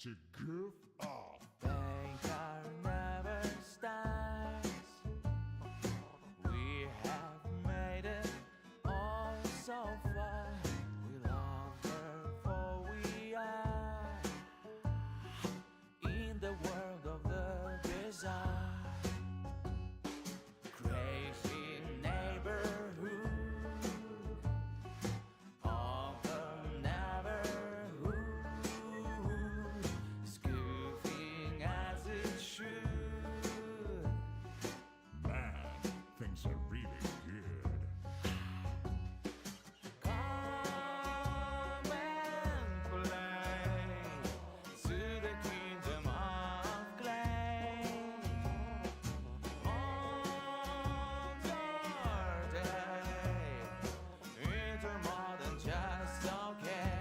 to goof off. Danger never stops. We have made it all so far. We love her for we are in the world of the bizarre. Crazy neighborhood of the neighborhood, scoofing as it should. Man, things are really good. Come and play to the kingdom of clay. On your day, into more than just okay.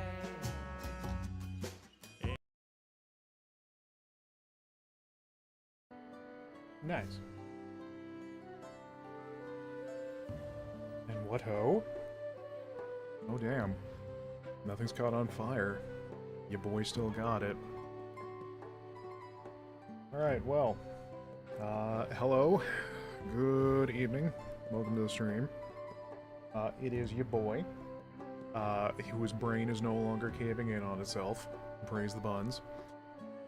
Nice. And what ho? Oh damn. Nothing's caught on fire. Your boy still got it. Alright, well. Hello. Good evening. Welcome to the stream. It is your boy. Whose brain is no longer caving in on itself. Praise the buns.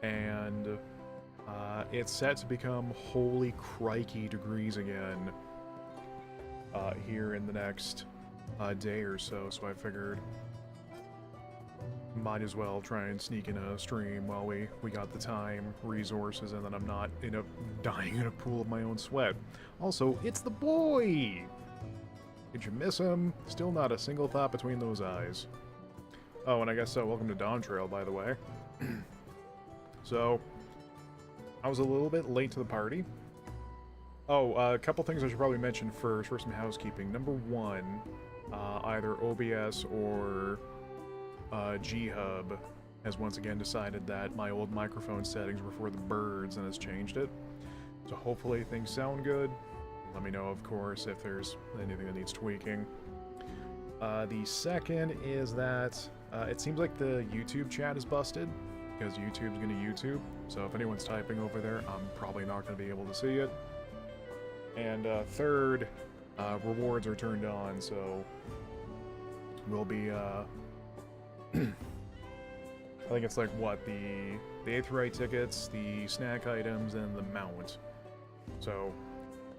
And it's set to become holy crikey degrees again here in the next day or so, so I figured might as well try and sneak in a stream while we got the time, resources, and then I'm not dying in a pool of my own sweat. Also, it's the boy! Did you miss him? Still not a single thought between those eyes. Oh, and I guess welcome to Dawn Trail, by the way. So, I was a little bit late to the party. Oh, a couple things I should probably mention first for some housekeeping. Number one, either OBS or G-Hub has once again decided that my old microphone settings were for the birds and has changed it. So hopefully things sound good. Let me know, of course, if there's anything that needs tweaking. The second is that it seems like the YouTube chat is busted, because YouTube's gonna YouTube, so if anyone's typing over there, I'm probably not gonna be able to see it. And third, rewards are turned on, so we'll be, I think it's like, what, the 8th right tickets, the snack items, and the mount. So,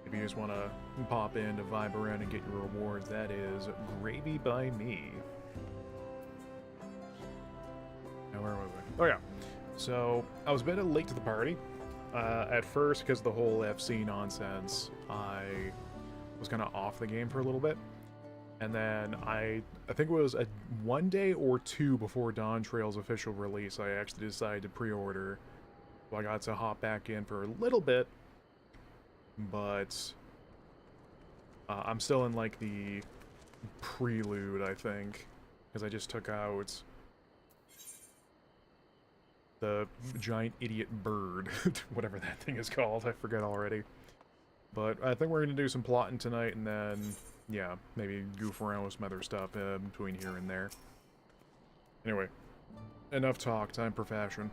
if you just want to pop in to vibe around and get your rewards, that is gravy by me. Now, where was I? Oh yeah. So, I was a bit late to the party. At first, because of the whole FC nonsense, I was kind of off the game for a little bit. And then I think it was one day or two before Dawn Trail's official release, I actually decided to pre-order. So I got to hop back in for a little bit. But I'm still in, like, the prelude, I think. Because I just took out the giant idiot bird, whatever that thing is called, I forget already. But I think we're going to do some plotting tonight, and then, yeah, maybe goof around with some other stuff between here and there. Anyway, enough talk, time for fashion.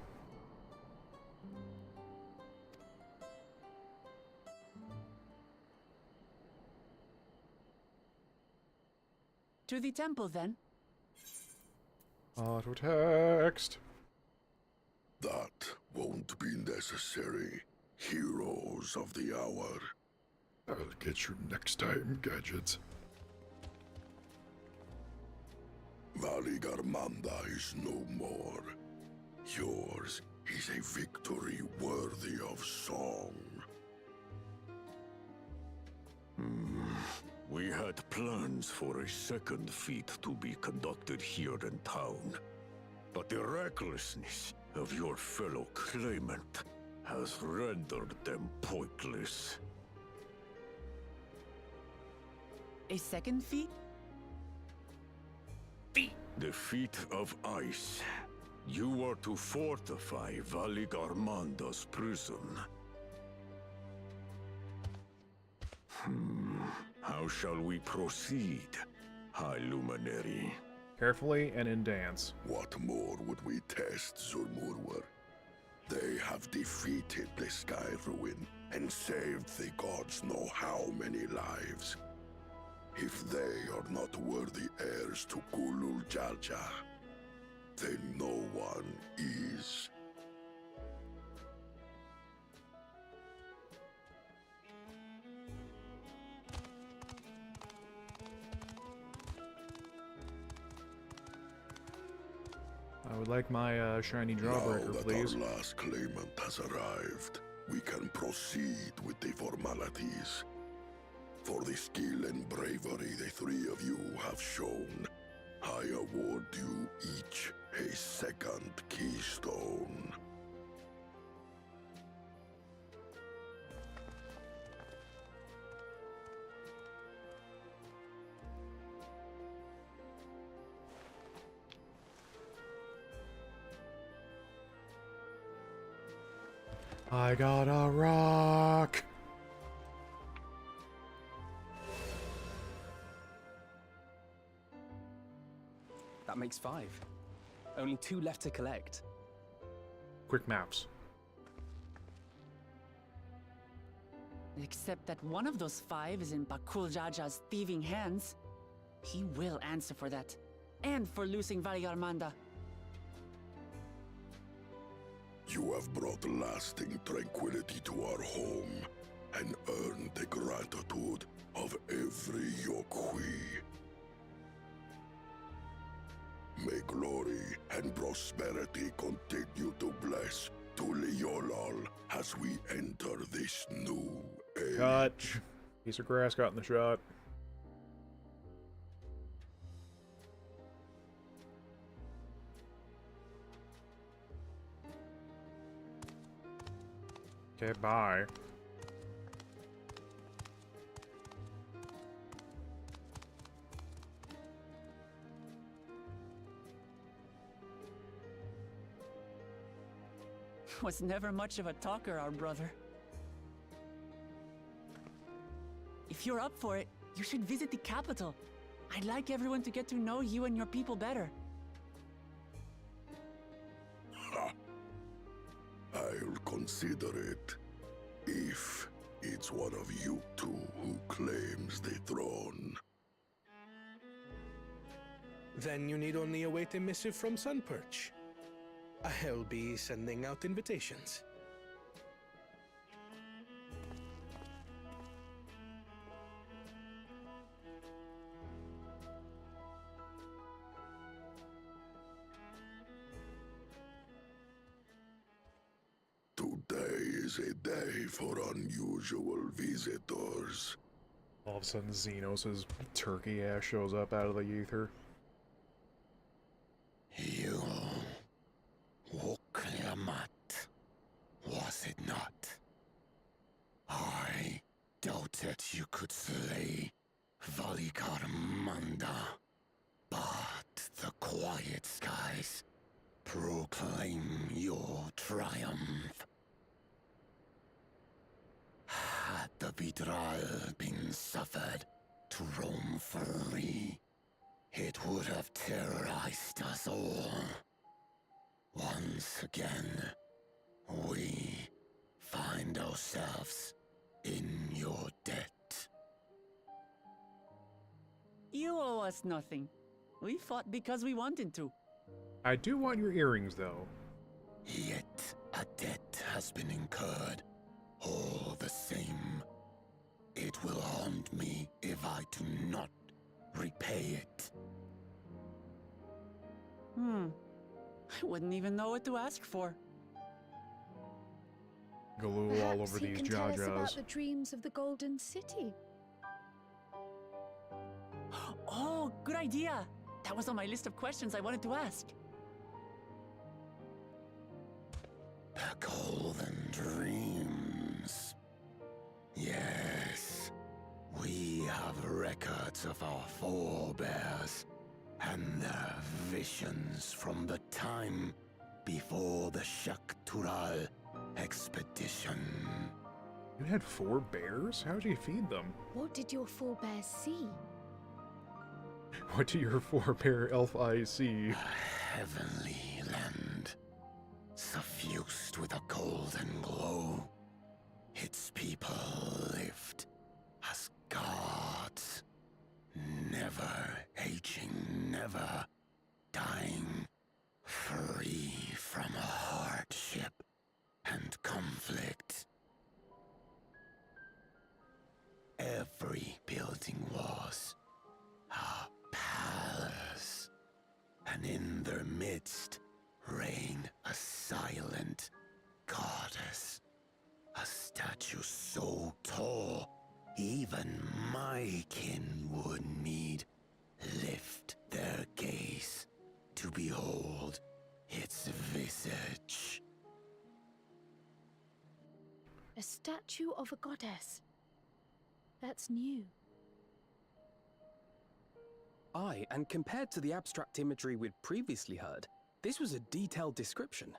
To the temple, then. Auto text. That won't be necessary, heroes of the hour. I'll get you next time, gadgets. Valigarmanda is no more. Yours is a victory worthy of song. We had plans for a second feat to be conducted here in town, but the recklessness of your fellow claimant has rendered them pointless. A second feat? The feat of ice. You are to fortify Valigarmanda's prison. How shall we proceed, High Luminary? Carefully and in dance. What more would we test, Zulmurwar? They have defeated the Sky Ruin and saved the gods know how many lives. If they are not worthy heirs to Kulul Jaja, then no one is. I would like my shiny Now jawbreaker, that please. our last claimant has arrived, we can proceed with the formalities. For the skill and bravery the three of you have shown, I award you each a second keystone. I got a rock! That makes 5. Only 2 left to collect. Quick maps. Except that one of those 5 is in Bakul Jaja's thieving hands. He will answer for that. And for losing Valigarmanda. You have brought lasting tranquility to our home and earned the gratitude of every Yokui. May glory and prosperity continue to bless Tuliolol as we enter this new age. Cut. Piece of grass got in the shot. Okay, bye. Was never much of a talker, our brother. If you're up for it, you should visit the capital. I'd like everyone to get to know you and your people better. Ha! I'll consider it. If it's one of you two who claims the throne. Then you need only await a missive from Sunperch. I'll be sending out invitations. Today is a day for unusual visitors. All of a sudden, Xenos' turkey ass shows up out of the ether. You Wukliamat, was it not? I doubted you could slay Valigarmanda, but the quiet skies proclaim your triumph. Had the Vidral been suffered to roam free, it would have terrorized us all. Once again, we find ourselves in your debt. You owe us nothing. We fought because we wanted to. I do want your earrings, though. Yet a debt has been incurred. All the same, it will haunt me if I do not repay it. I wouldn't even know what to ask for. Galoo all Perhaps over he these can tell us about Jajas. the dreams of the Golden City. Oh, good idea. That was on my list of questions I wanted to ask. The Golden Dreams. Yes, we have records of our forebears and their visions from the time before the Shaktural expedition. You had 4 bears? How'd you feed them? What did your forebears see? What do your 4-bear elf eyes see? A heavenly land, suffused suffused with a golden glow. Its people lived as gods, never aging, never dying, free from hardship and conflict. Every building was a palace, and in their midst reigned a silent goddess, a statue so tall even my kin would need lift their gaze to behold its visage. A statue of a goddess. That's new. Aye, and compared to the abstract imagery we'd previously heard, this was a detailed description.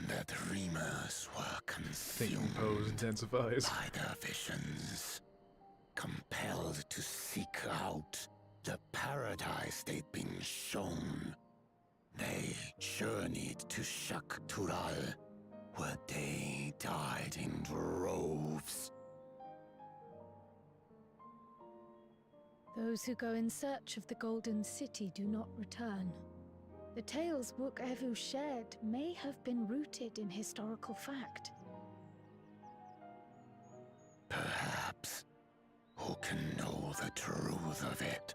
The dreamers were Thinking pose consumed intensifies. by their visions, compelled to seek out the paradise they'd been shown. They journeyed to Shak Tural, where they died in droves. Those who go in search of the Golden City do not return. The tales Book Evu shared may have been rooted in historical fact. Perhaps. Who can know the truth of it?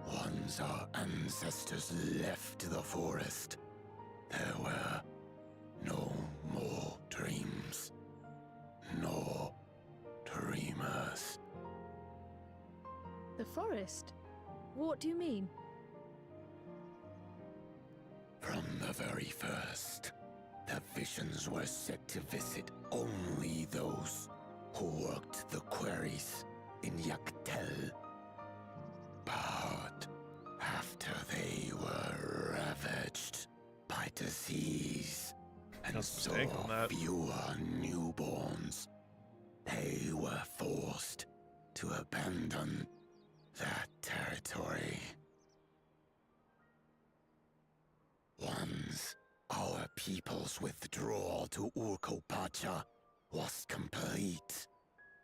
Once our ancestors left the forest, there were no more dreams, no dreamers. The forest? What do you mean? From the very first, the visions were set to visit only those who worked the quarries in Yaktel. But after they were ravaged by disease and That's a mistake on saw that. fewer newborns, they were forced to abandon that territory. Once our people's withdrawal to Urkopacha was complete,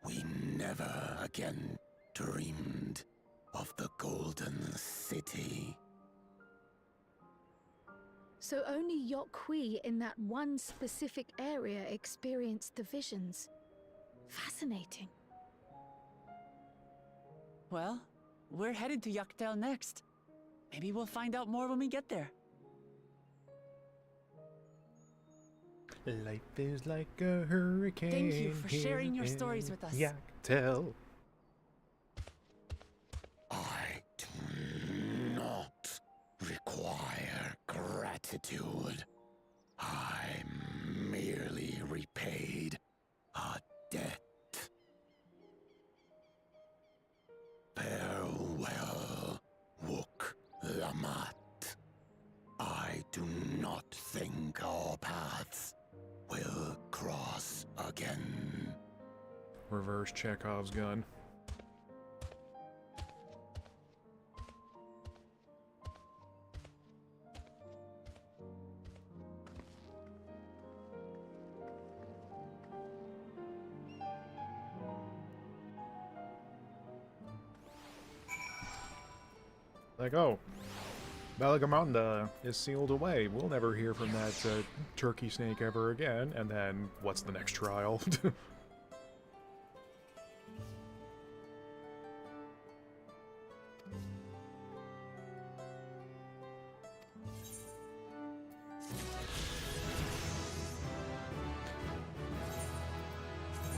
we never again dreamed of the Golden City. So only Yokhui in that one specific area experienced the visions. Fascinating. Well, we're headed to Yaktel next. Maybe we'll find out more when we get there. Life is like a hurricane. Thank you for sharing your here stories in with us. Yaktel. I do not require gratitude. I merely repaid a debt. Farewell, Wook Lamat. I do not think our paths will cross again. Reverse Chekhov's gun. Like, oh, Balagamanda is sealed away. We'll never hear from that turkey snake ever again. And then, what's the next trial?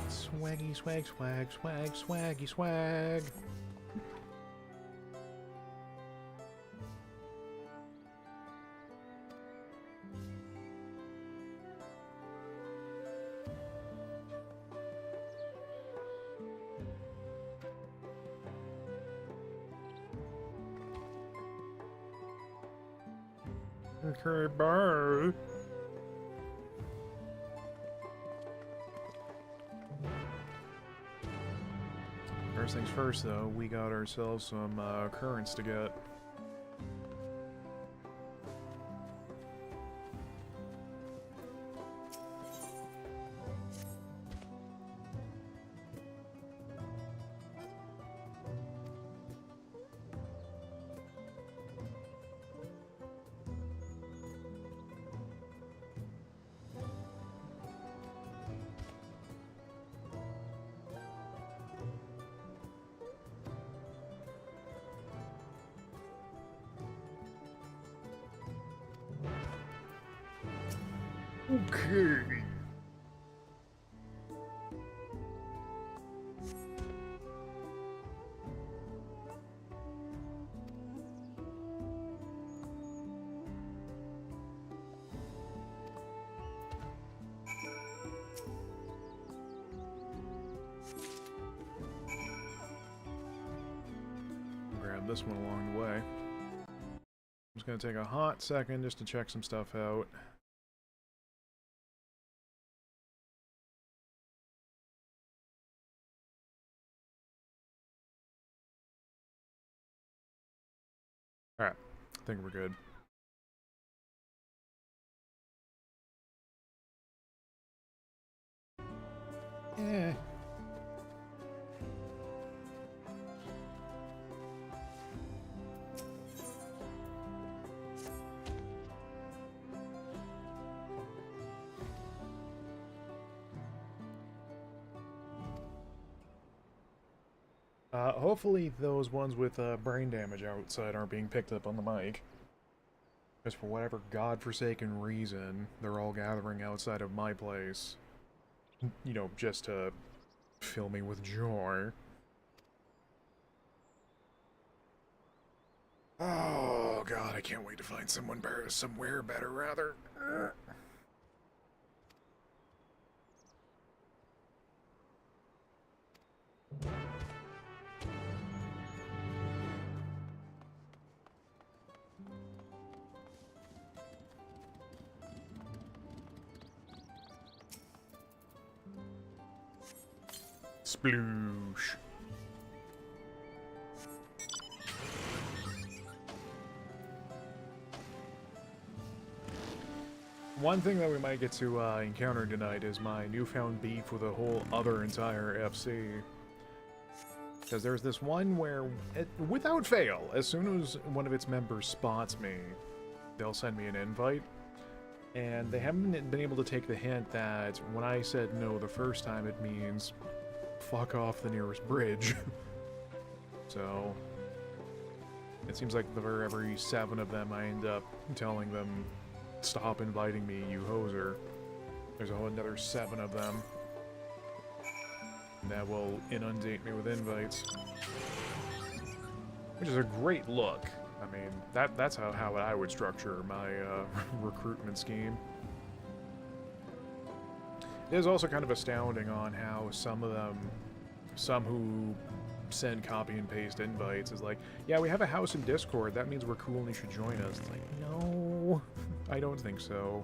Swaggy, swag, swag, swag, swaggy, swag. Okay, bye. First things first, though, we got ourselves some currents to get. Okay. Grab this one along the way. I'm just gonna take a hot second just to check some stuff out. Alright, I think we're good. Eh. Hopefully those ones with brain damage outside aren't being picked up on the mic. Because for whatever godforsaken reason, they're all gathering outside of my place. You know, just to fill me with joy. Oh god, I can't wait to find someone better, somewhere better, rather. Sploosh. One thing that we might get to encounter tonight is my newfound beef with a whole other entire FC. Because there's this one where, without fail, as soon as one of its members spots me, they'll send me an invite. And they haven't been able to take the hint that when I said no the first time, it means fuck off the nearest bridge. So it seems like for every 7 of them, I end up telling them, stop inviting me, you hoser. There's a whole another 7 of them that will inundate me with invites. Which is a great look. I mean, that's how I would structure my recruitment scheme. It is also kind of astounding on how some of them, some who send copy and paste invites is like, yeah, we have a house in Discord, that means we're cool and you should join us. It's like, no, I don't think so.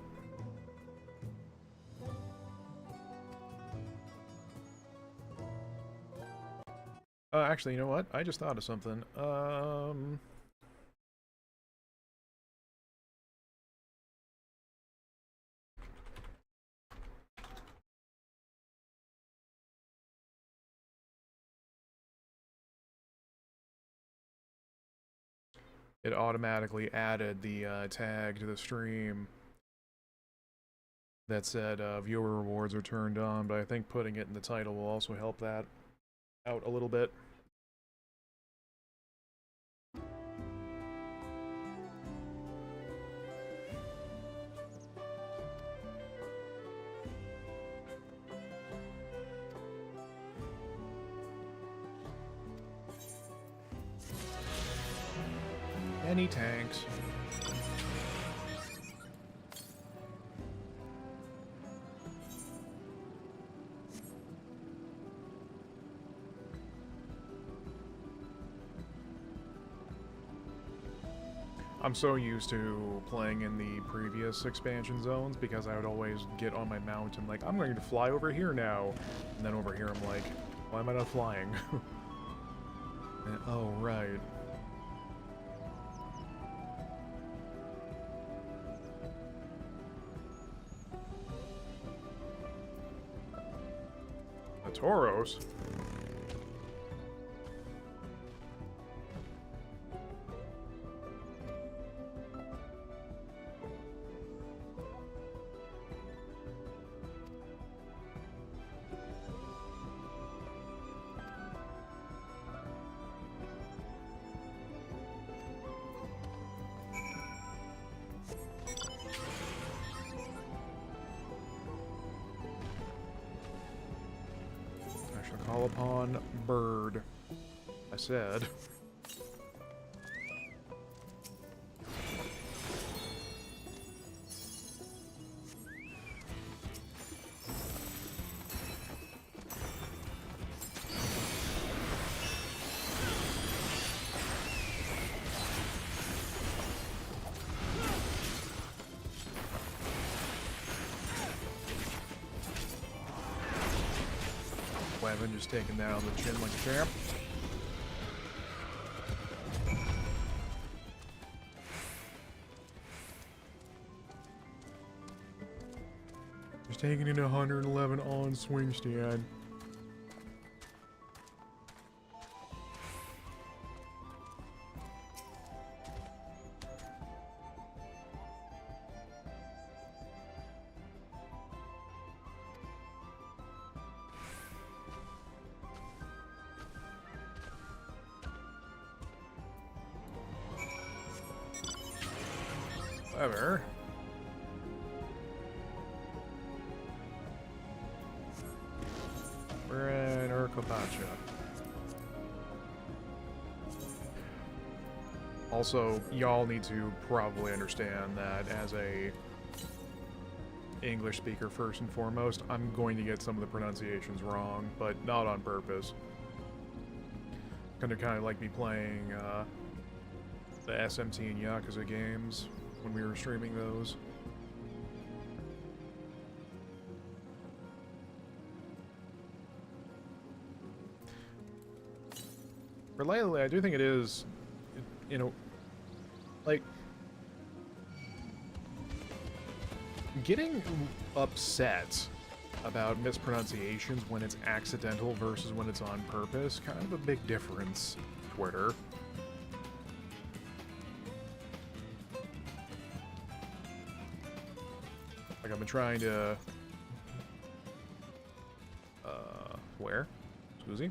Actually, you know what? I just thought of something. It automatically added the tag to the stream that said viewer rewards are turned on, but I think putting it in the title will also help that out a little bit. Any tanks. I'm so used to playing in the previous expansion zones because I would always get on my mount and like, I'm going to fly over here now. And then over here I'm like, why am I not flying? And, oh, right. The Tauros? upon bird. I said. Weapon just taking that on the chin like a champ. Just taking in 111 on swing stand. However, we're in Urkopacha. Also, y'all need to probably understand that as a English speaker first and foremost, I'm going to get some of the pronunciations wrong, but not on purpose. Kind of like me playing the SMT and Yakuza games when we were streaming those. Relatedly, I do think it is, you know, like, getting upset about mispronunciations when it's accidental versus when it's on purpose, kind of a big difference, Twitter. Like, I've been trying to... where? Susie?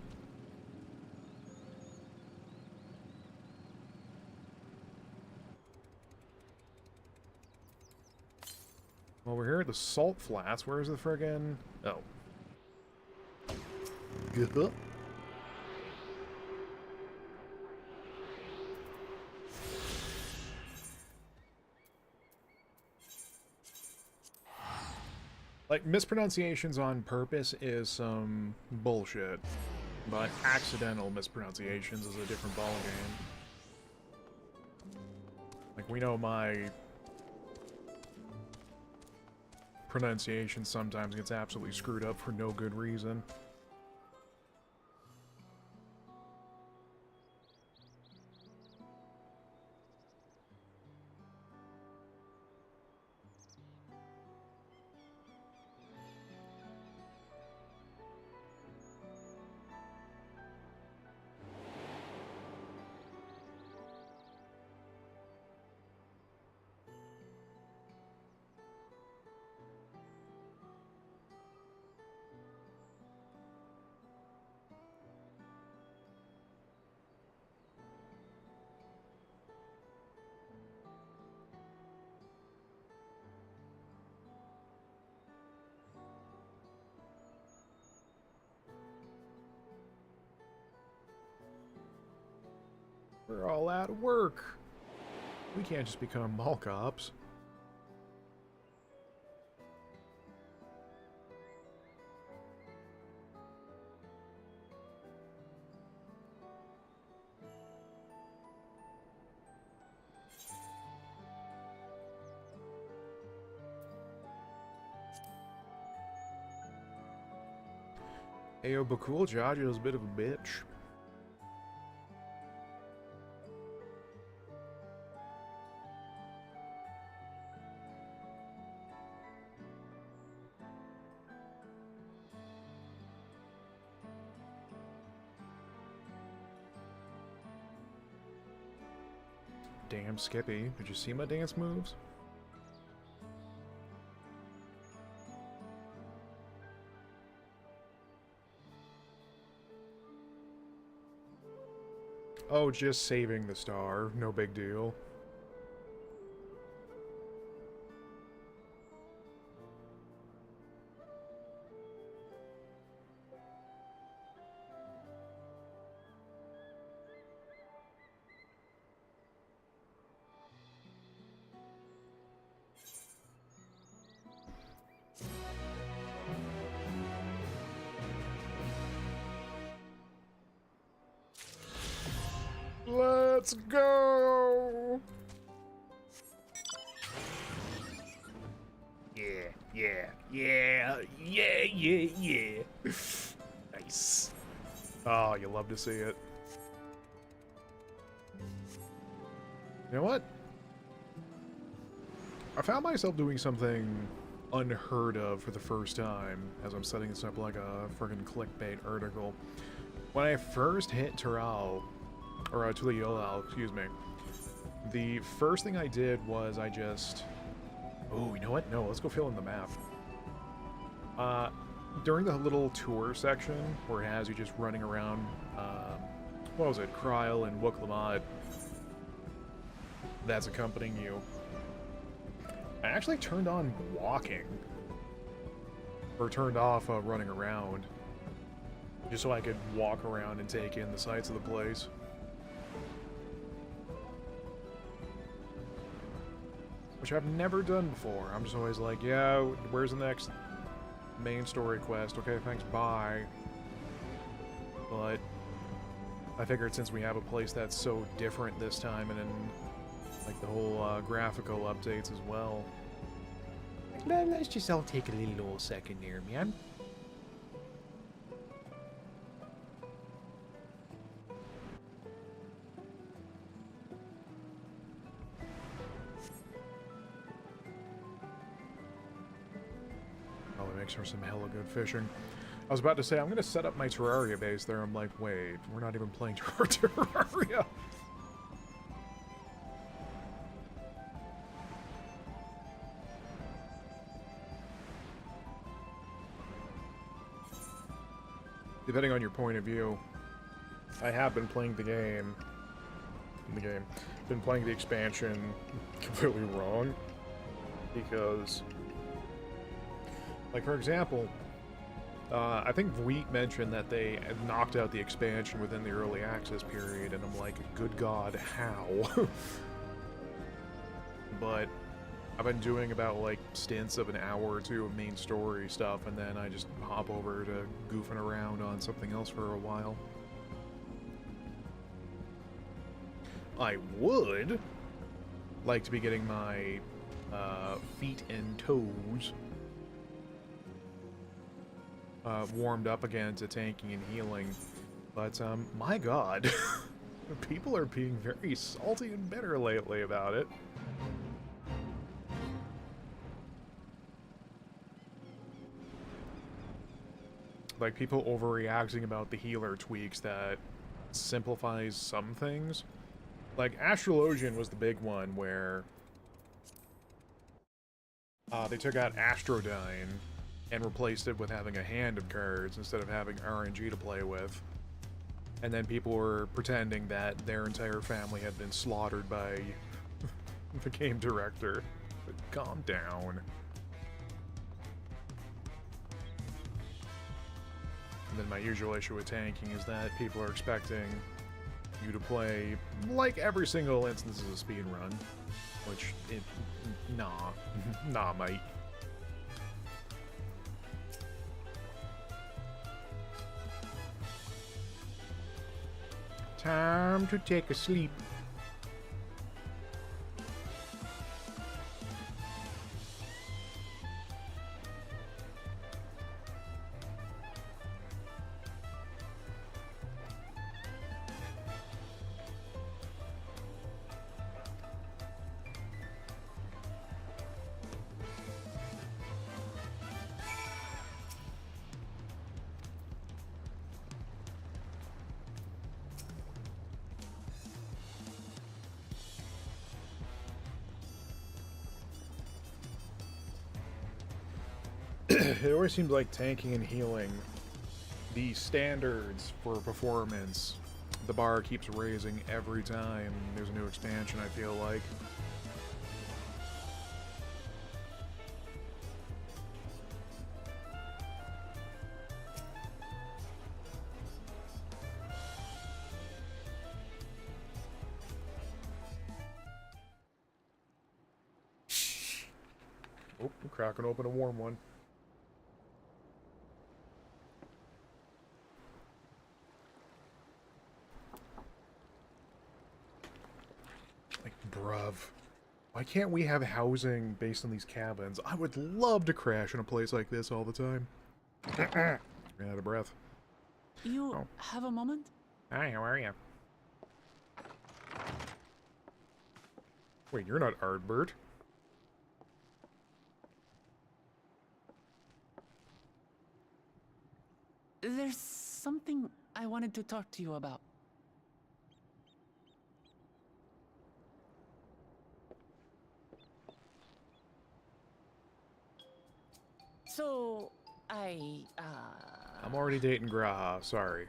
Well, we're here at the Salt Flats. Where's the friggin... Oh. Good. Like, mispronunciations on purpose is some bullshit, but accidental mispronunciations is a different ballgame. Like, we know my pronunciation sometimes gets absolutely screwed up for no good reason. We're all out of work. We can't just become mall cops. Ayo, Bakul Jajo's a bit of a bitch. Damn, Skippy. Did you see my dance moves? Oh, just saving the star. No big deal. Let's go! Yeah. Nice. Oh, you love to see it. You know what? I found myself doing something unheard of for the first time as I'm setting this up like a friggin' clickbait article. When I first hit Tural, or Tuliolal, excuse me, the first thing I did was I just... Oh, you know what? No, let's go fill in the map. During the little tour section, where it has you just running around, what was it, Kryl and Wuk-Lamad, that's accompanying you. I actually turned on walking, or turned off running around, just so I could walk around and take in the sights of the place. Which I've never done before. I'm just always like, yeah, where's the next main story quest? Okay, thanks, bye. But I figured since we have a place that's so different this time, and then like the whole graphical updates as well, let's just all take a little second here, man. Makes for some hella good fishing. I was about to say, I'm gonna set up my Terraria base there. I'm like, wait, we're not even playing Terraria. Depending on your point of view, I have been playing the game. Been playing the expansion completely wrong, because, like, for example, I think Vweet mentioned that they had knocked out the expansion within the early access period, and I'm like, good God, how? But I've been doing about, like, stints of an hour or two of main story stuff, and then I just hop over to goofing around on something else for a while. I would like to be getting my feet and toes warmed up again to tanking and healing, but my God, people are being very salty and bitter lately about it. Like, people overreacting about the healer tweaks that simplifies some things. Like, Astrologian was the big one where they took out Astrodyne and replaced it with having a hand of cards instead of having RNG to play with. And then people were pretending that their entire family had been slaughtered by the game director. But calm down. And then my usual issue with tanking is that people are expecting you to play like every single instance is a speed run, which nah mate. Time to take a sleep. It always seems like tanking and healing, the standards for performance, the bar keeps raising every time there's a new expansion, I feel like. Oh, I'm cracking open a warm one. Like, bruv. Why can't we have housing based on these cabins? I would love to crash in a place like this all the time. Ran out of breath. You have a moment? Hi, how are you? Wait, you're not Ardbert. There's something I wanted to talk to you about. So, I'm already dating Graha, sorry.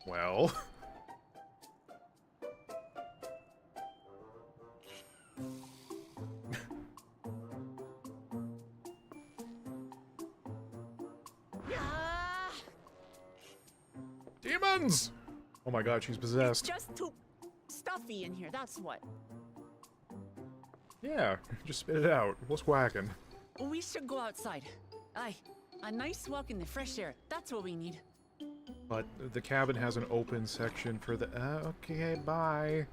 Well... Demons! Oh my god, she's possessed. It's just too stuffy in here, that's what. Yeah, just spit it out. What's whacking? We should go outside. Aye, a nice walk in the fresh air, that's what we need. But the cabin has an open section for the... okay, bye.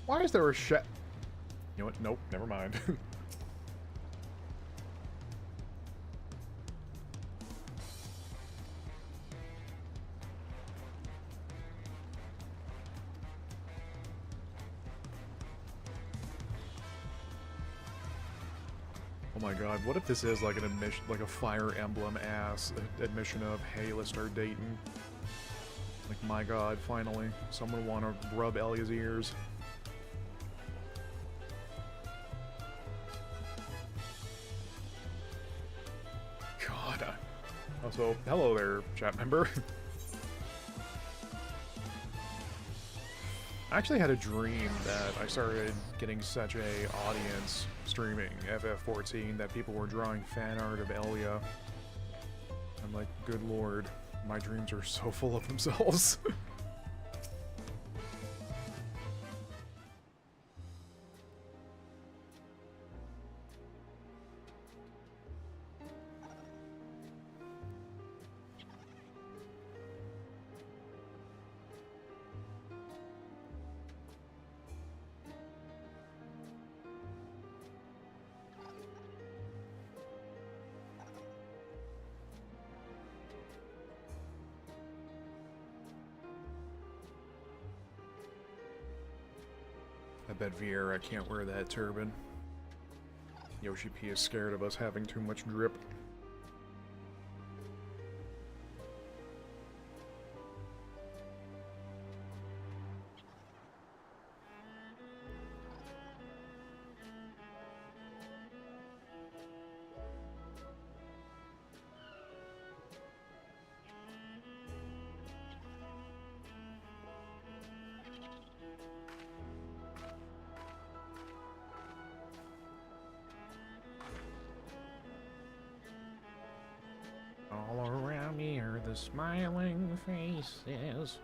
Why is there a You know what? Nope, never mind. Oh my god, what if this is like an admission, like a Fire Emblem ass admission of, hey, let's start dating? Like, my god, finally, someone want to rub Elia's ears. God. Also, hello there, chat member. I actually had a dream that I started getting such a audience streaming FF14 that people were drawing fan art of Elia. I'm like, good lord, my dreams are so full of themselves. I bet Vieira can't wear that turban. Yoshi P is scared of us having too much drip. All around me are the smiling faces.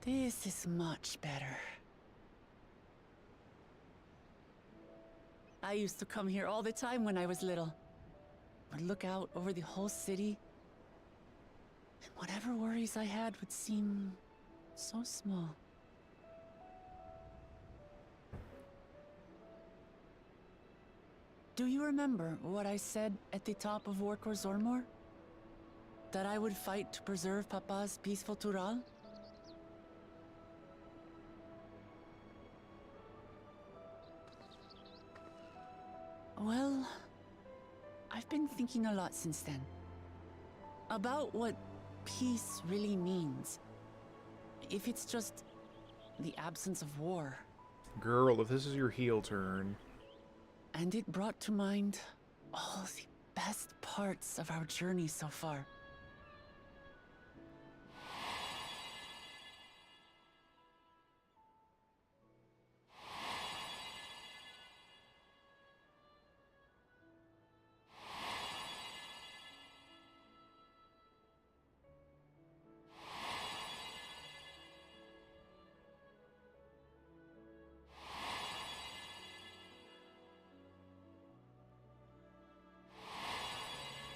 This is much better. I used to come here all the time when I was little. Would look out over the whole city, and whatever worries I had would seem so small. Do you remember what I said at the top of Warkor Zormor? That I would fight to preserve Papa's peaceful Tural? Well, I've been thinking a lot since then. About what peace really means. If it's just the absence of war. Girl, if this is your heel turn. And it brought to mind all the best parts of our journey so far.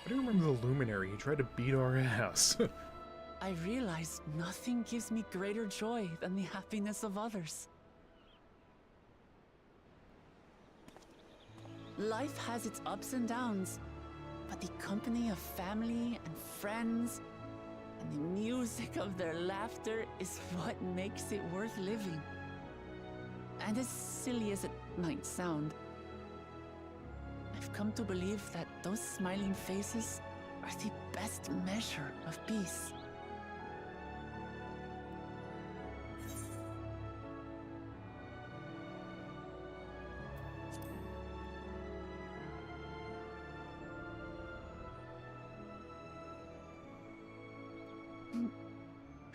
I do remember the Luminary. He tried to beat our ass. I realized nothing gives me greater joy than the happiness of others. Life has its ups and downs, but the company of family and friends and the music of their laughter is what makes it worth living. And as silly as it might sound, I've come to believe that those smiling faces are the best measure of peace.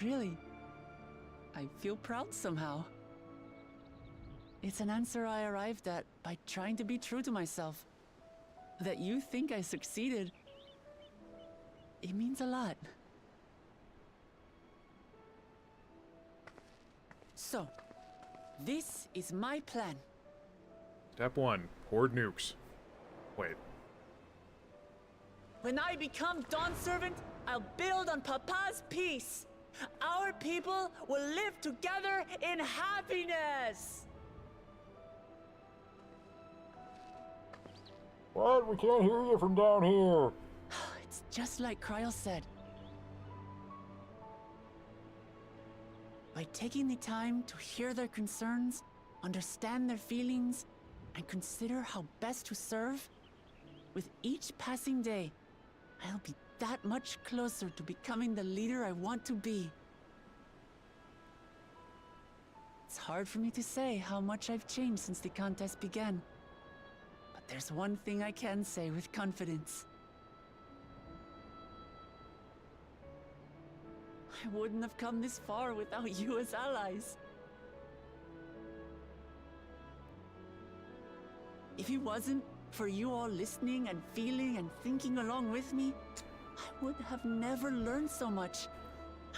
Really, I feel proud somehow. It's an answer I arrived at by trying to be true to myself. That you think I succeeded, it means a lot. So, this is my plan. Step 1, hoard nukes. Wait. When I become Dawn Servant, I'll build on Papa's peace. Our people will live together in happiness. What? We can't hear you from down here. It's just like Kryl said. By taking the time to hear their concerns, understand their feelings, and consider how best to serve, with each passing day, I'll be that much closer to becoming the leader I want to be. It's hard for me to say how much I've changed since the contest began. But there's one thing I can say with confidence. I wouldn't have come this far without you as allies. If it wasn't for you all listening and feeling and thinking along with me, I would have never learned so much,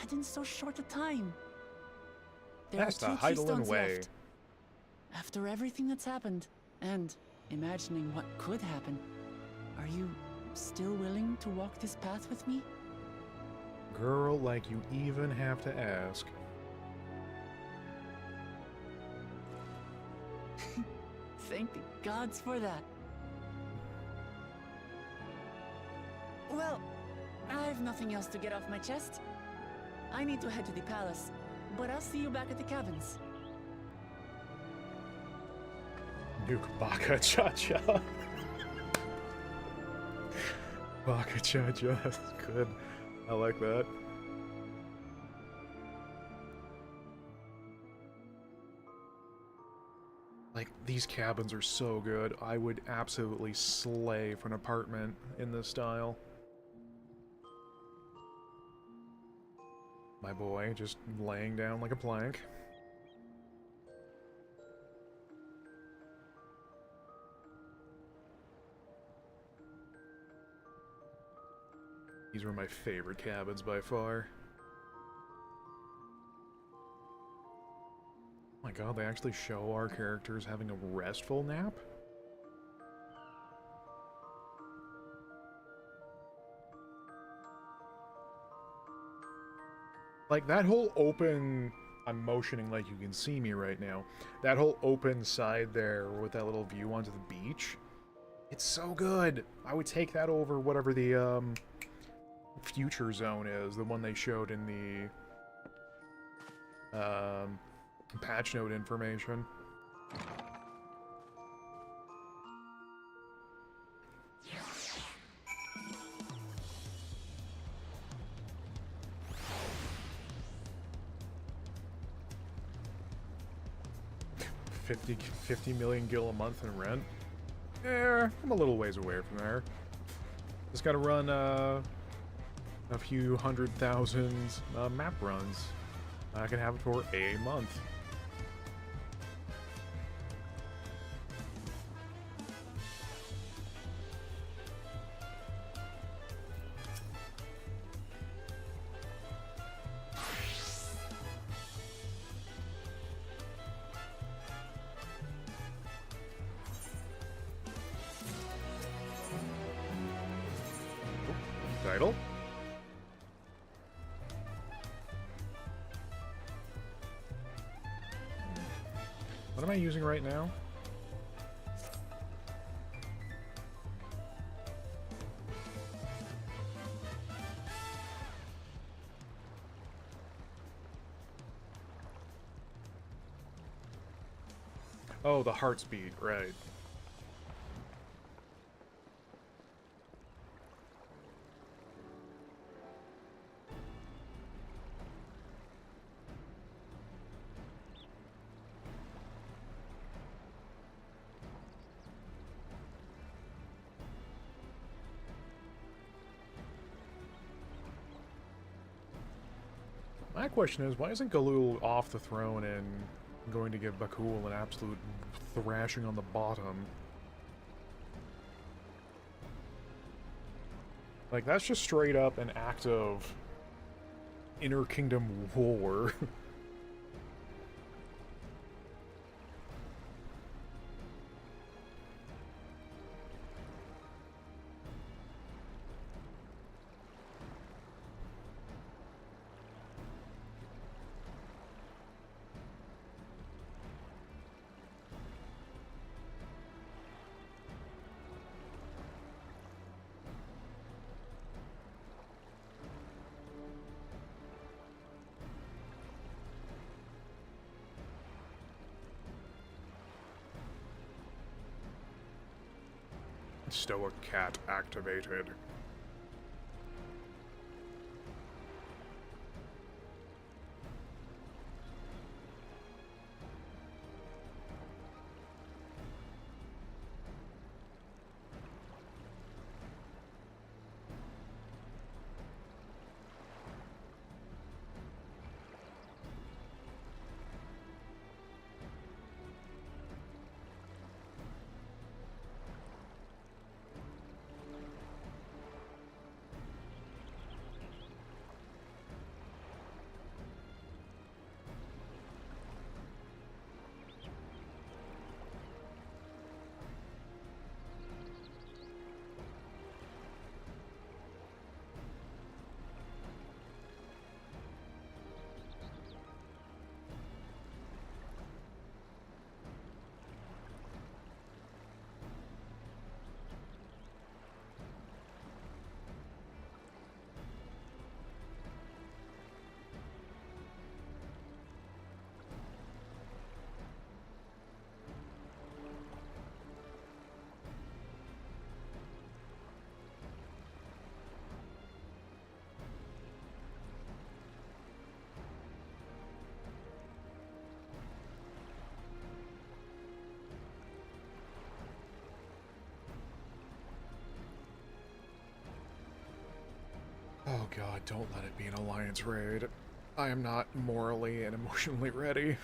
and in so short a time. There That's are the two Heidelin keystones way. left. After everything that's happened, and imagining what could happen, are you still willing to walk this path with me? Girl, like you even have to ask. Thank the gods for that. Well, I have nothing else to get off my chest. I need to head to the palace, but I'll see you back at the cabins. Nuke Baka Cha-Cha. Baka Cha-Cha, that's good. I like that. Like, these cabins are so good. I would absolutely slay for an apartment in this style. My boy just laying down like a plank. These were my favorite cabins by far. Oh my god, they actually show our characters having a restful nap? Like, that whole open... I'm motioning like you can see me right now. That whole open side there with that little view onto the beach. It's so good. I would take that over whatever the future zone is, the one they showed in the patch note information. $50 million gil a month in rent. I'm a little ways away from there. Just gotta run a few 100,000 map runs. I can have it for a month. Title? What am I using right now? Oh, the heart speed, right. My question is, why isn't Galul off the throne and going to give Bakul an absolute thrashing on the bottom? Like, that's just straight up an act of inter-kingdom war. Stoic Cat activated. Oh god, don't let it be an alliance raid. I am not morally and emotionally ready.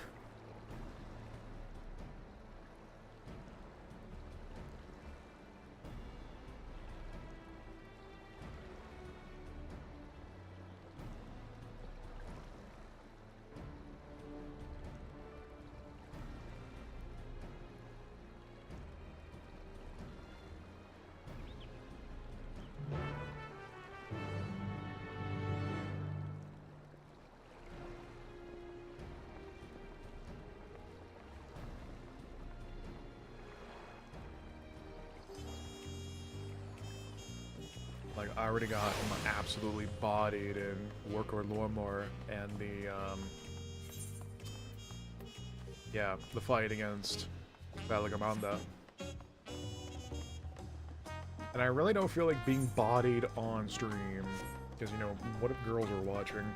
Like, I already got him absolutely bodied in Work or Lormor and the, yeah, the fight against Valagamanda. And I really don't feel like being bodied on stream, because, you know, what if girls are watching?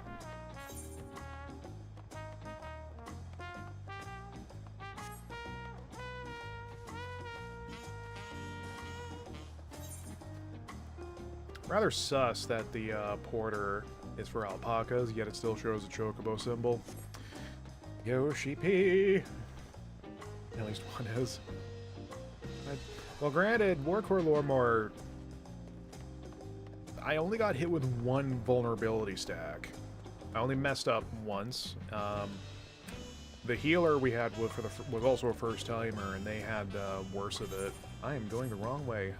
Rather sus that the porter is for alpacas, yet it still shows a chocobo symbol. Yoshi-P! At least one is. Well, granted, Warcore Lormor, I only got hit with one vulnerability stack. I only messed up once. The healer we had was also a first-timer, and they had worse of it. I am going the wrong way.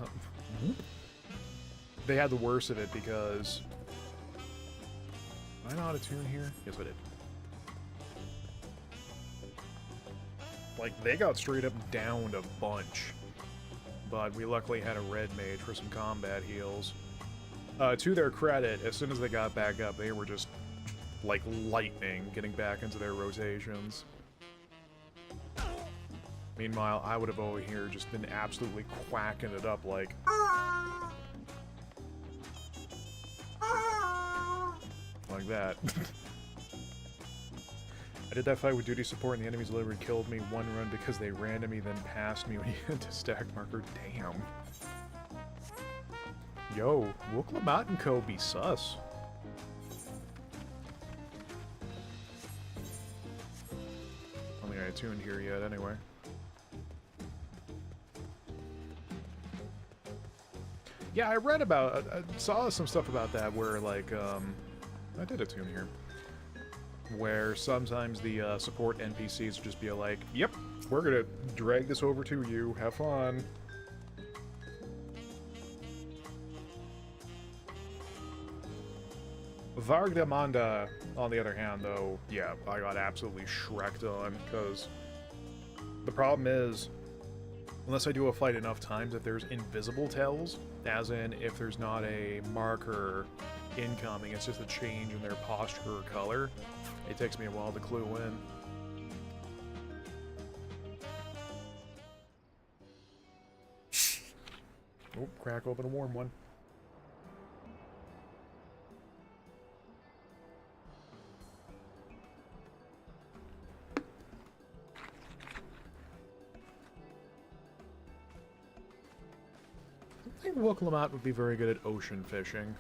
They had the worst of it because... Am I not attuned here? Yes, I did. Like, they got straight up downed a bunch. But we luckily had a red mage for some combat heals. To their credit, as soon as they got back up, they were just, like, lightning getting back into their rotations. Meanwhile, I would have over here just been absolutely quacking it up like... Like that. I did that fight with duty support and the enemies literally killed me one run because they ran to me then passed me when he hit the stack marker. Damn. Yo, Wooklamot and Co. be sus. I don't think I attuned here yet anyway. Yeah, I read about, I saw some stuff about that where, like, I did attune here. Where sometimes the support NPCs would just be like, yep, we're gonna drag this over to you, have fun. Vargdamanda, on the other hand, though, yeah, I got absolutely shreked on, because the problem is, unless I do a fight enough times, if there's invisible tells, as in if there's not a marker incoming, it's just a change in their posture or color, it takes me a while to clue in. Oh, crack open a warm one. I think Wooklamot would be very good at ocean fishing.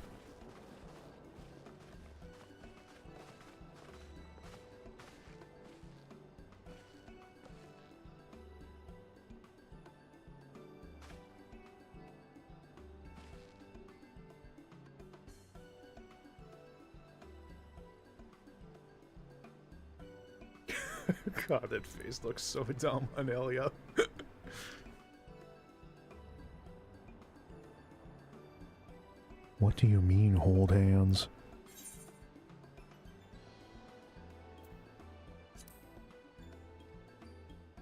God, that face looks so dumb on Elia. What do you mean, hold hands?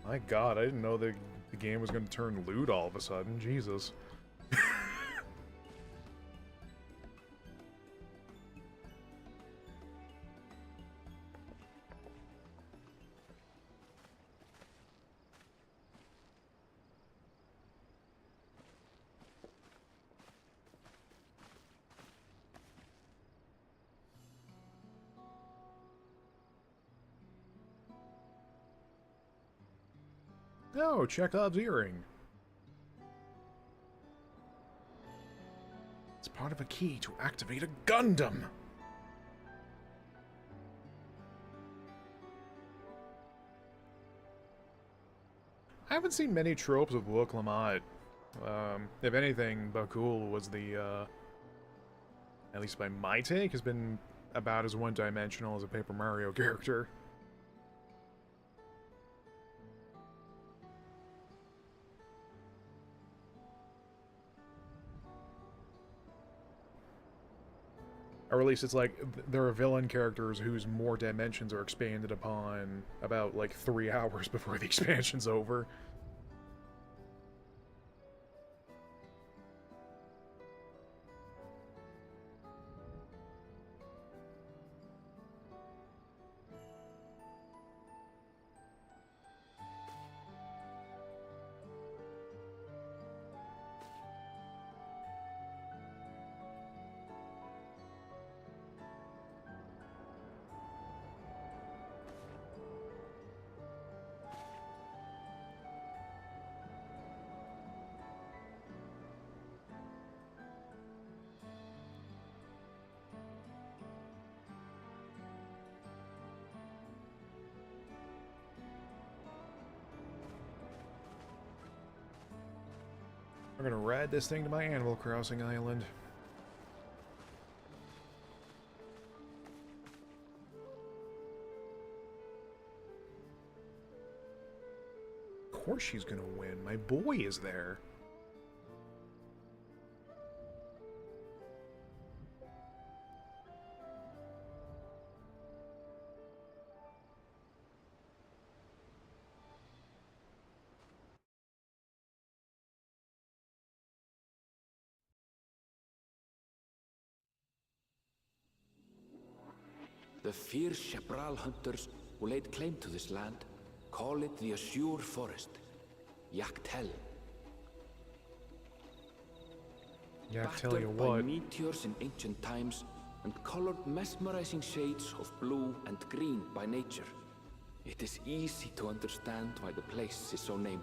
My God, I didn't know the game was going to turn lewd all of a sudden. Jesus. Oh, Chekhov's earring. It's part of a key to activate a Gundam. I haven't seen many tropes of Wooklamot. If anything, Bakul was the, at least by my take, has been about as one-dimensional as a Paper Mario character. Or at least it's like, there are villain characters whose more dimensions are expanded upon about, like, 3 hours before the expansion's over. We're gonna ride this thing to my Animal Crossing island. Of course she's gonna win. My boy is there. The fierce Chapral hunters who laid claim to this land call it the Azure Forest, Yaktel. Yeah, I tell you Battered by what. meteors in ancient times and colored mesmerizing shades of blue and green by nature, it is easy to understand why the place is so named.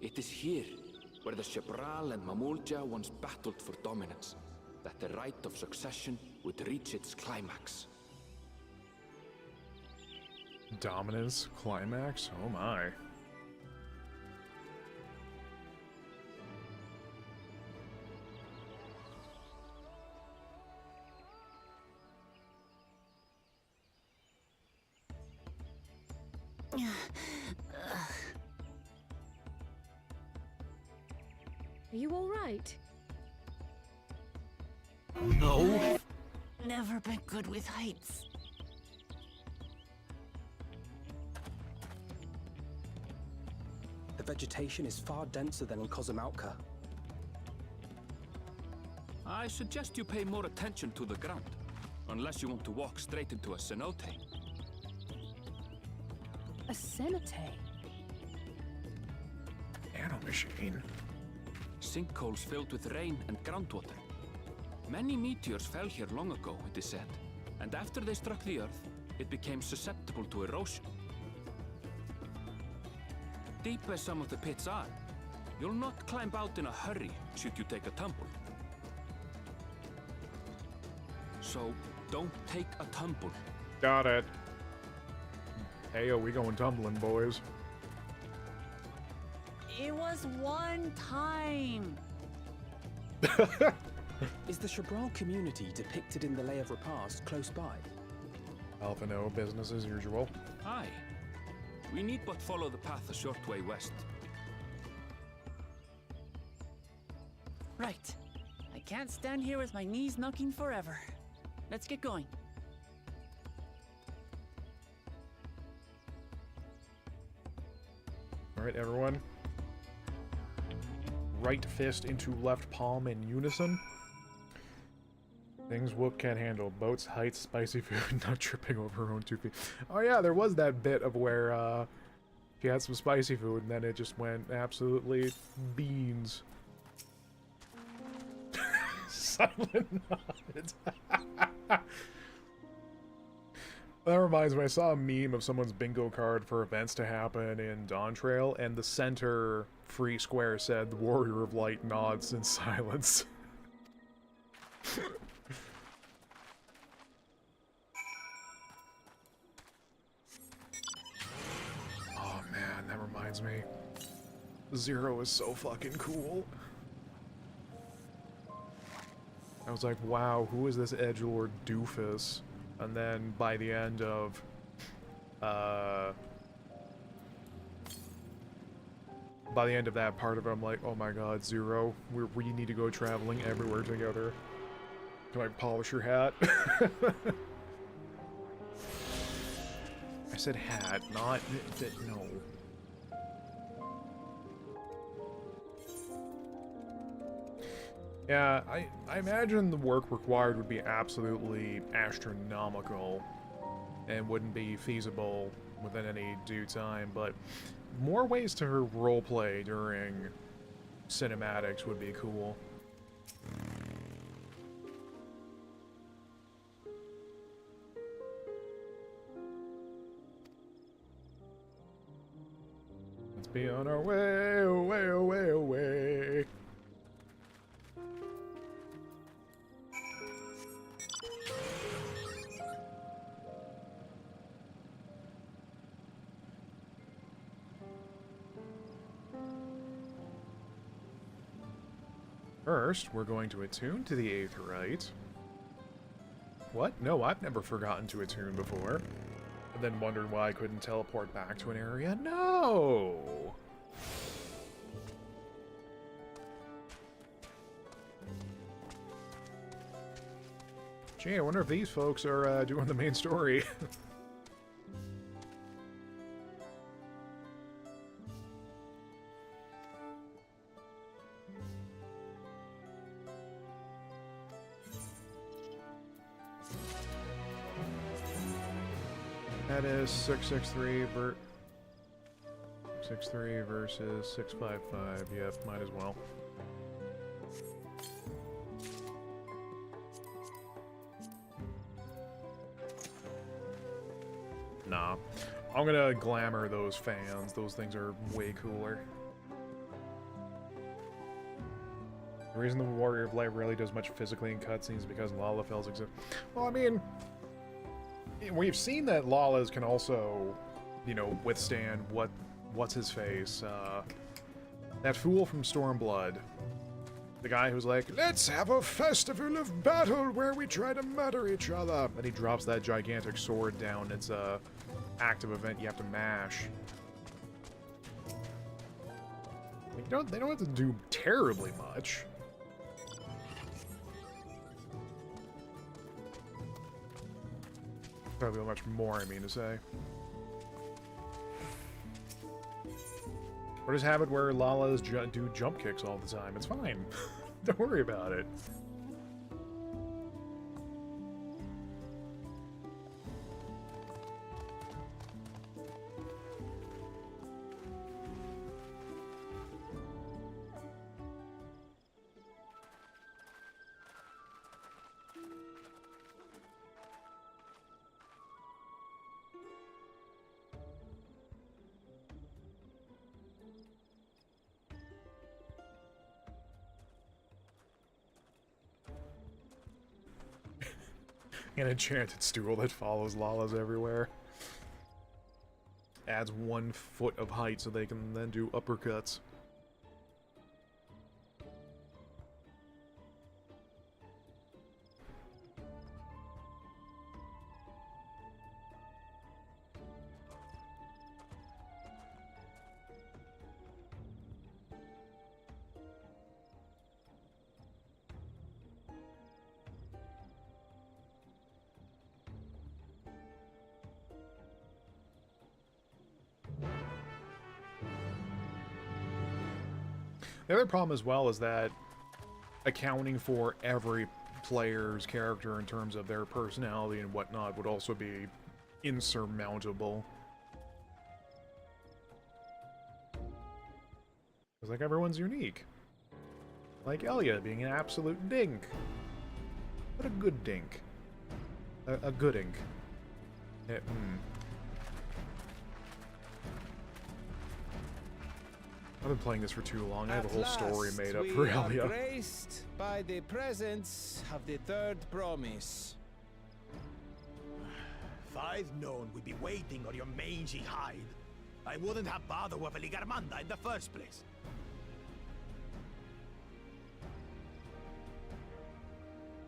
It is here, where the Chapral and Mamulja once battled for dominance, that the right of succession would reach its climax. Dominance? Climax? Oh my. Are you all right? No. Never been good with heights. The vegetation is far denser than in Kozumautka. I suggest you pay more attention to the ground, unless you want to walk straight into a cenote. A cenote? Nanomachine. Sinkholes filled with rain and groundwater. Many meteors fell here long ago, it is said, and after they struck the Earth, it became susceptible to erosion. Deep as some of the pits are, you'll not climb out in a hurry should you take a tumble. So, don't take a tumble. Got it. Hey, we going tumbling, boys. It was one time. Is the Chapral community depicted in the Lay of Repast close by? Alpha no, business as usual. Aye. We need but follow the path a short way west. Right. I can't stand here with my knees knocking forever. Let's get going. Alright, everyone. Right fist into left palm in unison. Things Whoop can't handle. Boats, heights, spicy food, not tripping over her own 2 feet. Oh yeah, there was that bit of where she had some spicy food and then it just went absolutely beans. Silent nod. That reminds me, I saw a meme of someone's bingo card for events to happen in Dawn Trail, and the center free square said, "The Warrior of Light nods in silence." Oh man, that reminds me. Zero is so fucking cool. I was like, wow, who is this edgelord doofus? And then by the end of that part of it, I'm like, oh my god, Zero, we need to go traveling everywhere together. Do I polish your hat? I said hat, not no. Yeah, I imagine the work required would be absolutely astronomical and wouldn't be feasible within any due time, but more ways to roleplay during cinematics would be cool. Let's be on our way, away, away, away. First, we're going to attune to the Aetheryte. What? No, I've never forgotten to attune before. And then wondered why I couldn't teleport back to an area. No! Gee, I wonder if these folks are doing the main story. That is 663 63 versus 655. Yep, might as well. Nah. I'm gonna glamour those fans. Those things are way cooler. The reason the Warrior of Light really does much physically in cutscenes is because Lalafels exist. Well, I mean, we've seen that Lalas can also, you know, withstand what's his face? That fool from Stormblood. The guy who's like, let's have a festival of battle where we try to murder each other. And he drops that gigantic sword down. It's a active event you have to mash. They don't have to do terribly much. Probably much more, I mean to say. Or just have it where Lalas do jump kicks all the time. It's fine. Don't worry about it. An enchanted stool that follows Lalas everywhere. Adds 1 foot of height so they can then do uppercuts. The other problem as well is that accounting for every player's character in terms of their personality and whatnot would also be insurmountable. It's like everyone's unique. Like Elia being an absolute dink. But a good dink. A good ink. I've been playing this for too long. I have a whole story made up for Elia. We are graced by the presence of the third promise. If I'd known we'd be waiting on your mangy hide, I wouldn't have bothered with Eligarmanda in the first place.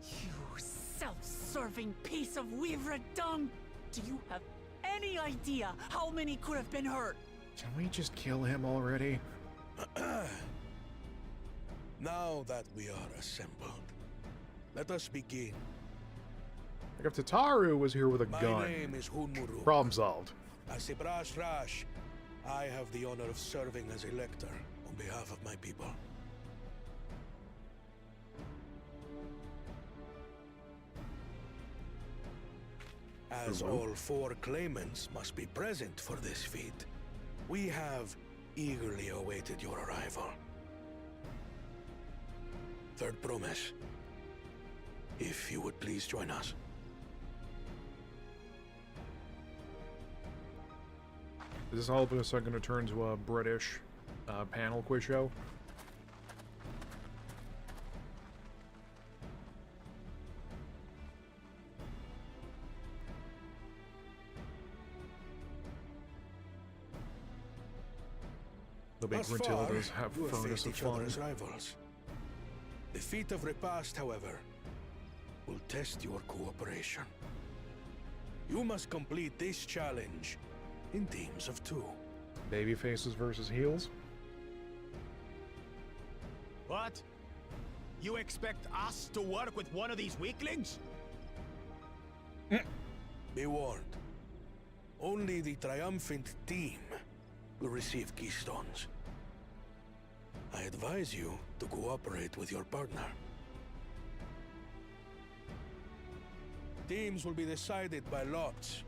You self-serving piece of weaver dung! Do you have any idea how many could have been hurt? Can we just kill him already? Now that we are assembled, let us begin. Like if Tataru was here with a gun. My name is Hunmuru. Problem solved. As a Brash Rash, I have the honor of serving as a lector on behalf of my people. As all 4 claimants must be present for this feat, we have eagerly awaited your arrival. Third promise, if you would please join us. Is this all of a sudden going to turn into a British panel quiz show? The big Thus Gruntildas far, have you have furnace faced of each fun. other as rivals. The feat of repast, however, will test your cooperation. You must complete this challenge in teams of 2. Baby faces versus heels? What? You expect us to work with one of these weaklings? Be warned. Only the triumphant team will receive keystones. I advise you to cooperate with your partner. Teams will be decided by lots.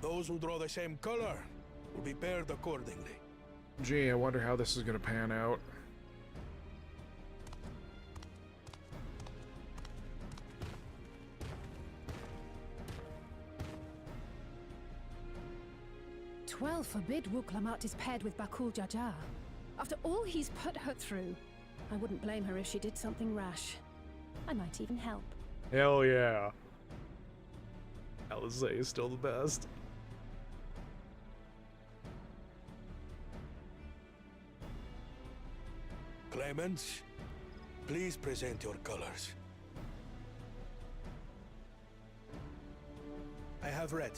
Those who draw the same color will be paired accordingly. Gee, I wonder how this is going to pan out. Well, forbid Wuklamat is paired with Bakul Jaja. After all he's put her through, I wouldn't blame her if she did something rash. I might even help. Hell yeah. Alizé is still the best. Claimants, please present your colors. I have red.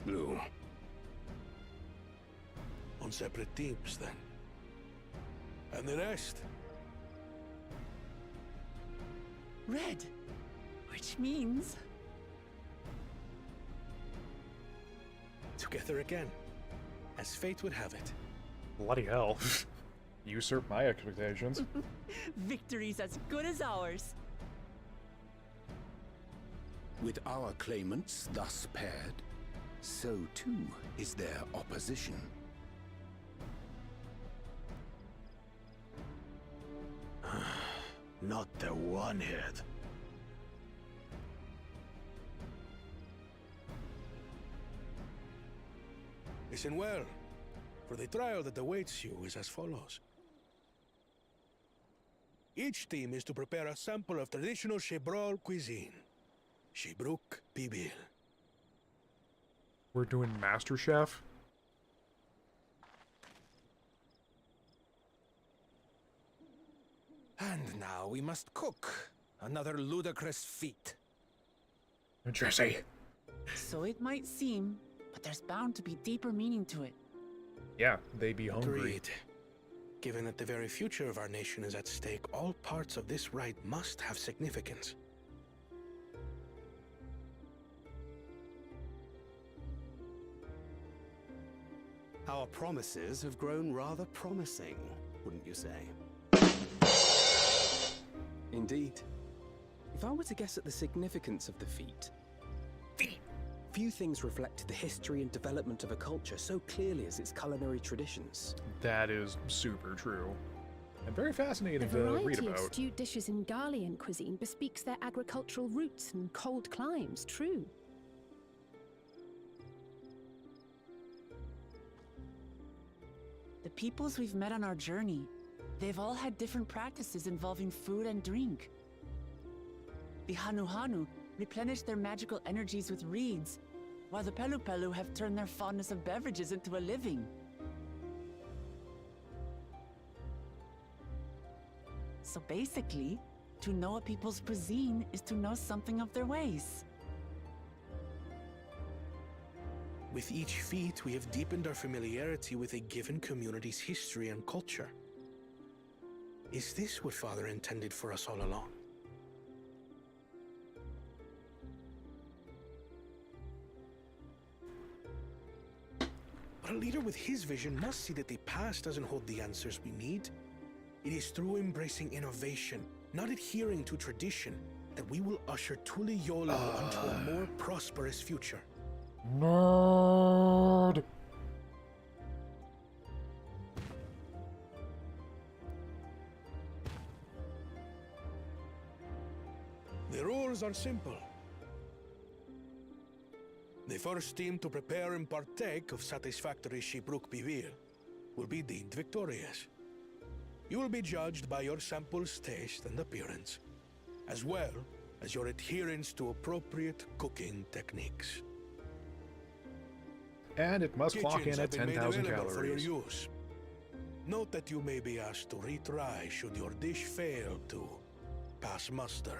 Blue. On separate teams, then. And the rest? Red. Which means... Together again, as fate would have it. Bloody hell. Usurp my expectations. Victory's as good as ours. With our claimants thus paired, so too is their opposition. Not the one-head. Listen well, for the trial that awaits you is as follows. Each team is to prepare a sample of traditional Shebrol cuisine. Shibruk Pibil. We're doing MasterChef? And now we must cook. Another ludicrous feat. Jesse. So it might seem, but there's bound to be deeper meaning to it. Yeah, they be hungry. Agreed. Given that the very future of our nation is at stake, all parts of this rite must have significance. Our promises have grown rather promising, wouldn't you say? Indeed. If I were to guess at the significance of the feat, few things reflect the history and development of a culture so clearly as its culinary traditions. That is super true. And very fascinating The to read variety of about. stewed dishes in Garlean cuisine bespeaks their agricultural roots and cold climes, true. The peoples we've met on our journey, they've all had different practices involving food and drink. The Hanuhanu replenish their magical energies with reeds, while the Pelupelu have turned their fondness of beverages into a living. So basically, to know a people's cuisine is to know something of their ways. With each feat, we have deepened our familiarity with a given community's history and culture. Is this what Father intended for us all along? But a leader with his vision must see that the past doesn't hold the answers we need. It is through embracing innovation, not adhering to tradition, that we will usher Tuliyolo onto a more prosperous future. Nerd! The rules are simple. The first team to prepare and partake of satisfactory Shibruk Bivir will be deemed victorious. You will be judged by your sample's taste and appearance, as well as your adherence to appropriate cooking techniques. And it must clock in Kitchens at have been made 10,000 available for your calories. use. Note that you may be asked to retry should your dish fail to pass muster.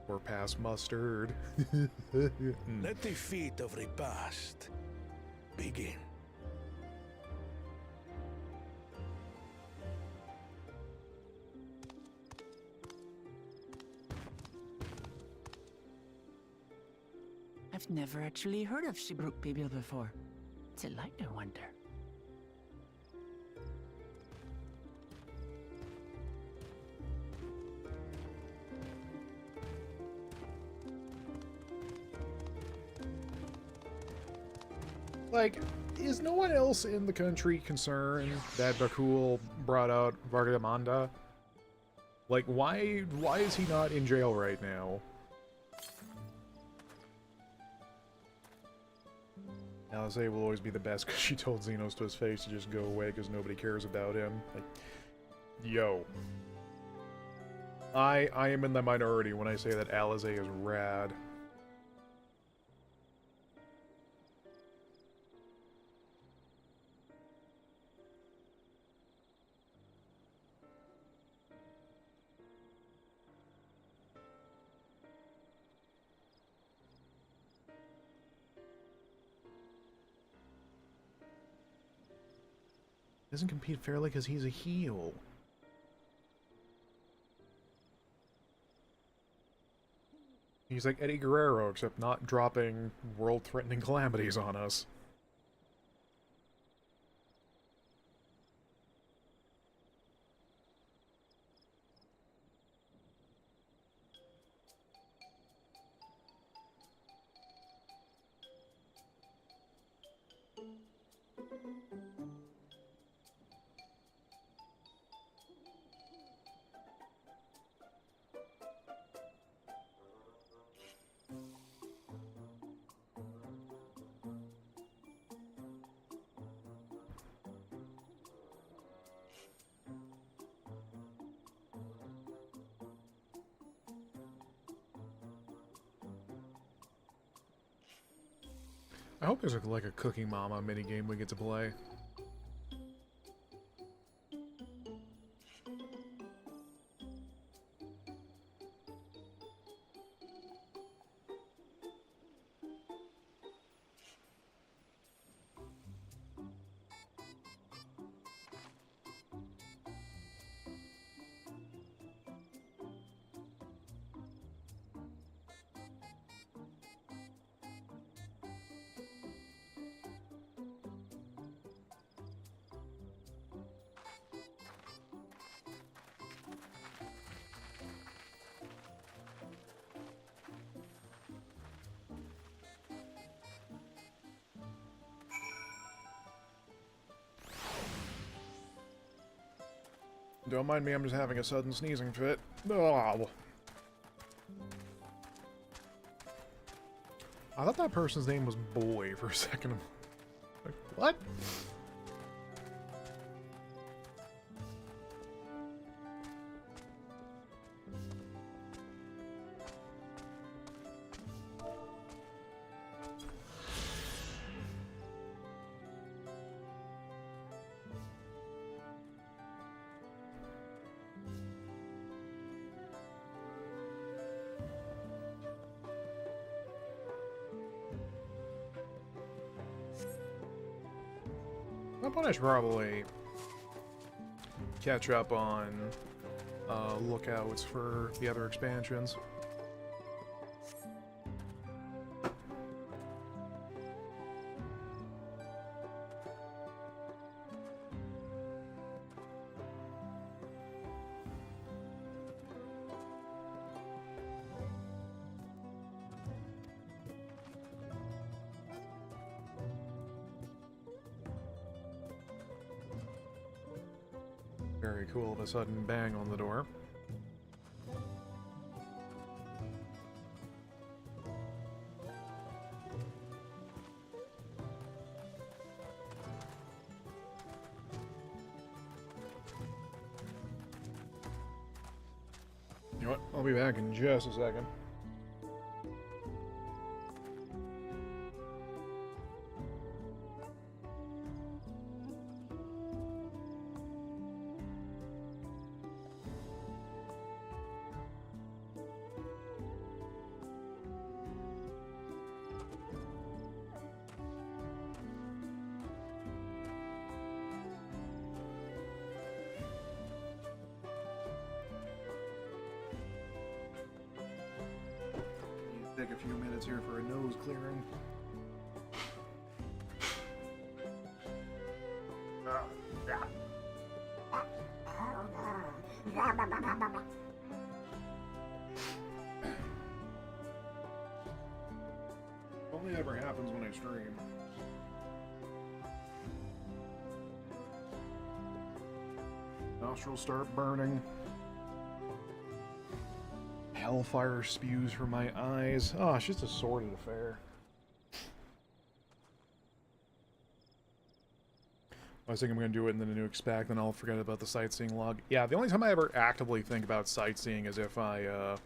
Or pass mustard. Let the feat of repast begin. I've never actually heard of Shibruk Bibil before. It's a lighter wonder. Like, is no one else in the country concerned that Bakul brought out Vargamanda? Like, why is he not in jail right now? Alisaie will always be the best because she told Xenos to his face to just go away because nobody cares about him. Like, yo. I am in the minority when I say that Alisaie is rad. Doesn't compete fairly because he's a heel. He's like Eddie Guerrero, except not dropping world-threatening calamities on us. I hope there's like a Cooking Mama minigame we get to play. Don't mind me, I'm just having a sudden sneezing fit. Oh. I thought that person's name was Boy for a second. Like, what? I should probably catch up on lookouts for the other expansions. Very cool of a sudden bang on the door. You know what? I'll be back in just a second. Take a few minutes here for a nose clearing. Only ever happens when I stream. Nostrils start burning. Hellfire spews from my eyes. Oh, it's just a sordid affair. I was thinking I'm going to do it in the new expect, then I'll forget about the sightseeing log. Yeah, the only time I ever actively think about sightseeing is if I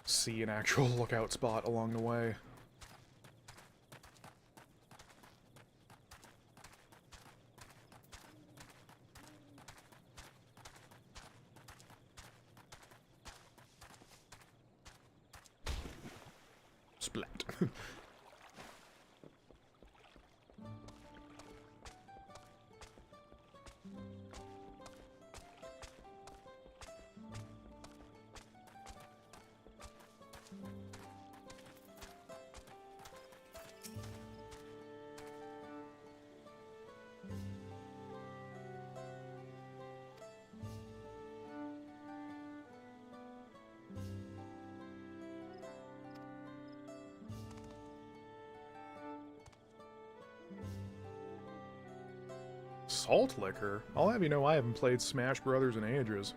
see an actual lookout spot along the way. Splat. Salt liquor? I'll have you know I haven't played Smash Brothers in ages.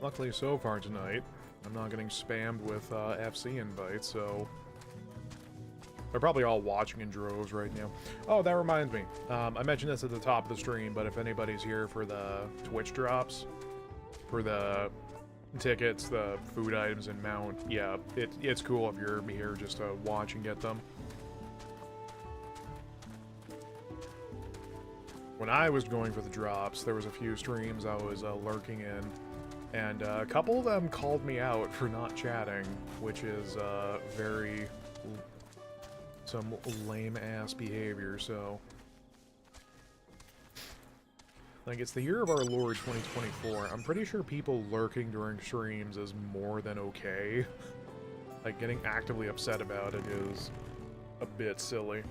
Luckily, so far tonight, I'm not getting spammed with FC invites, so they're probably all watching in droves right now. Oh, that reminds me. I mentioned this at the top of the stream, but if anybody's here for the Twitch drops, for the tickets, the food items, and mount, yeah, it's cool if you're here just to watch and get them. When I was going for the drops, there was a few streams I was lurking in, and a couple of them called me out for not chatting, which is some lame-ass behavior, so... Like, it's the year of our Lord 2024. I'm pretty sure people lurking during streams is more than okay. Like, getting actively upset about it is a bit silly.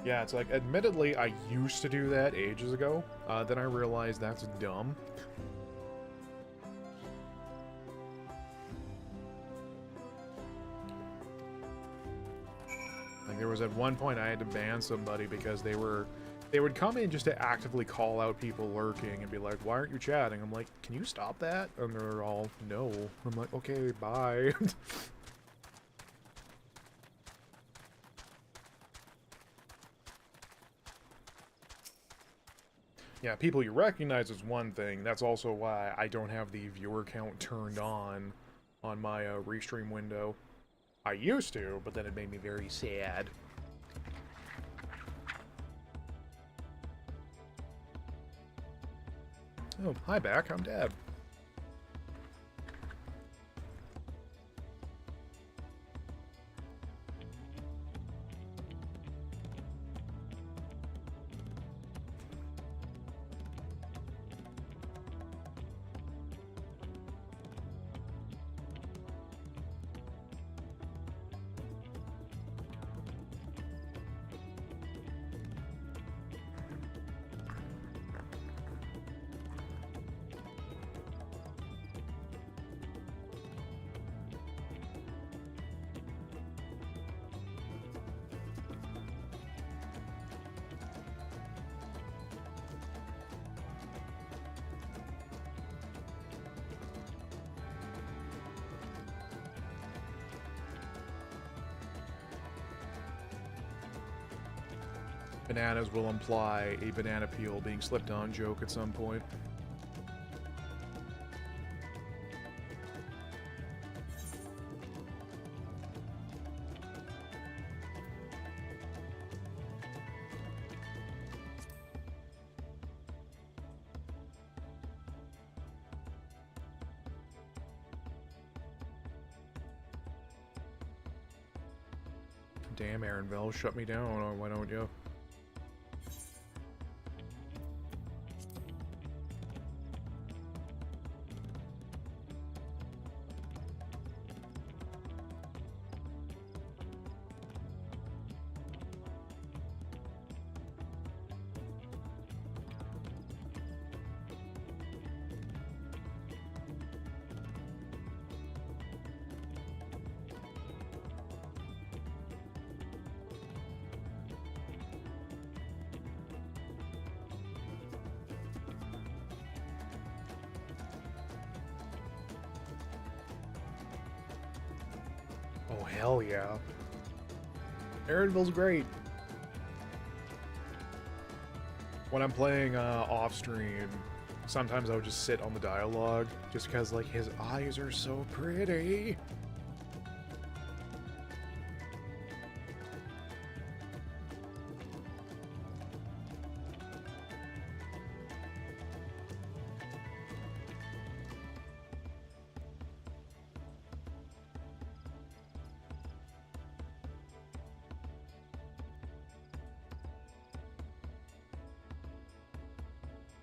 Yeah, it's like, admittedly, I used to do that ages ago. Then I realized that's dumb. Like, there was at one point I had to ban somebody because they would come in just to actively call out people lurking and be like, why aren't you chatting? I'm like, can you stop that? And they're all, no. I'm like, okay, bye. Yeah, people you recognize is one thing. That's also why I don't have the viewer count turned on my restream window. I used to, but then it made me very sad. Oh, hi back, I'm Dad. bananas will imply a banana peel being slipped on joke at some point. Damn, Aaronville, shut me down, or why don't you? Oh, hell yeah. Aaronville's great. When I'm playing off stream, sometimes I would just sit on the dialogue just because, like, his eyes are so pretty.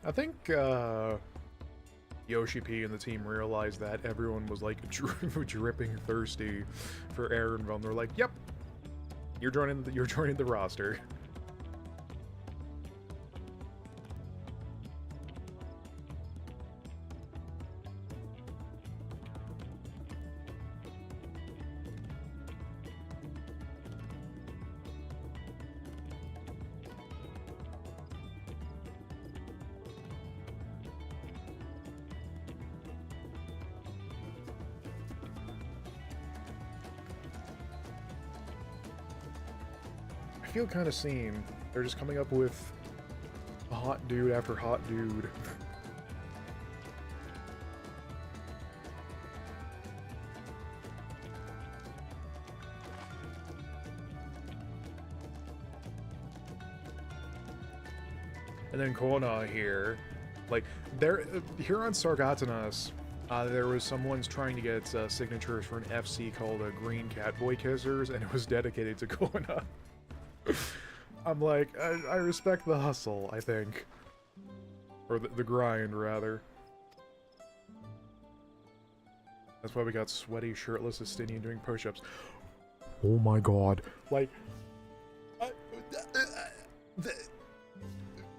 I think Yoshi P and the team realized that everyone was like dripping thirsty for Aaronville. They're like, "Yep, you're joining the roster." I feel kind of seen. They're just coming up with a hot dude after hot dude. And then Kona here, like, here on Sargatanas, there was someone's trying to get signatures for an FC called Green Catboy Kissers, and it was dedicated to Kona. I'm like, I respect the hustle, I think. Or the grind, rather. That's why we got sweaty, shirtless Estinian doing push-ups. Oh my god. Like,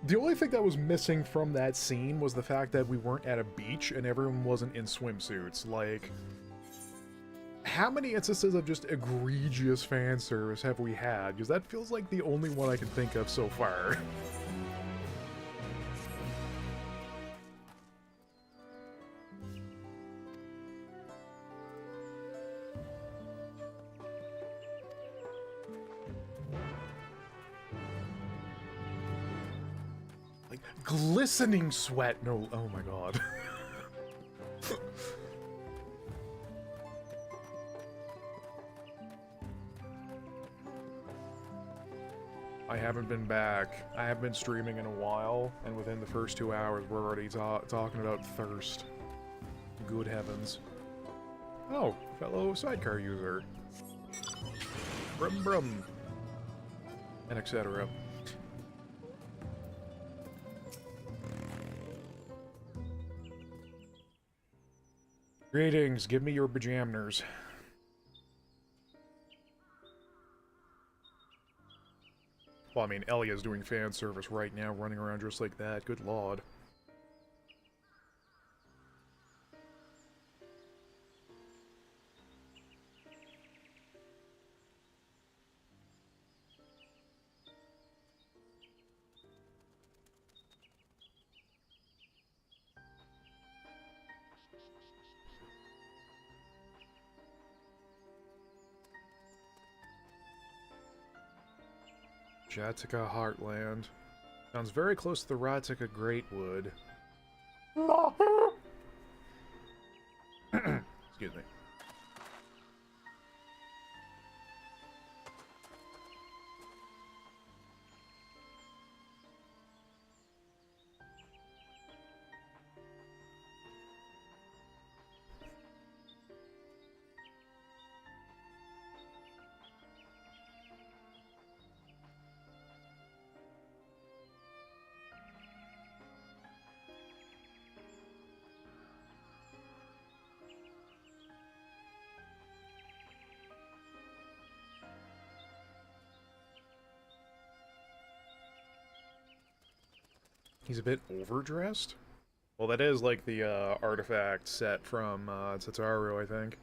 the only thing that was missing from that scene was the fact that we weren't at a beach and everyone wasn't in swimsuits. Like, how many instances of just egregious fan service have we had? Because that feels like the only one I can think of so far. Like, glistening sweat. No, oh my god. I haven't been back. I haven't been streaming in a while, and within the first 2 hours, we're already talking about thirst. Good heavens. Oh, fellow sidecar user. Brum brum. And etc. Greetings, give me your pajamners. Well, I mean, Elia's doing fan service right now, running around just like that. Good lord. Jatica Heartland. Sounds very close to the Ratica Greatwood. Excuse me. He's a bit overdressed? Well, that is like the artifact set from Tataru, I think.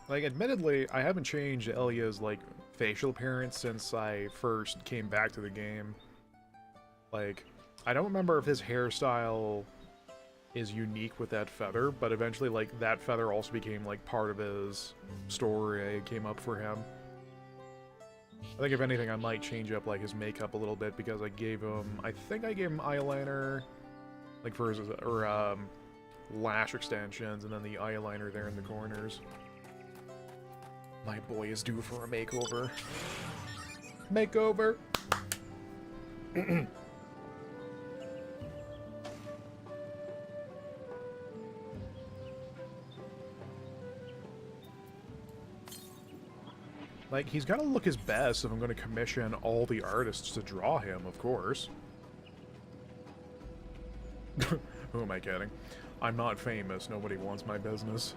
Like, admittedly, I haven't changed Elia's, like, facial appearance since I first came back to the game. Like, I don't remember if his hairstyle is unique with that feather, but eventually, like, that feather also became, like, part of his story. It came up for him. I think, if anything, I might change up, like, his makeup a little bit, because I gave him... I think I gave him eyeliner, like, for his... or, lash extensions, and then the eyeliner there in the corners. My boy is due for a makeover. Makeover! Like, he's gotta look his best if I'm gonna commission all the artists to draw him, of course. Who am I kidding? I'm not famous, nobody wants my business.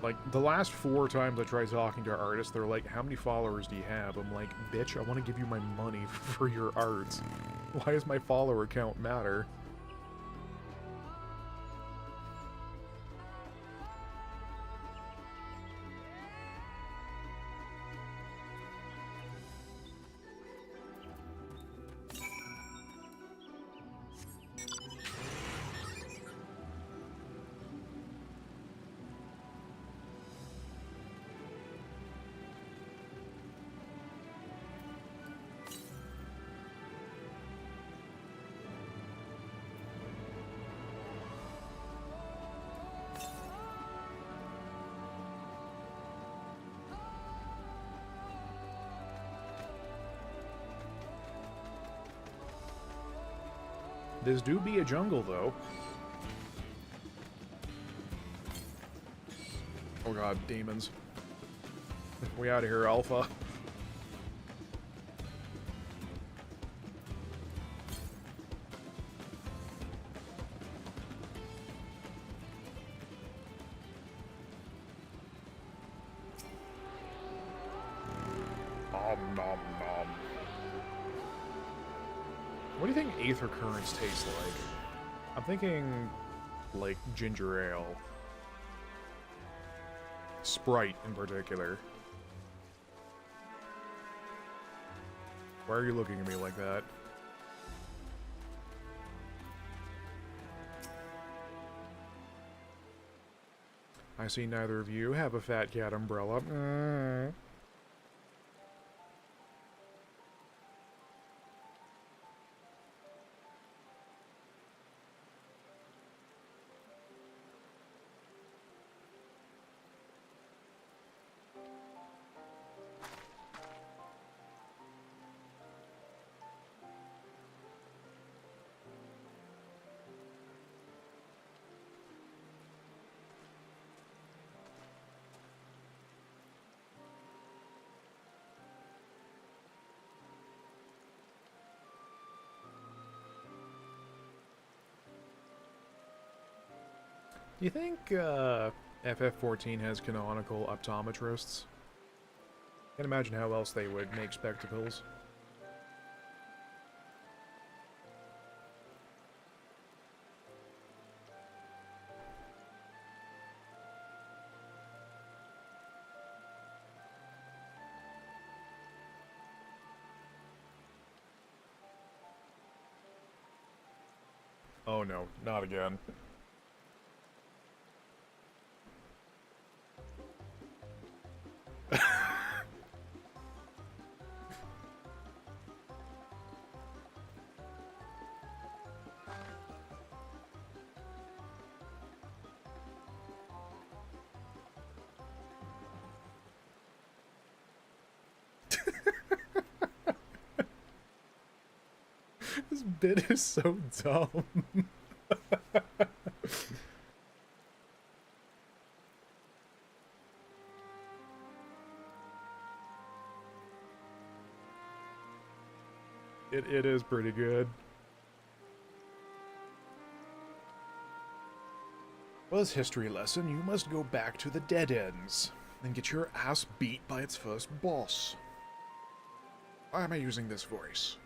Like, the last 4 times I tried talking to artists, they're like, how many followers do you have? I'm like, bitch, I want to give you my money for your art. Why does my follower count matter? This do be a jungle, though. Oh god, demons. We out of here, Alpha. nom nom. What do you think Aether Currents taste like? I'm thinking, like, ginger ale. Sprite, in particular. Why are you looking at me like that? I see neither of you have a fat cat umbrella. Do you think FF14 has canonical optometrists? Can't imagine how else they would make spectacles. Oh no, not again. This bit is so dumb. It is pretty good. For this history lesson, you must go back to the dead ends and get your ass beat by its first boss. Why am I using this voice?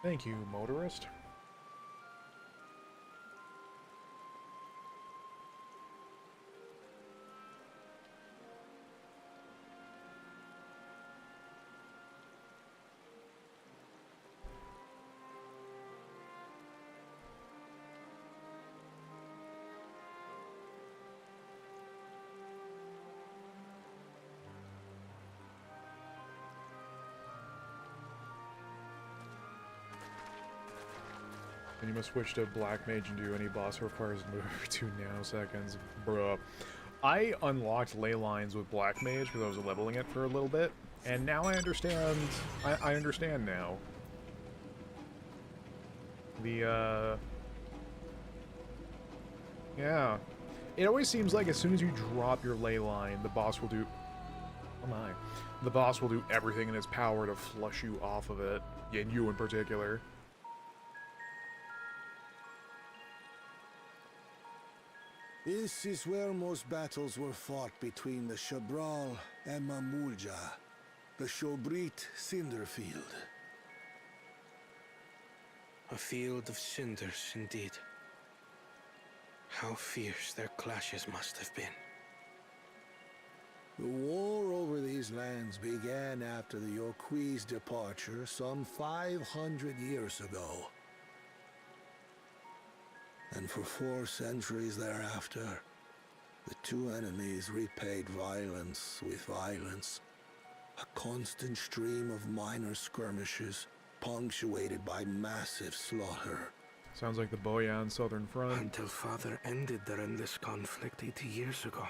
Thank you, motorist. And you must switch to Black Mage and do any boss requires move for 2 nanoseconds. Bruh. I unlocked ley lines with Black Mage because I was leveling it for a little bit, and now I understand. I understand now. Yeah. It always seems like as soon as you drop your ley line, the boss will do... Oh my. The boss will do everything in its power to flush you off of it. And you in particular. This is where most battles were fought between the Shabral and Mamulja, the Shobrit Cinder Field. A field of cinders, indeed. How fierce their clashes must have been. The war over these lands began after the Yoqui's departure some 500 years ago. And for 4 centuries thereafter, the two enemies repaid violence with violence. A constant stream of minor skirmishes, punctuated by massive slaughter. Sounds like the Boyan Southern Front. Until Father ended their endless conflict 80 years ago.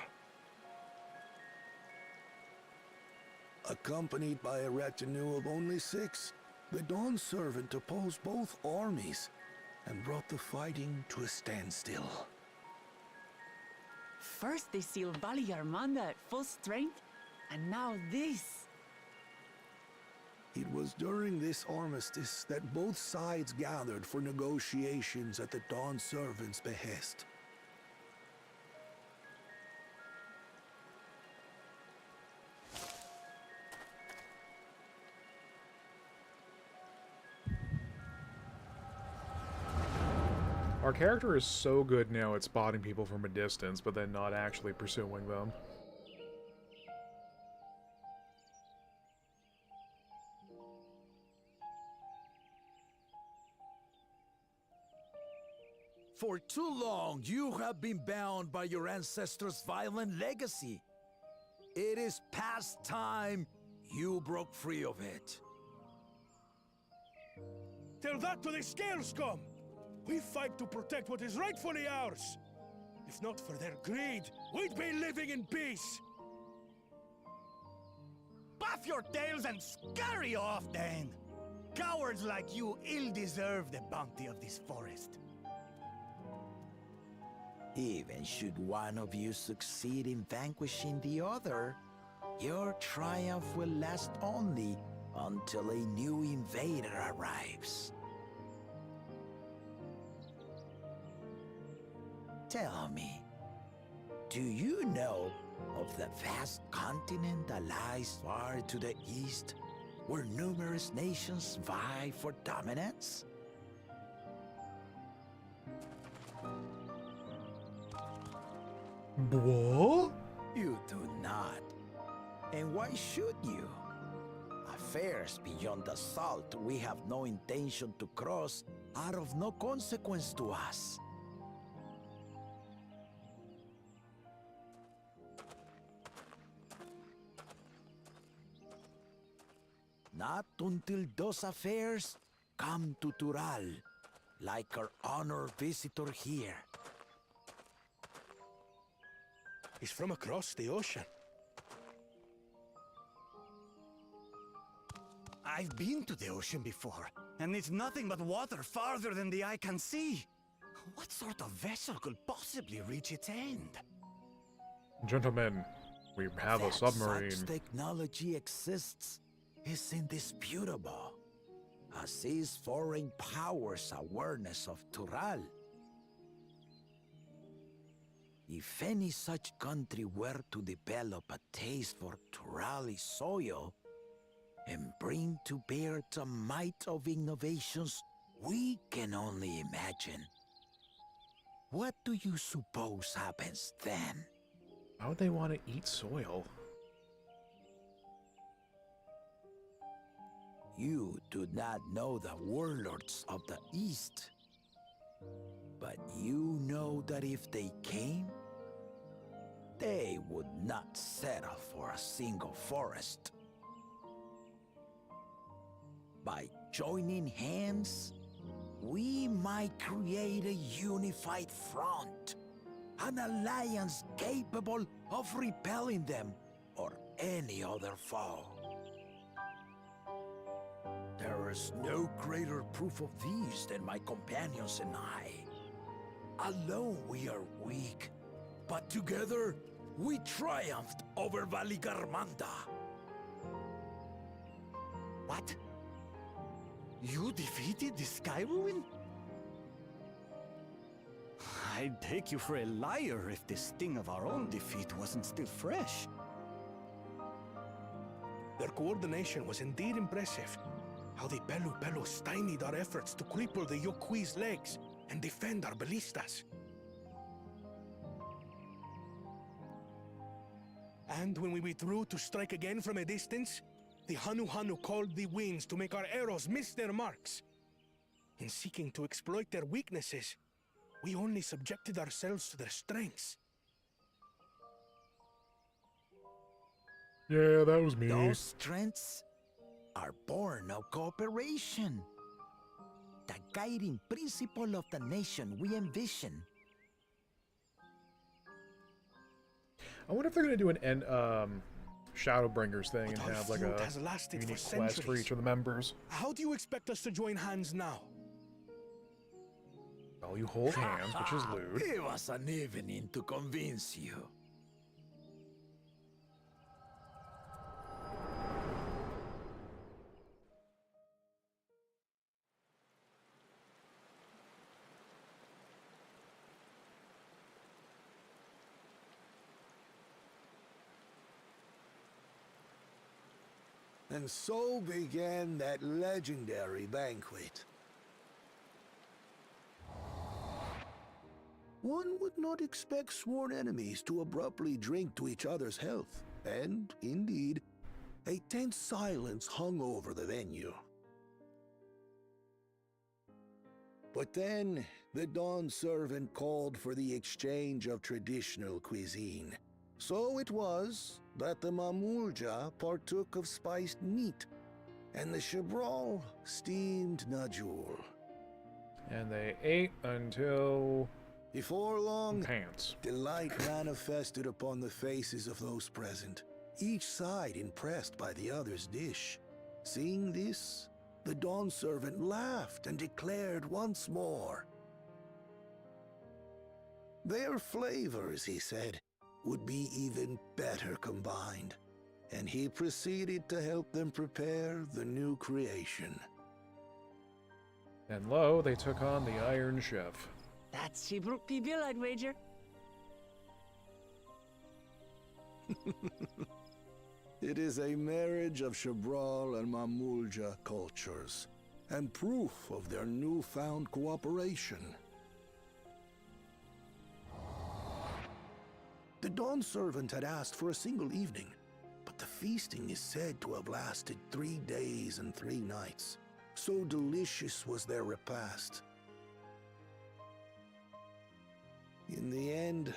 Accompanied by a retinue of only 6, the Dawn Servant opposed both armies and brought the fighting to a standstill. First they sealed Bali Armanda at full strength, and now this. It was during this armistice that both sides gathered for negotiations at the Dawn Servant's behest. Our character is so good now at spotting people from a distance, but then not actually pursuing them. For too long, you have been bound by your ancestors' violent legacy. It is past time you broke free of it. Tell that to the Scale Scum! We fight to protect what is rightfully ours. If not for their greed, we'd be living in peace. Puff your tails and scurry off, then! Cowards like you ill deserve the bounty of this forest. Even should one of you succeed in vanquishing the other, your triumph will last only until a new invader arrives. Tell me, do you know of the vast continent that lies far to the east, where numerous nations vie for dominance? What? You do not. And why should you? Affairs beyond the salt we have no intention to cross are of no consequence to us. Not until those affairs come to Tural, like our honored visitor here. He's from across the ocean. I've been to the ocean before, and it's nothing but water farther than the eye can see. What sort of vessel could possibly reach its end? Gentlemen, we have a submarine. Such technology exists is indisputable, as is foreign powers' awareness of Tural. If any such country were to develop a taste for Turali soil and bring to bear the might of innovations we can only imagine, what do you suppose happens then? How would they want to eat soil? You do not know the warlords of the East, but you know that if they came, they would not settle for a single forest. By joining hands, we might create a unified front, an alliance capable of repelling them or any other foe. There is no greater proof of these than my companions and I. Alone we are weak, but together we triumphed over Valigarmanda. What? You defeated the Sky Ruin? I'd take you for a liar if the sting of our own defeat wasn't still fresh. Their coordination was indeed impressive. How the Pelu stymied our efforts to cripple the Yokui's legs and defend our ballistas. And when we withdrew to strike again from a distance, the Hanu called the winds to make our arrows miss their marks. In seeking to exploit their weaknesses, we only subjected ourselves to their strengths. Yeah, that was me. Those strengths are born of cooperation. The guiding principle of the nation we envision. I wonder if they're going to do an Shadowbringers thing and But our have like feud a has lasted unique for quest for centuries. each of the members. How do you expect us to join hands now? Well, you hold hands, which is lewd. Give us an evening to convince you. And so began that legendary banquet. One would not expect sworn enemies to abruptly drink to each other's health, and, indeed, a tense silence hung over the venue. But then, the Dawn Servant called for the exchange of traditional cuisine. So it was that the Mamulja partook of spiced meat, and the Chibral steamed najul. And they ate until... Before long, pants. Delight manifested upon the faces of those present, each side impressed by the other's dish. Seeing this, the Dawn Servant laughed and declared once more. Their flavors, he said, would be even better combined, and he proceeded to help them prepare the new creation. And lo, they took on the Iron Chef. That's Shibruk Pibil, I'd wager. It is a marriage of Chibral and Mamulja cultures, and proof of their newfound cooperation. The Dawn Servant had asked for a single evening, but the feasting is said to have lasted 3 days and 3 nights. So delicious was their repast. In the end,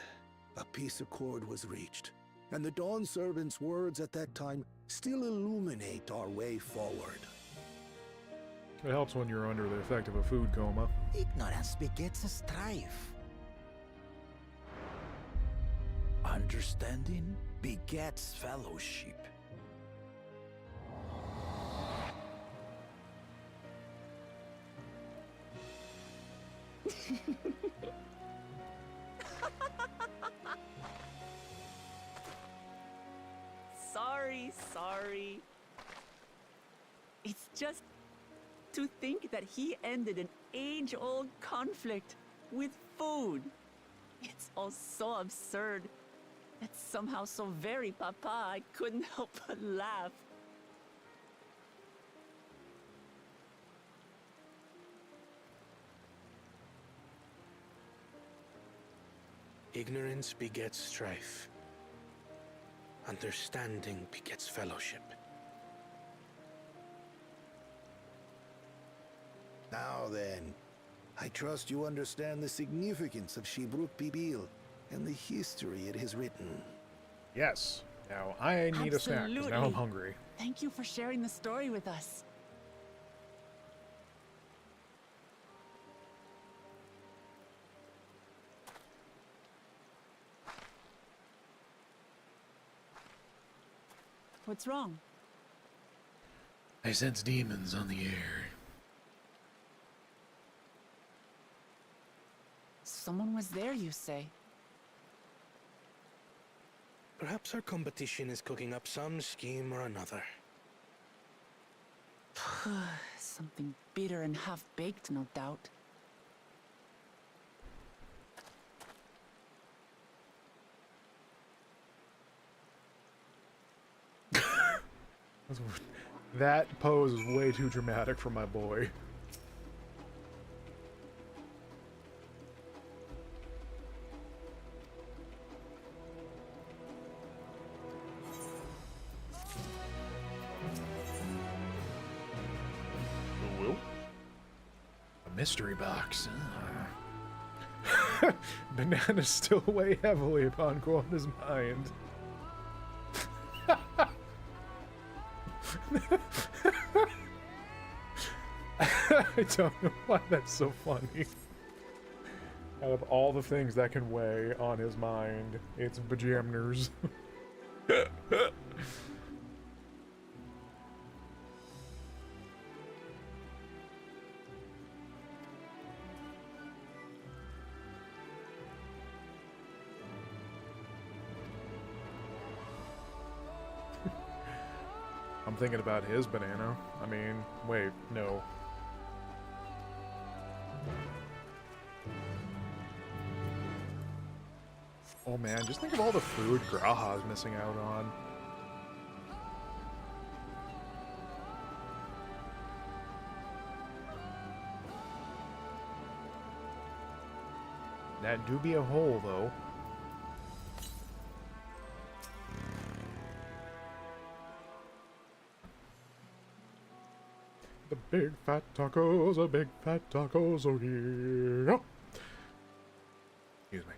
a peace accord was reached, and the Dawn Servant's words at that time still illuminate our way forward. It helps when you're under the effect of a food coma. Ignorance begets strife. Understanding begets fellowship. Sorry. It's just to think that he ended an age-old conflict with food. It's all so absurd. It's somehow so very papa, I couldn't help but laugh. Ignorance begets strife. Understanding begets fellowship. Now then, I trust you understand the significance of Shibruk Pibil and the history it has written. Yes. Now I need a snack because now I'm hungry. Thank you for sharing the story with us. What's wrong? I sense demons on the air. Someone was there, you say? Perhaps our competition is cooking up some scheme or another. Something bitter and half-baked, no doubt. That pose is way too dramatic for my boy. Whoa. A mystery box. Bananas still weigh heavily upon Guana's mind. I don't know why that's so funny. Out of all the things that can weigh on his mind, it's Bajamners. I'm thinking about his banana. I mean, wait, no. Oh man, just think of all the food Graha's missing out on. That do be a hole, though. The big fat tacos, oh yeah. Excuse me.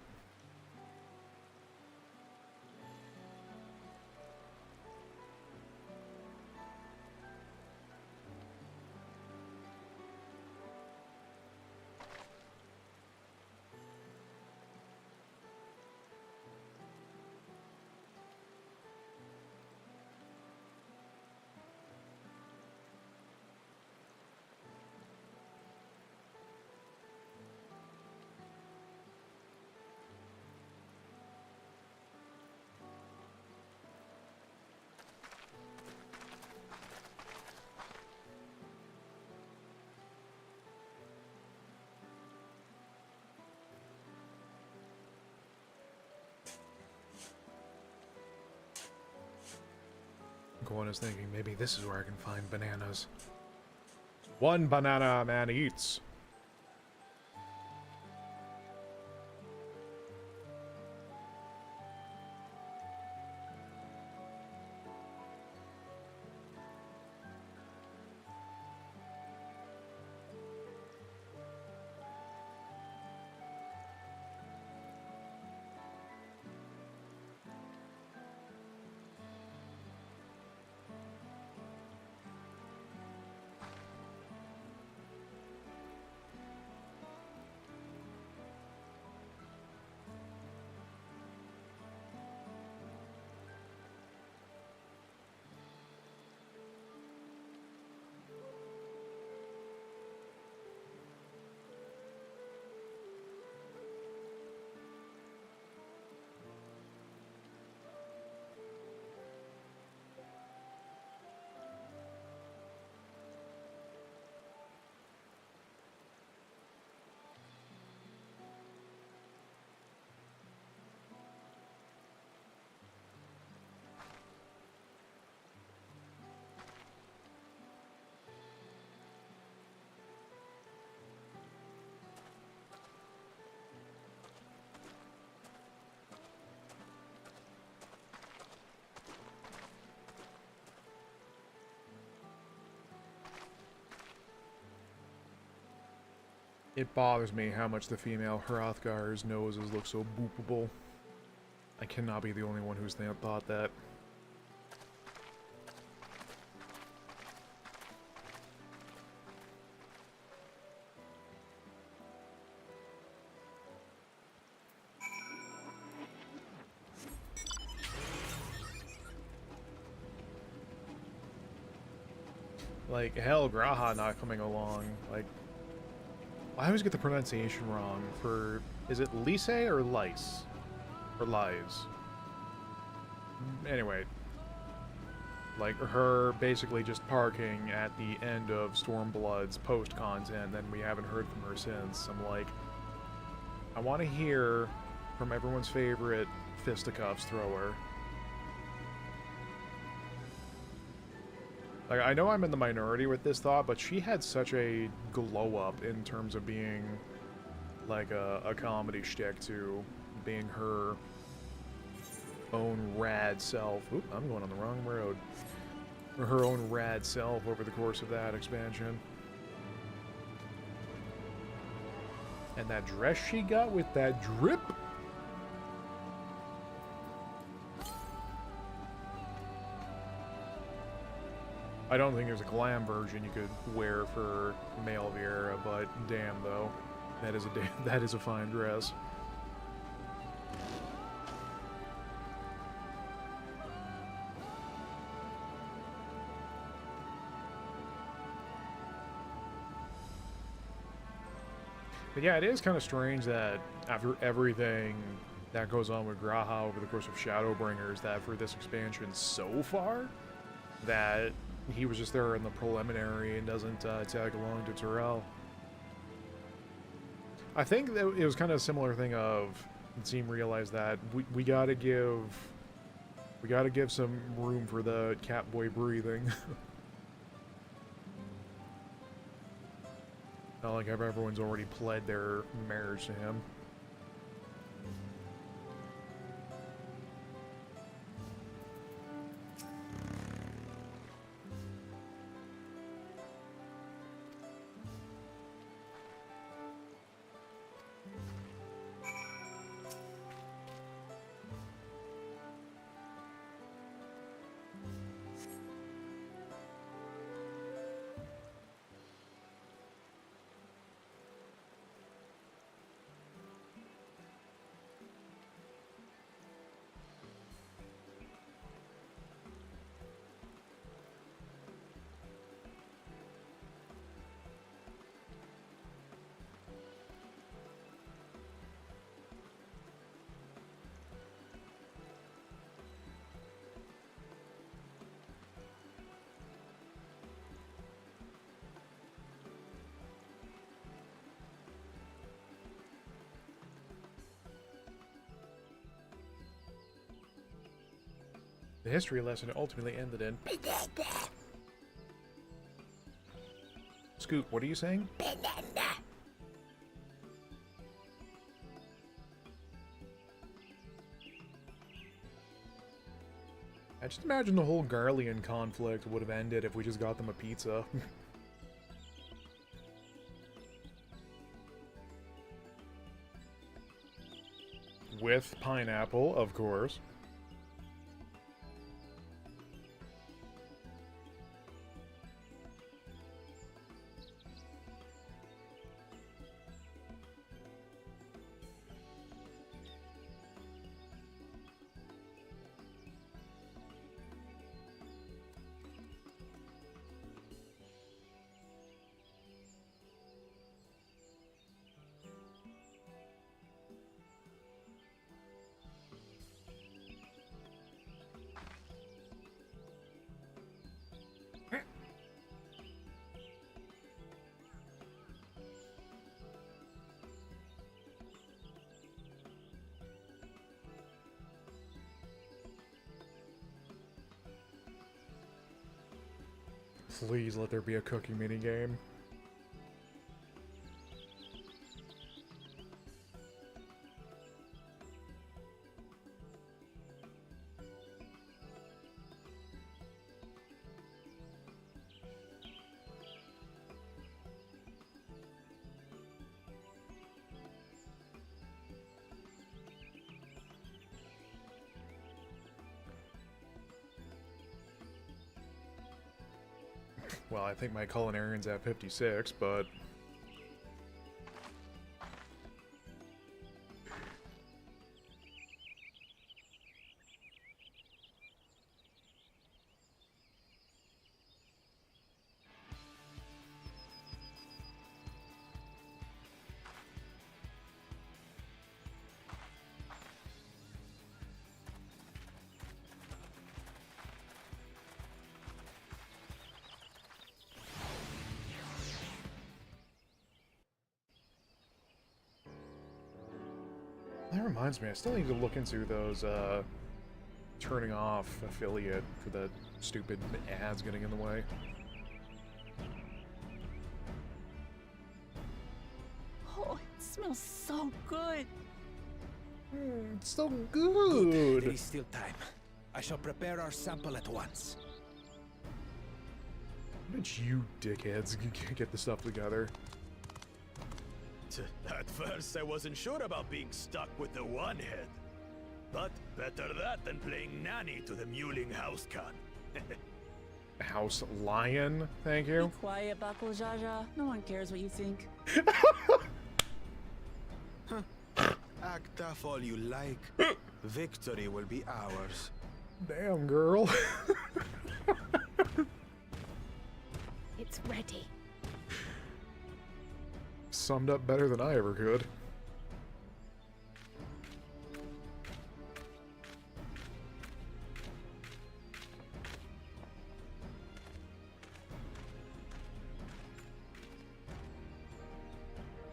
Gohan is thinking, maybe this is where I can find bananas. One banana a man eats. It bothers me how much the female Hrothgar's noses look so boopable. I cannot be the only one who's thought that. Like, hell, Graha not coming along. Like, I always get the pronunciation wrong for... Is it Lise or Lice? Or Lies? Anyway. Like, her basically just parking at the end of Stormblood's post-content, then we haven't heard from her since. I'm like... I want to hear from everyone's favorite fisticuffs thrower. Like, I know I'm in the minority with this thought, but she had such a glow up in terms of being like a comedy shtick to being her own rad self. Oop, I'm going on the wrong road. Her own rad self over the course of that expansion. And that dress she got with that drip. I don't think there's a glam version you could wear for male Vieira, but damn though, that is a fine dress. But yeah, it is kind of strange that after everything that goes on with Graha over the course of Shadowbringers, that for this expansion so far, that he was just there in the preliminary and doesn't tag along to Terrell. I think that it was kind of a similar thing of the team realized that we gotta give some room for the Catboy breathing. Not like everyone's already pled their marriage to him. The history lesson ultimately ended in... Scoot, what are you saying? I just imagine the whole Garlean conflict would have ended if we just got them a pizza. With pineapple, of course. Please let there be a cooking minigame. Well, I think my culinarian's at 56, but... That reminds me, I still need to look into those, turning off affiliate for the stupid ads getting in the way. Oh, it smells so good. It's so good. There is still time. I shall prepare our sample at once. How did you dickheads get the stuff together? At first, I wasn't sure about being stuck with the one head. But better that than playing nanny to the mewling house cat. House lion, thank you. Be quiet, Bakul Jaja. No one cares what you think. Act tough all you like. Victory will be ours. Damn, girl. It's ready. Summed up better than I ever could.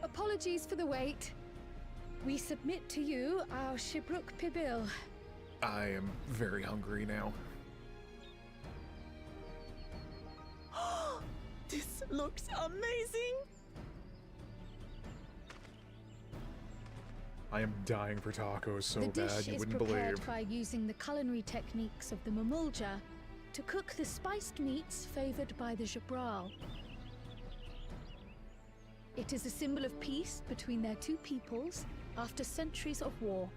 Apologies for the wait. We submit to you our Shibruk Pibil. I am very hungry now. This looks amazing. I am dying for tacos so The dish bad you is wouldn't prepared believe. by using the culinary techniques of the Mamulja to cook the spiced meats favored by the Jabral. It is a symbol of peace between their two peoples after centuries of war.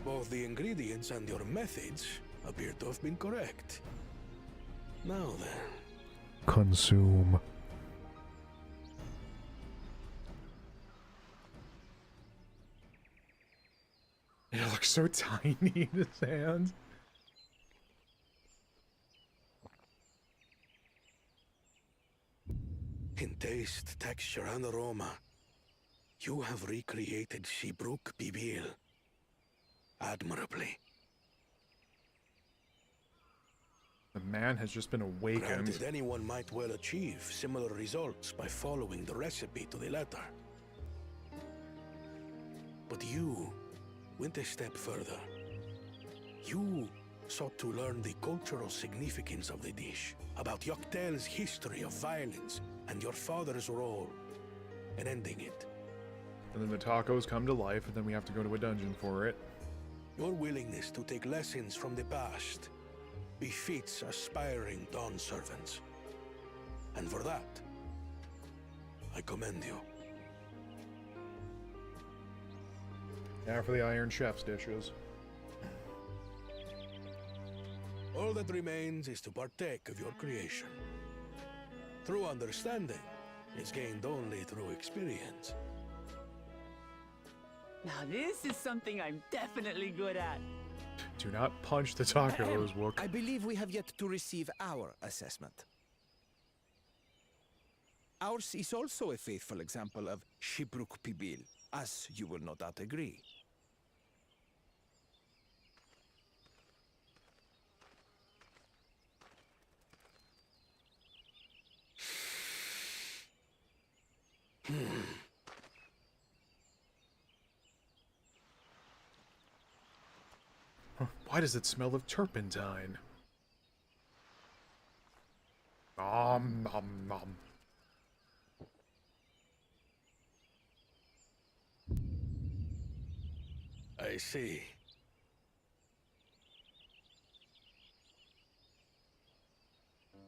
Both the ingredients and your methods appear to have been correct. Now then. Consume. It looks so tiny in his hand. In taste, texture, and aroma, you have recreated Shibruk Pibil admirably. The man has just been awakened. Granted, anyone might well achieve similar results by following the recipe to the letter. But you went a step further. You sought to learn the cultural significance of the dish, about Yoktel's history of violence and your father's role in ending it. And then the tacos come to life, and then we have to go to a dungeon for it. Your willingness to take lessons from the past befits aspiring Dawn servants. And for that, I commend you. Now for the Iron Chef's dishes. All that remains is to partake of your creation. True understanding is gained only through experience. Now this is something I'm definitely good at. Do not punch the tacos, Wook. I believe we have yet to receive our assessment. Ours is also a faithful example of Shibruk Pibil, as you will no doubt agree. Why does it smell of turpentine? Nom nom nom. I see.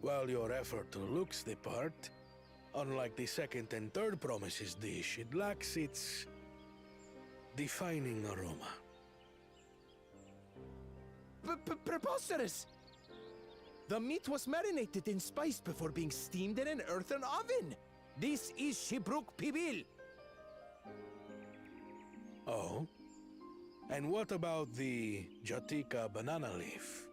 While your effort looks the part, unlike the second and third promises dish, it lacks its defining aroma. Preposterous! The meat was marinated in spice before being steamed in an earthen oven. This is Shibruk Pibil. Oh? And what about the Jatika banana leaf?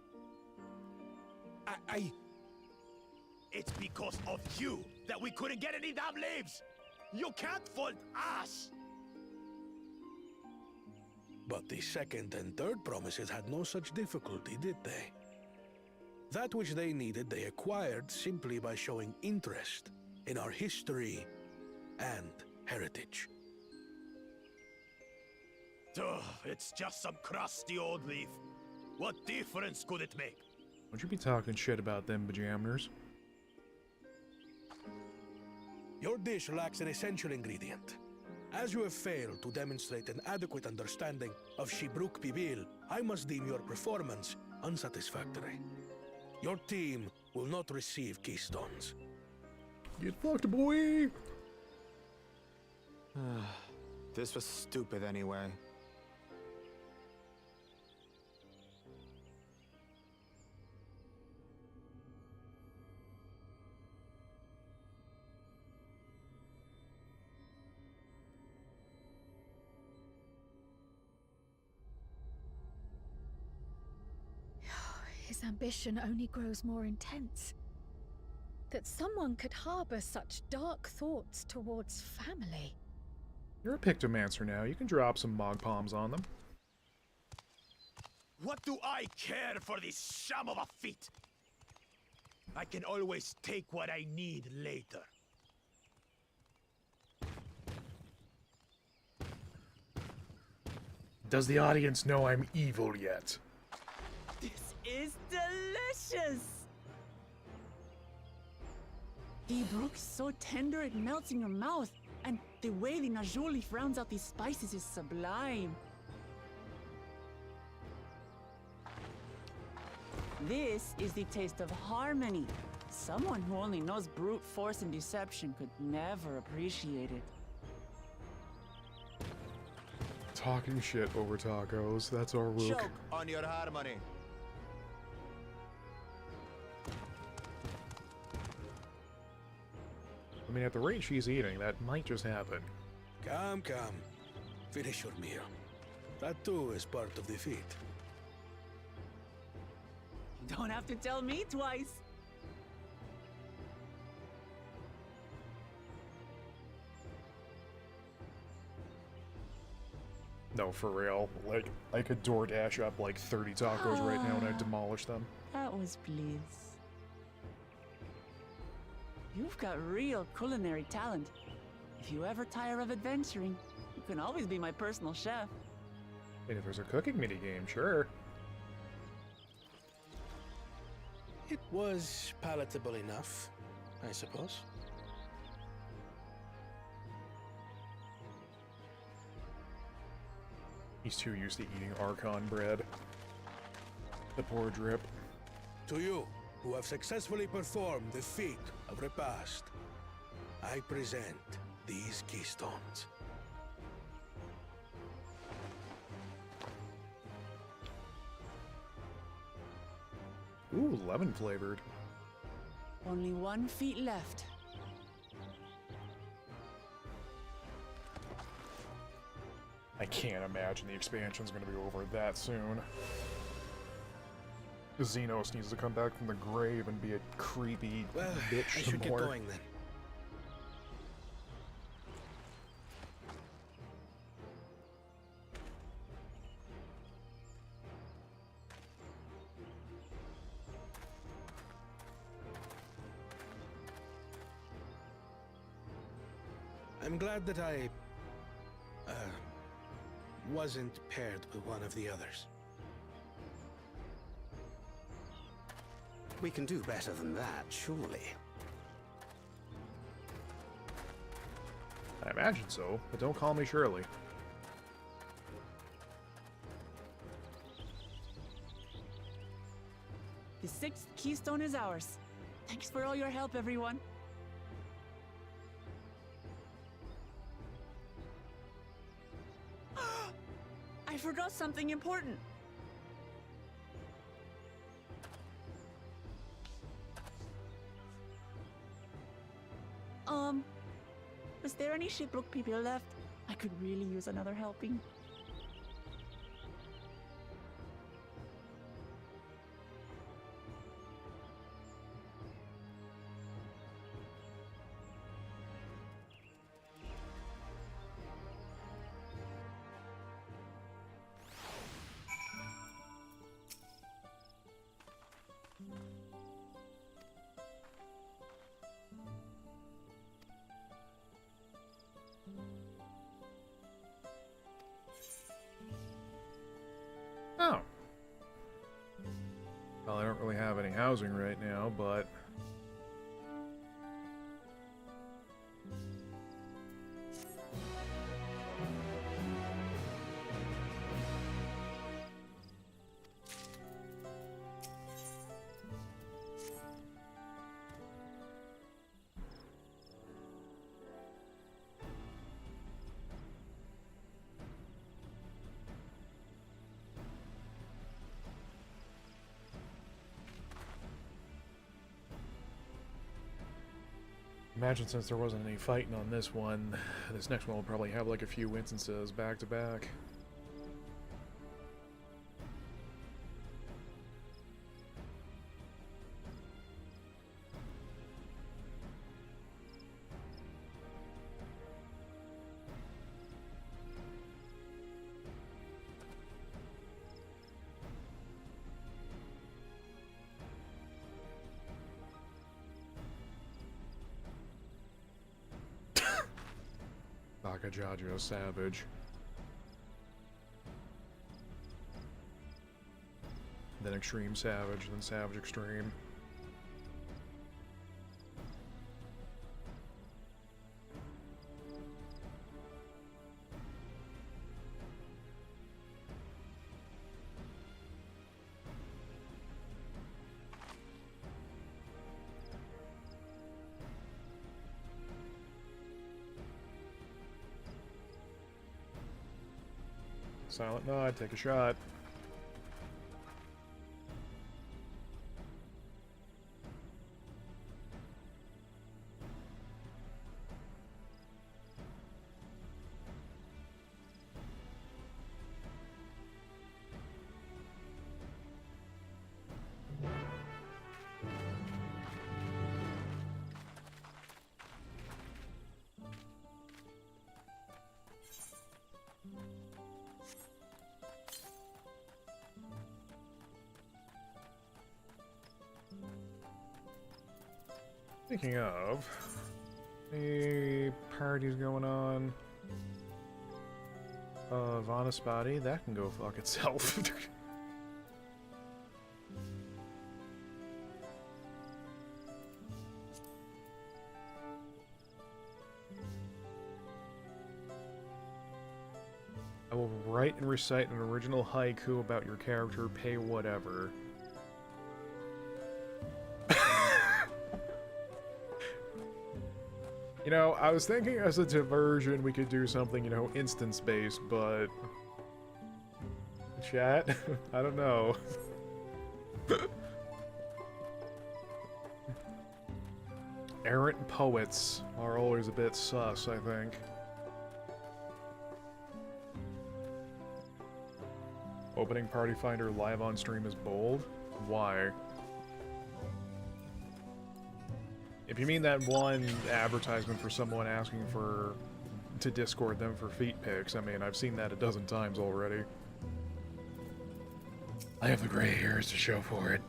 It's because of you that we couldn't get any damn leaves! You can't fault us! But the second and third promises had no such difficulty, did they? That which they needed, they acquired simply by showing interest in our history and heritage. Ugh, it's just some crusty old leaf. What difference could it make? Would you be talking shit about them pajamas? Your dish lacks an essential ingredient. As you have failed to demonstrate an adequate understanding of Shibruk Pibil, I must deem your performance unsatisfactory. Your team will not receive keystones. Get fucked, boy! This was stupid anyway. His ambition only grows more intense. That someone could harbor such dark thoughts towards family. You're a Pictomancer now. You can drop some Mog Palms on them. What do I care for this sham of a feat? I can always take what I need later. Does the audience know I'm evil yet? This is delicious! The brook's so tender it melts in your mouth, and the way the najou leaf rounds out these spices is sublime. This is the taste of harmony. Someone who only knows brute force and deception could never appreciate it. Talking shit over tacos. That's our Rook. Choke on your harmony. I mean, at the rate she's eating, that might just happen. Come. Finish your meal. That too is part of the feat. Don't have to tell me twice. No, for real. Like, I could DoorDash up like 30 tacos right now and I'd demolish them. That was bliss. You've got real culinary talent. If you ever tire of adventuring, you can always be my personal chef. And if there's a cooking minigame, sure. It was palatable enough, I suppose. He's too used to eating Archon bread. The poor drip. To you, who have successfully performed the feat of repast, I present these keystones. Ooh, lemon flavored. Only 1 feet left. I can't imagine the expansion's gonna be over that soon. Xenos needs to come back from the grave and be a creepy bitch I some should get more. going then. I'm glad that I wasn't paired with one of the others. We can do better than that, surely. I imagine so, but don't call me Shirley. The 6th keystone is ours. Thanks for all your help, everyone. I forgot something important. Was there any Shibruk people left? I could really use another helping. housing right now, but... Imagine since there wasn't any fighting on this one, this next one will probably have like a few instances back to back. Jajo Savage. Then Extreme Savage, then Savage Extreme. Silent nod, take a shot. Speaking of, any parties going on? Vanaspati, that can go fuck itself. I will write and recite an original haiku about your character, pay whatever. You know, I was thinking as a diversion we could do something, you know, instance-based, but... Chat? I don't know. Errant poets are always a bit sus, I think. Opening Party Finder live on stream is bold? Why? If you mean that one advertisement for someone asking to Discord them for feet pics, I mean, I've seen that a dozen times already. I have the gray hairs to show for it.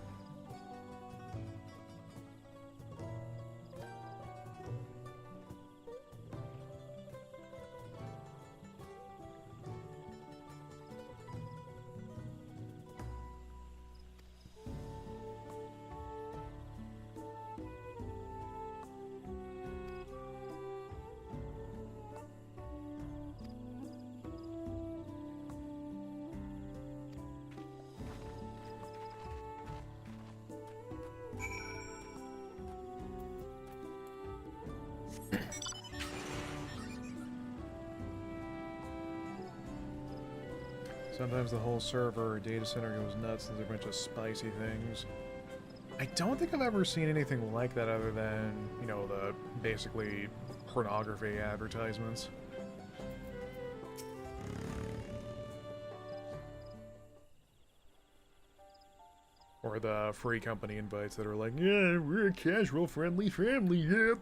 Sometimes the whole server or data center goes nuts and there's a bunch of spicy things. I don't think I've ever seen anything like that other than, you know, the basically pornography advertisements. Or the free company invites that are like, yeah, we're a casual friendly family, yeah.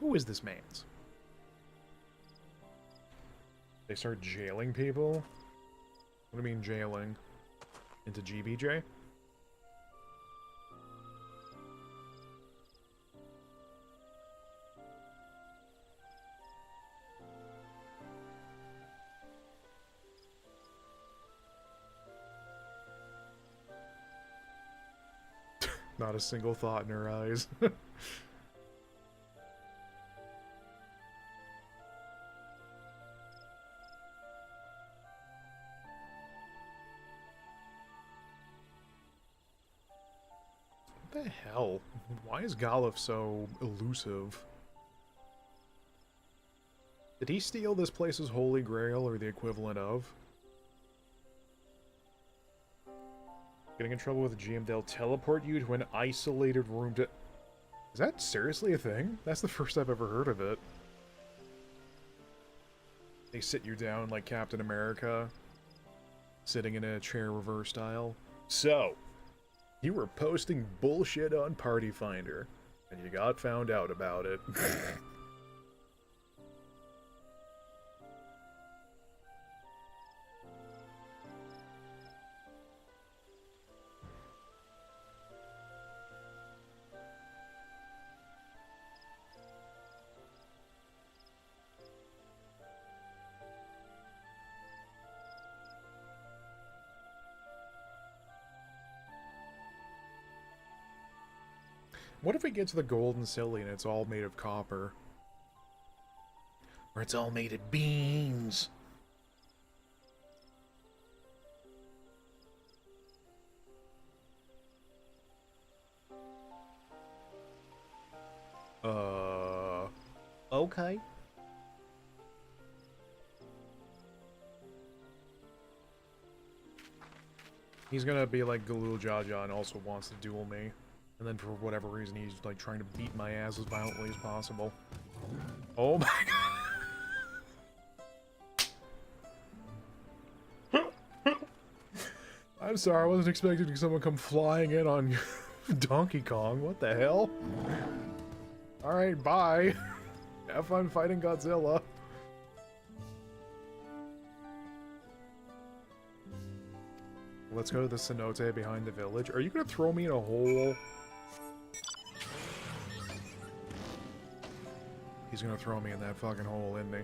Who is this man's? They start jailing people? What do you mean jailing? Into GBJ? Not a single thought in her eyes. What the hell? Why is Golif so elusive? Did he steal this place's holy grail, or the equivalent of? Getting in trouble with the GM, they'll teleport you to an isolated room to... Is that seriously a thing? That's the first I've ever heard of it. They sit you down like Captain America, sitting in a chair reverse style. So, you were posting bullshit on Party Finder, and you got found out about it. What if we get to the Golden Silly and it's all made of copper? Or it's all made of beans? Okay. He's gonna be like Galul Jaja and also wants to duel me. And then for whatever reason, he's like trying to beat my ass as violently as possible. Oh my god. I'm sorry, I wasn't expecting someone come flying in on Donkey Kong. What the hell? Alright, bye. Have fun fighting Godzilla. Let's go to the cenote behind the village. Are you gonna throw me in a hole? He's gonna throw me in that fucking hole, isn't he?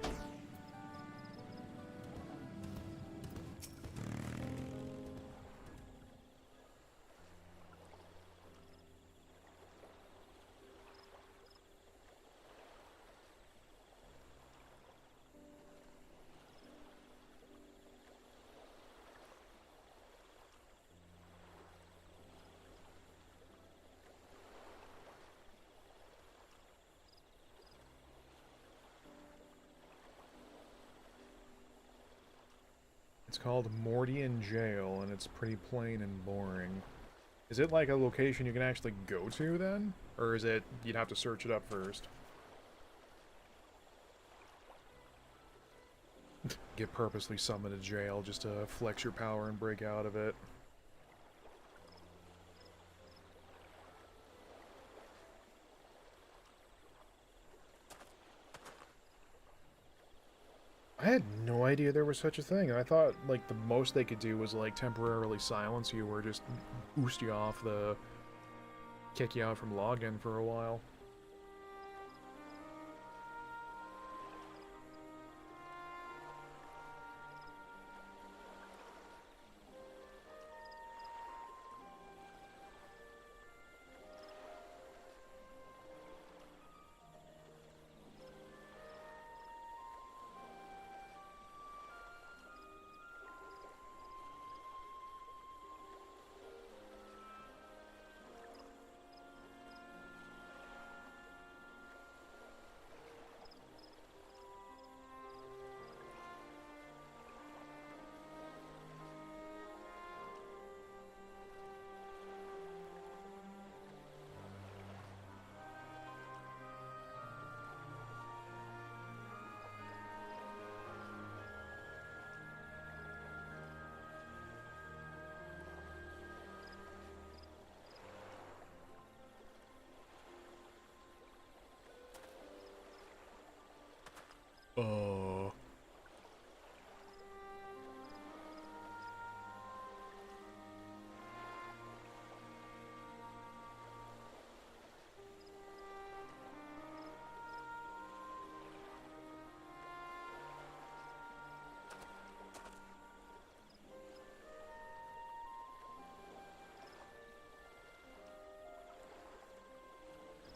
It's called Mordian Jail, and it's pretty plain and boring. Is it like a location you can actually go to, then? Or is it, you'd have to search it up first? Get purposely summoned to jail just to flex your power and break out of it. I had no idea there was such a thing. I thought, like, the most they could do was, like, temporarily silence you or just boost you off the... kick you out from login for a while.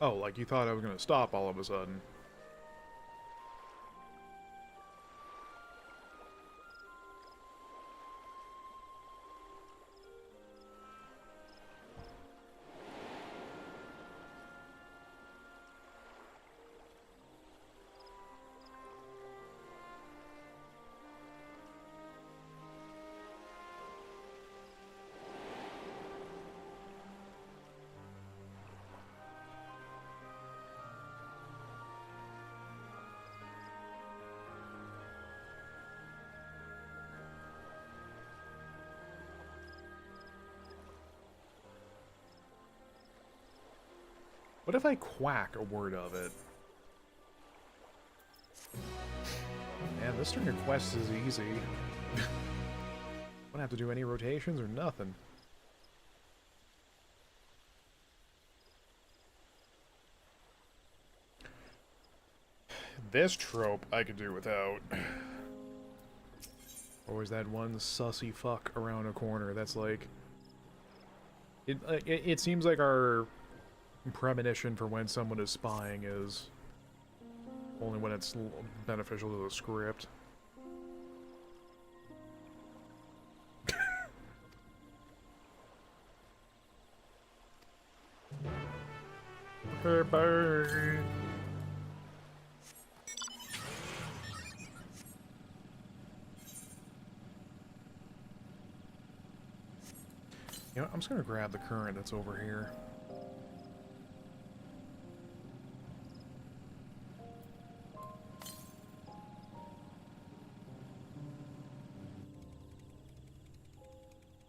Oh, like you thought I was gonna stop all of a sudden. What if I quack a word of it? Man, this string of quests is easy. Don't have to do any rotations or nothing. This trope I could do without. Or is that one sussy fuck around a corner that's like... It seems like our premonition for when someone is spying is only when it's beneficial to the script. Hey, bye. You know, I'm just gonna grab the current that's over here.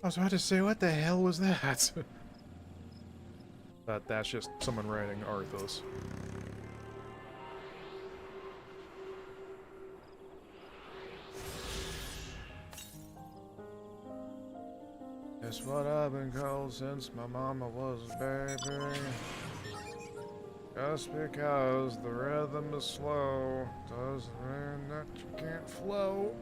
I was about to say, what the hell was that? But that's just someone writing Arthas. It's what I've been called since my mama was a baby. Just because the rhythm is slow doesn't mean that you can't flow.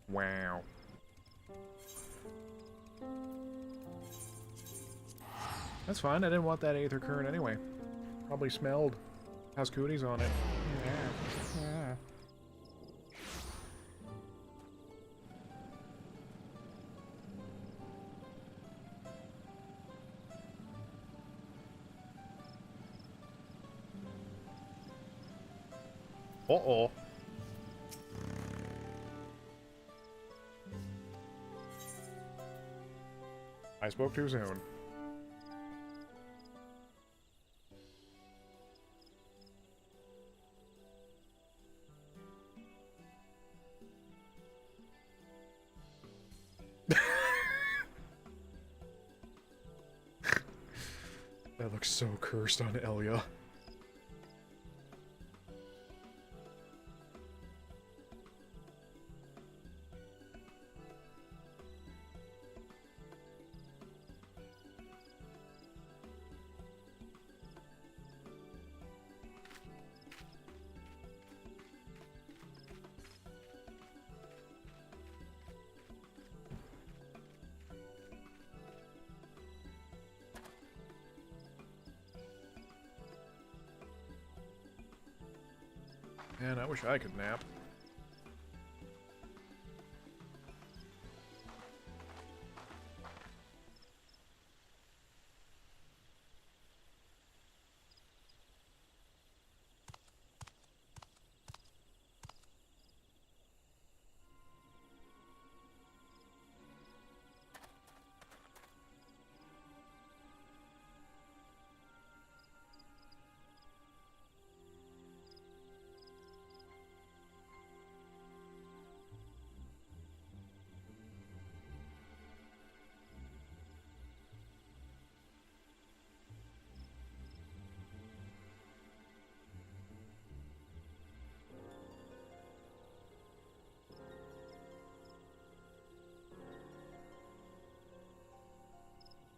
Wow. That's fine, I didn't want that aether current anyway. Probably smelled. Has cooties on it. Yeah. Uh-oh. I spoke too soon. That looks so cursed on Elia. Man, I wish I could nap.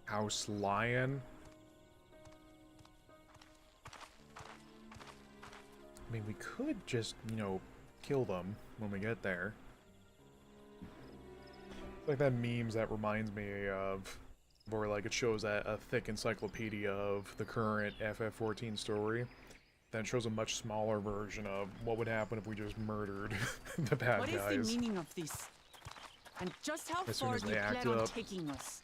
House Lion. I mean, we could just, you know, kill them when we get there. It's like that memes that reminds me of, where like it shows a thick encyclopedia of the current FF14 story. Then it shows a much smaller version of what would happen if we just murdered the bad guys. What is the meaning of this? And just how As soon far as do you they act plan on up. taking us?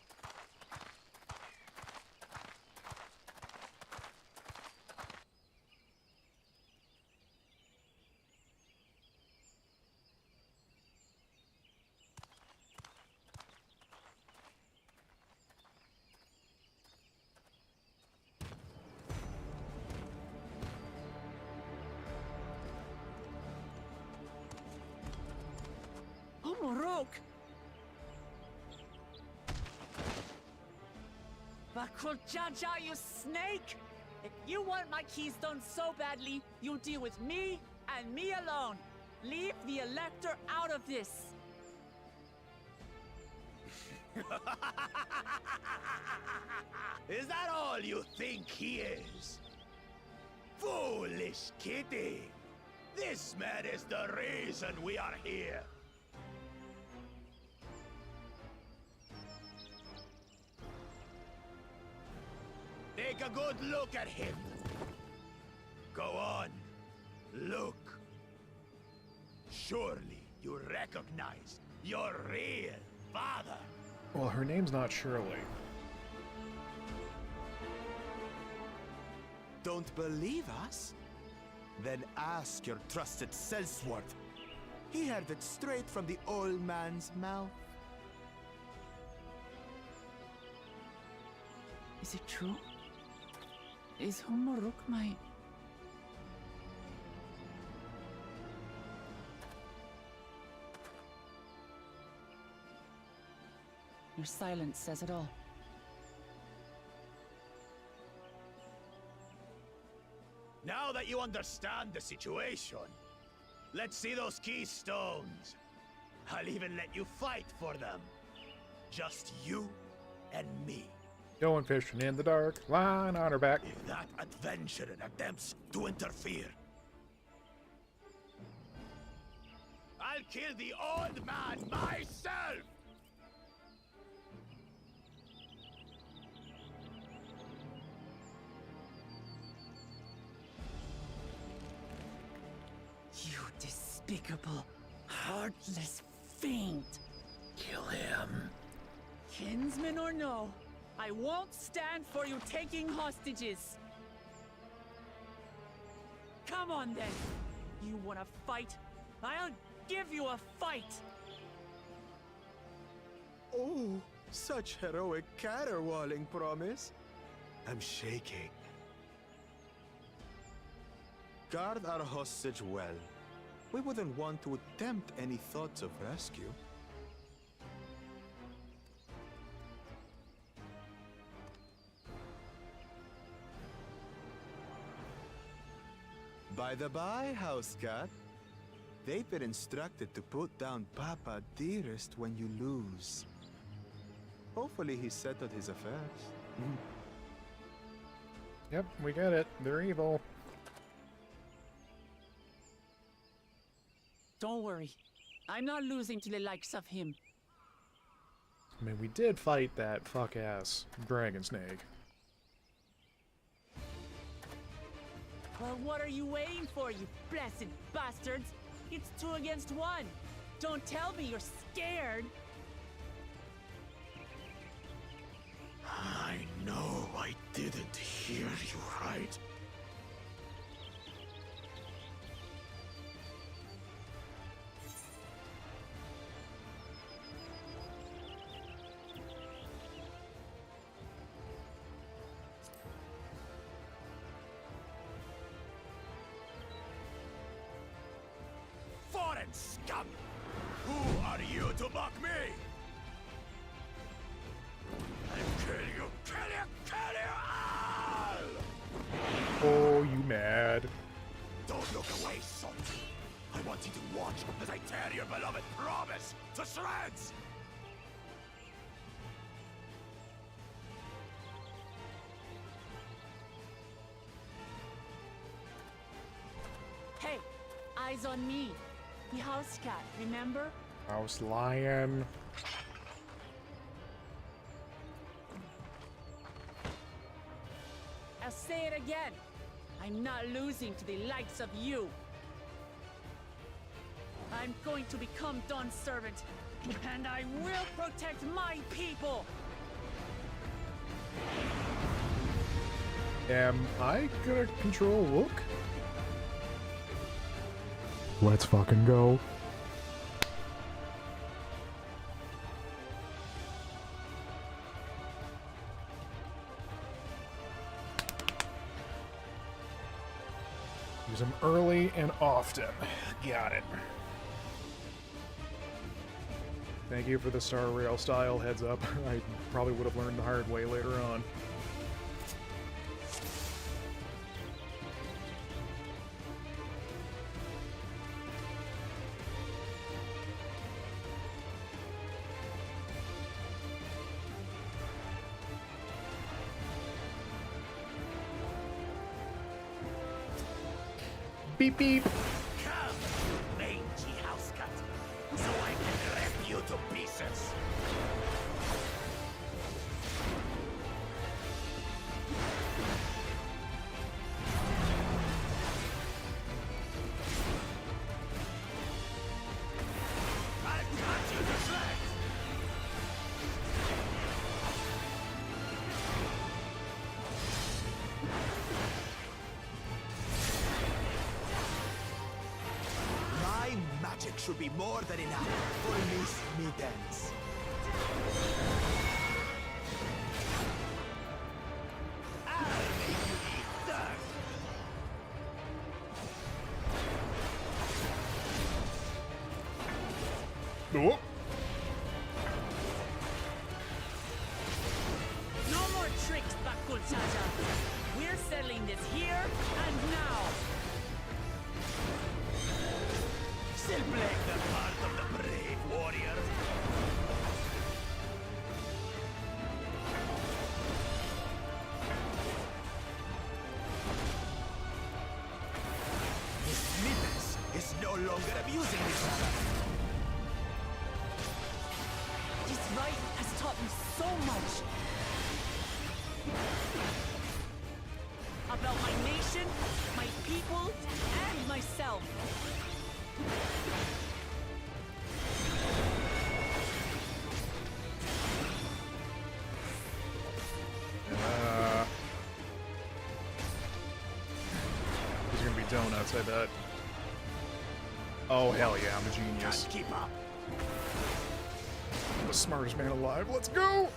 Oh, Morok! Bakul Jaja, you snake! If you want my keystone so badly, you'll deal with me and me alone. Leave the Elector out of this. Is that all you think he is? Foolish kitty! This man is the reason we are here. Take a good look at him. Go on. Look. Surely you recognize your real father. Well, her name's not Shirley. Don't believe us? Then ask your trusted Sellsworth. He heard it straight from the old man's mouth. Is it true? Is Humoruk my... Your silence says it all. Now that you understand the situation, let's see those keystones. I'll even let you fight for them. Just you and me. Going fishing in the dark, line on her back. If that adventurer attempts to interfere, I'll kill the old man myself! You despicable, heartless fiend! Kill him. Kinsman or no, I won't stand for you taking hostages! Come on then! You wanna fight? I'll give you a fight! Oh, such heroic caterwauling promise. I'm shaking. Guard our hostage well. We wouldn't want to attempt any thoughts of rescue. By the by, house cat, they've been instructed to put down Papa Dearest when you lose. Hopefully he settled his affairs. Yep, we get it. They're evil. Don't worry. I'm not losing to the likes of him. I mean, we did fight that fuck-ass dragon snake. Well, what are you waiting for, you blessed bastards? It's 2 against 1. Don't tell me you're scared. I know I didn't hear you right. Foreign scum! Who are you to mock me? I'll kill you, kill you, kill you all! Oh, you mad. Don't look away, son. I want you to watch as I tear your beloved promise to shreds! eyes on me. The house cat, remember? House lion. I'll say it again. I'm not losing to the likes of you. I'm going to become Dawn's servant, and I will protect my people. Am I gonna control Look? Let's fucking go. Use them early and often. Got it. Thank you for the Star Rail style heads up. I probably would have learned the hard way later on. Beep beep. Come, mangy house cat, so I can rip you to pieces. I've got you to flex. My magic should be more than enough for Miss Mittens. I'll make you eat dirt. Oh. No more tricks, Bakul Chacha. We're settling this here and now. Still playing the part of the brave warrior. Miss Mittens is no longer abusing each other. This rite has taught me so much. About my nation, my people, and myself. These are gonna be donuts, I bet. Oh hell yeah, I'm a genius. Can't keep up. I'm the smartest man alive. Let's go!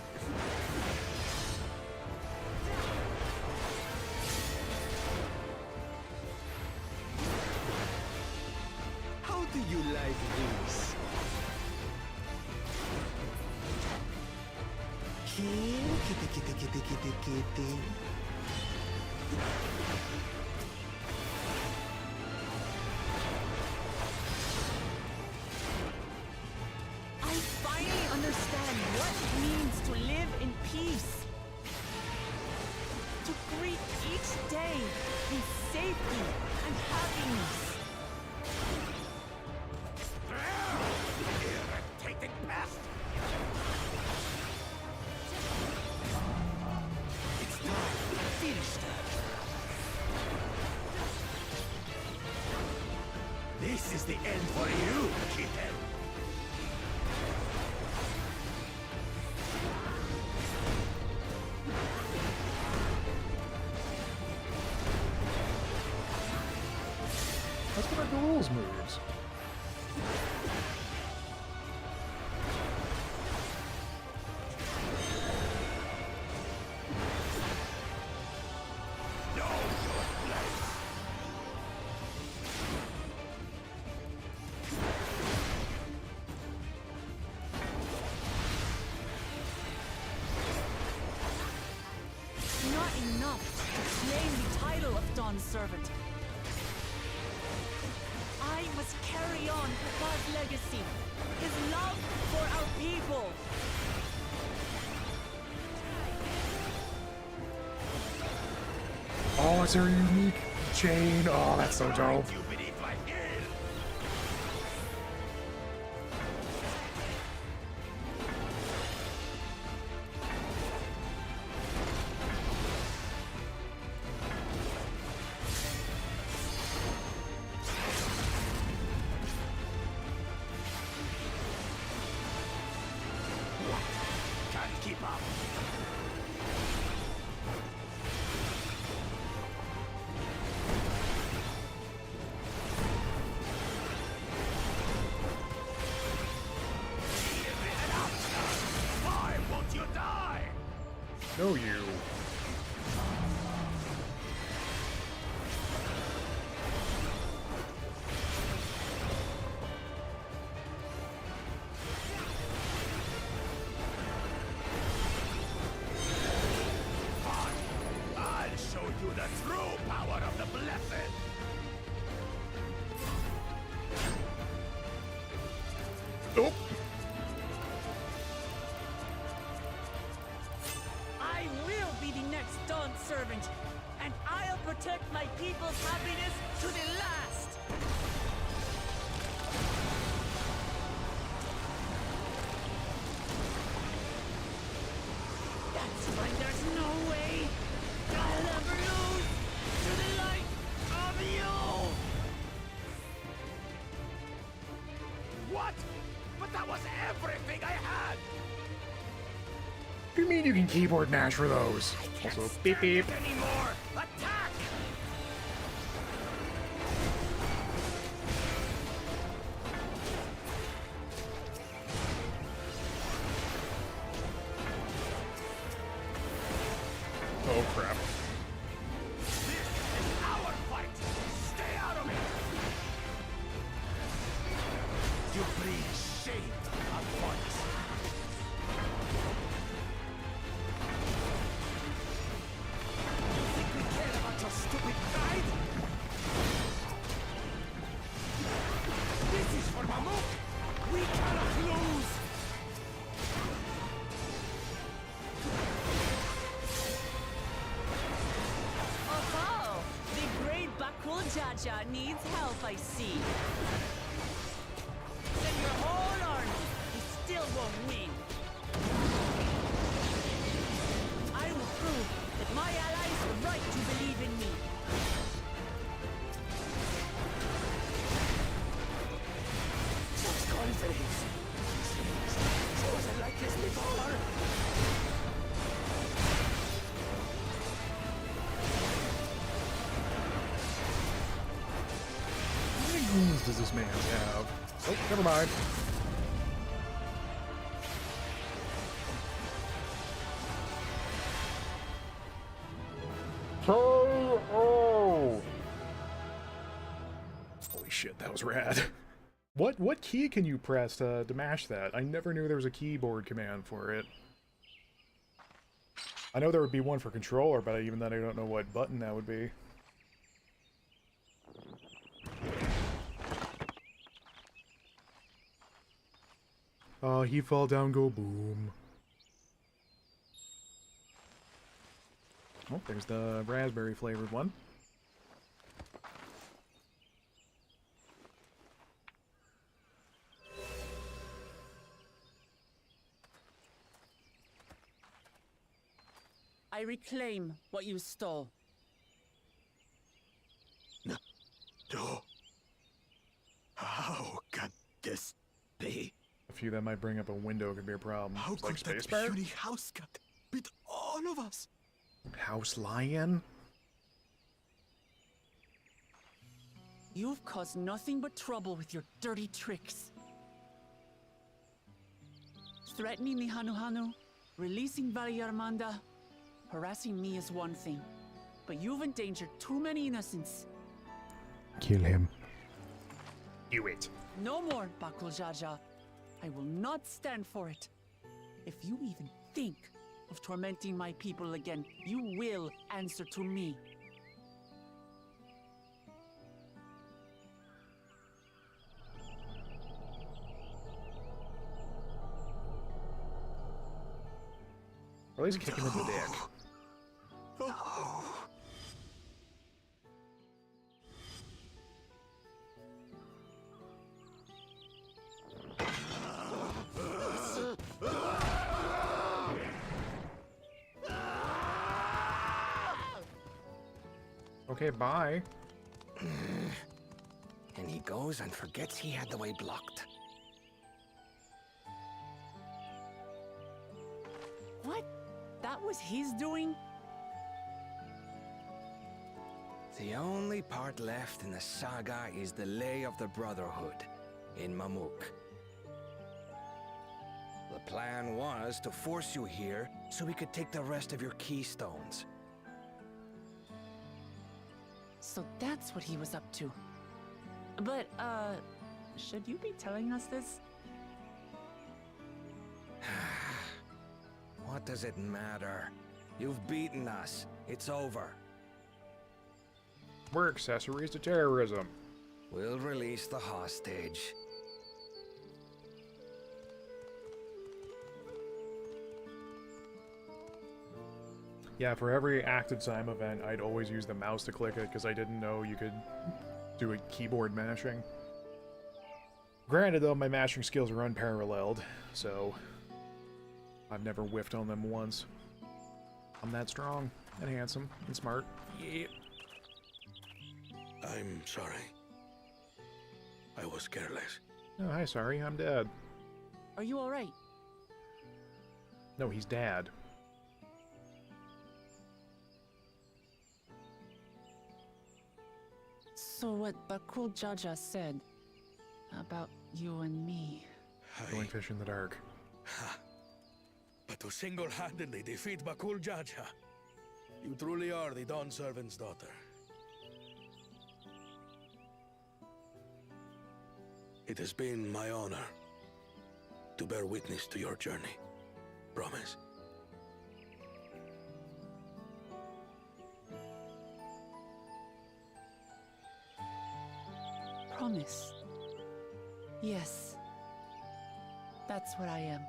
How do you like this? Kitty. I finally understand what it means to live in peace. To greet each day in safety and happiness. Irritating pest. It's time. Finish that. This is the end for you, kitten. That's what the rules moves. No good place. It's not enough to claim the title of Dawn's servant. I must carry on Papa's legacy, his love for our people. Oh, it's her unique chain. Oh, that's so dope. You beneath my heel. keep up. Why won't you die? No, you. I'll show you the true power of the blessed. Oh. I will be the next Dawn servant, and I'll protect my people's happiness to the last. That's why there's no way I'll ever lose to the like of you. What? But that was everything I had. What do you mean you can keyboard mash for those? Also, beep beep. Anymore. Attack! Oh crap. This is our fight. Stay out of it. You bring shame at once. Think we care about your stupid pride? This is for Mamuk. We cannot lose. Oh, the great Bakul Jaja needs help, I see. Send your whole army. You still won't win. I will prove that my allies are right to believe in me. Such confidence. She wasn't like this before. How many goons does this man have? Oh, never mind. Oh! Holy shit, that was rad. What key can you press to mash that? I never knew there was a keyboard command for it. I know there would be one for controller, but even then I don't know what button that would be. He fall down, go boom. Oh, there's the raspberry flavored one. I reclaim what you stole. No. How can this be? A few that might bring up a window could be a problem. How It's like could that spacebar? puny house cat beat all of us? House lion? You've caused nothing but trouble with your dirty tricks. Threatening the Hanuhanu, releasing Valyarmanda, harassing me is one thing, but you've endangered too many innocents. Kill him. Do it. No more, Bakul Jaja. I will not stand for it. If you even think of tormenting my people again, you will answer to me. Or at least kick him in the dick. Okay, bye. And he goes and forgets he had the way blocked. that was his doing? The only part left in the saga is the Lay of the Brotherhood in Mamuk. The plan was to force you here so we could take the rest of your keystones. So that's what he was up to. But, should you be telling us this? What does it matter? You've beaten us. It's over. We're accessories to terrorism. We'll release the hostage. Yeah, for every active time event, I'd always use the mouse to click it because I didn't know you could do a keyboard mashing. Granted, though, my mashing skills are unparalleled, so I've never whiffed on them once. I'm that strong and handsome and smart. Yeah. I'm sorry. I was careless. Oh, hi, sorry, I'm Dad. Are you alright? No, he's Dad. So what Bakul Jaja said about you and me. Going fish in the dark. But to single-handedly defeat Bakul Jaja, you truly are the Dawn Servant's daughter. It has been my honor to bear witness to your journey. Promise. Promise. Yes. That's what I am.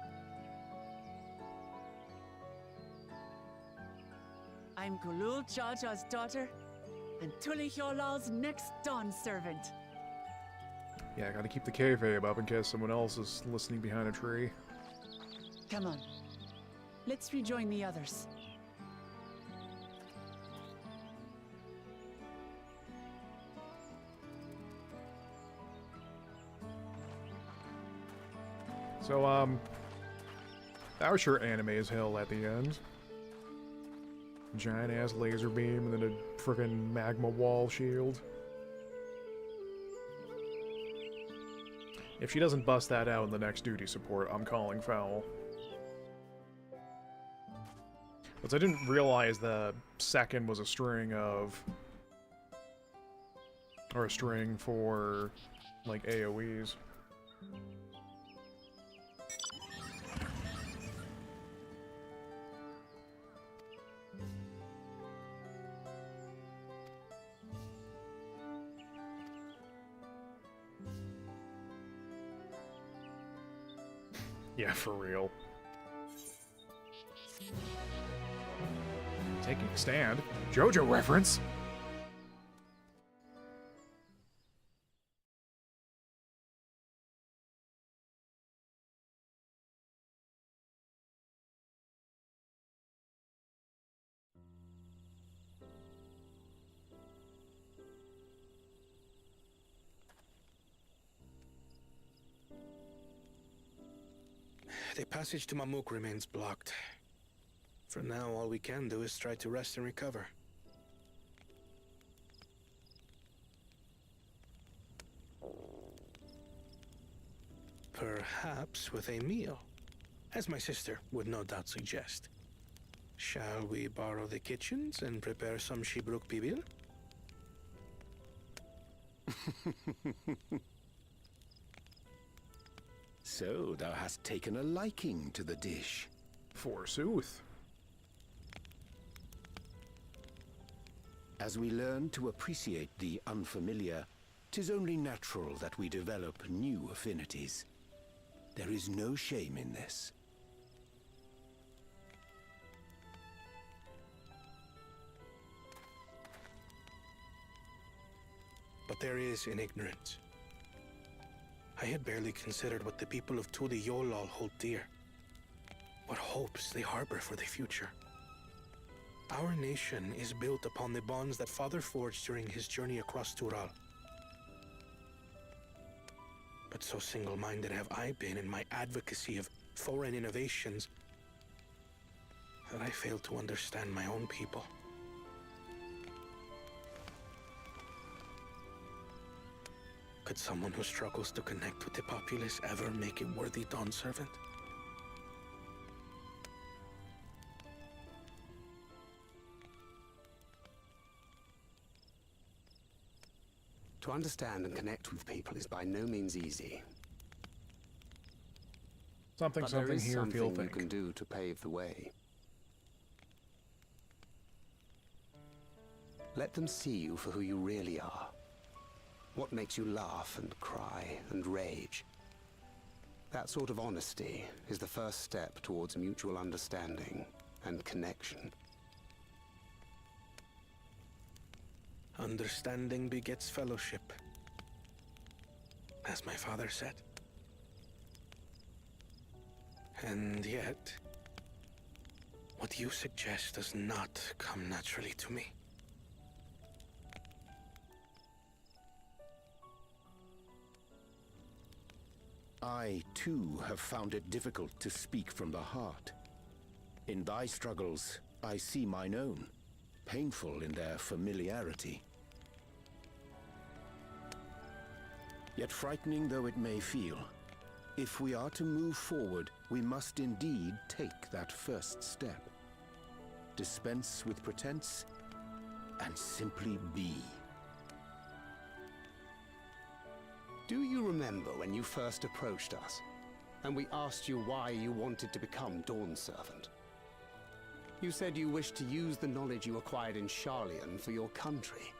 I'm Kulul Jaja's daughter, and Tulihyolal's next Dawn servant. Yeah, I gotta keep the kayfabe up in case someone else is listening behind a tree. Come on. Let's rejoin the others. So, that was sure anime as hell at the end. Giant ass laser beam and then a frickin' magma wall shield. If she doesn't bust that out in the next duty support, I'm calling foul. But I didn't realize the second was a string of... or a string for, like, AoEs. Yeah, for real. Taking a stand. JoJo reference! The passage to Mamuk remains blocked. For now, all we can do is try to rest and recover. Perhaps with a meal, as my sister would no doubt suggest. Shall we borrow the kitchens and prepare some Shibruk Bibil? So thou hast taken a liking to the dish. Forsooth. As we learn to appreciate the unfamiliar, 'tis only natural that we develop new affinities. There is no shame in this. But there is in ignorance. I had barely considered what the people of Tudi Yolal hold dear. What hopes they harbor for the future. Our nation is built upon the bonds that Father forged during his journey across Tural. But so single-minded have I been in my advocacy of foreign innovations. that I failed to understand my own people. Could someone who struggles to connect with the populace ever make a worthy Dawn servant? To understand and connect with people is by no means easy. Something, but there something is here, something feel you think. can do to pave the way. Let them see you for who you really are. What makes you laugh and cry and rage. That sort of honesty is the first step towards mutual understanding and connection. Understanding begets fellowship, as my father said. And yet, what you suggest does not come naturally to me. I, too, have found it difficult to speak from the heart. In thy struggles, I see mine own, painful in their familiarity. Yet frightening though it may feel, if we are to move forward, we must indeed take that first step. Dispense with pretense, and simply be. Do you remember when you first approached us, and we asked you why you wanted to become Dawn Servant? You said you wished to use the knowledge you acquired in Sharlayan for your country,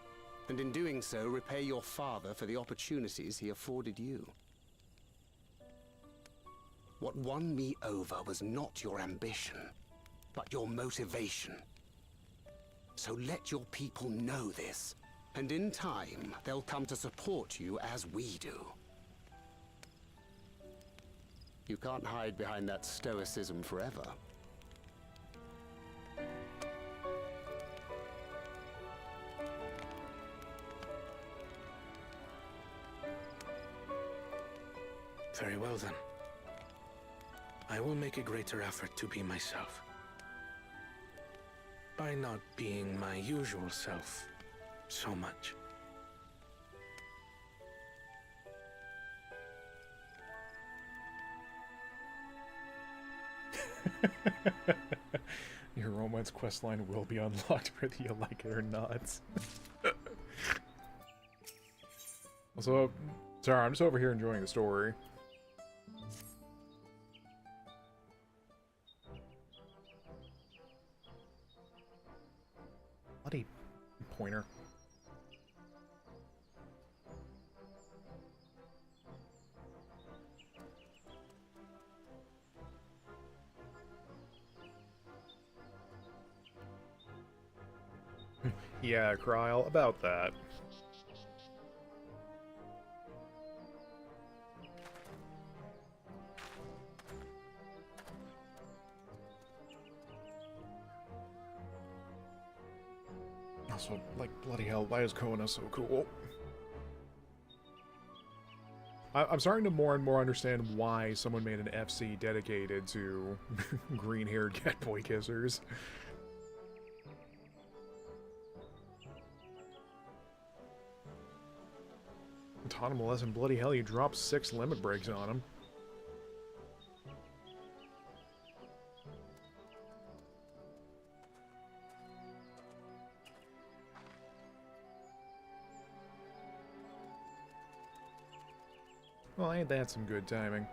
and in doing so repay your father for the opportunities he afforded you. What won me over was not your ambition, but your motivation. So let your people know this, and in time, they'll come to support you as we do. You can't hide behind that stoicism forever. Very well then. I will make a greater effort to be myself. By not being my usual self so much. Your romance questline will be unlocked whether you like it or not. So, sorry, I'm just over here enjoying the story. Bloody pointer. Yeah, cry all about that. Also, like, bloody hell, why is Kona so cool? I'm starting to more and more understand why someone made an FC dedicated to green-haired cat boy kissers. Taught him a lesson, bloody hell, you dropped 6 limit breaks on him. Well, ain't that some good timing?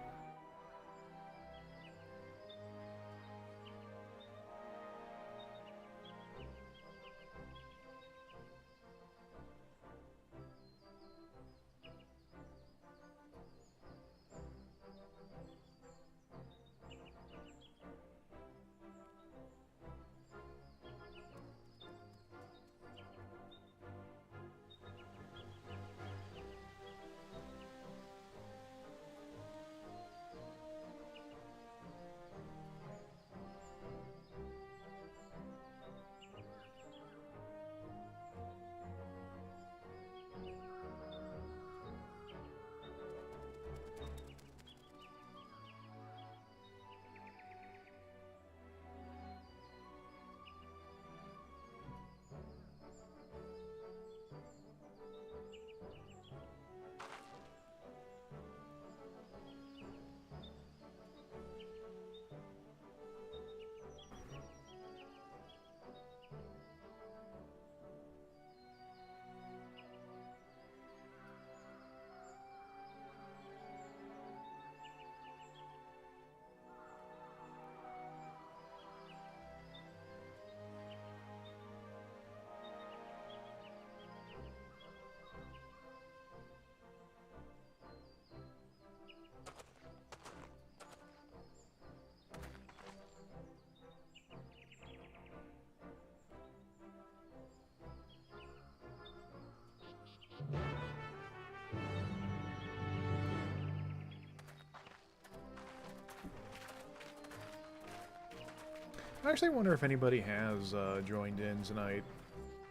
I actually wonder if anybody has joined in tonight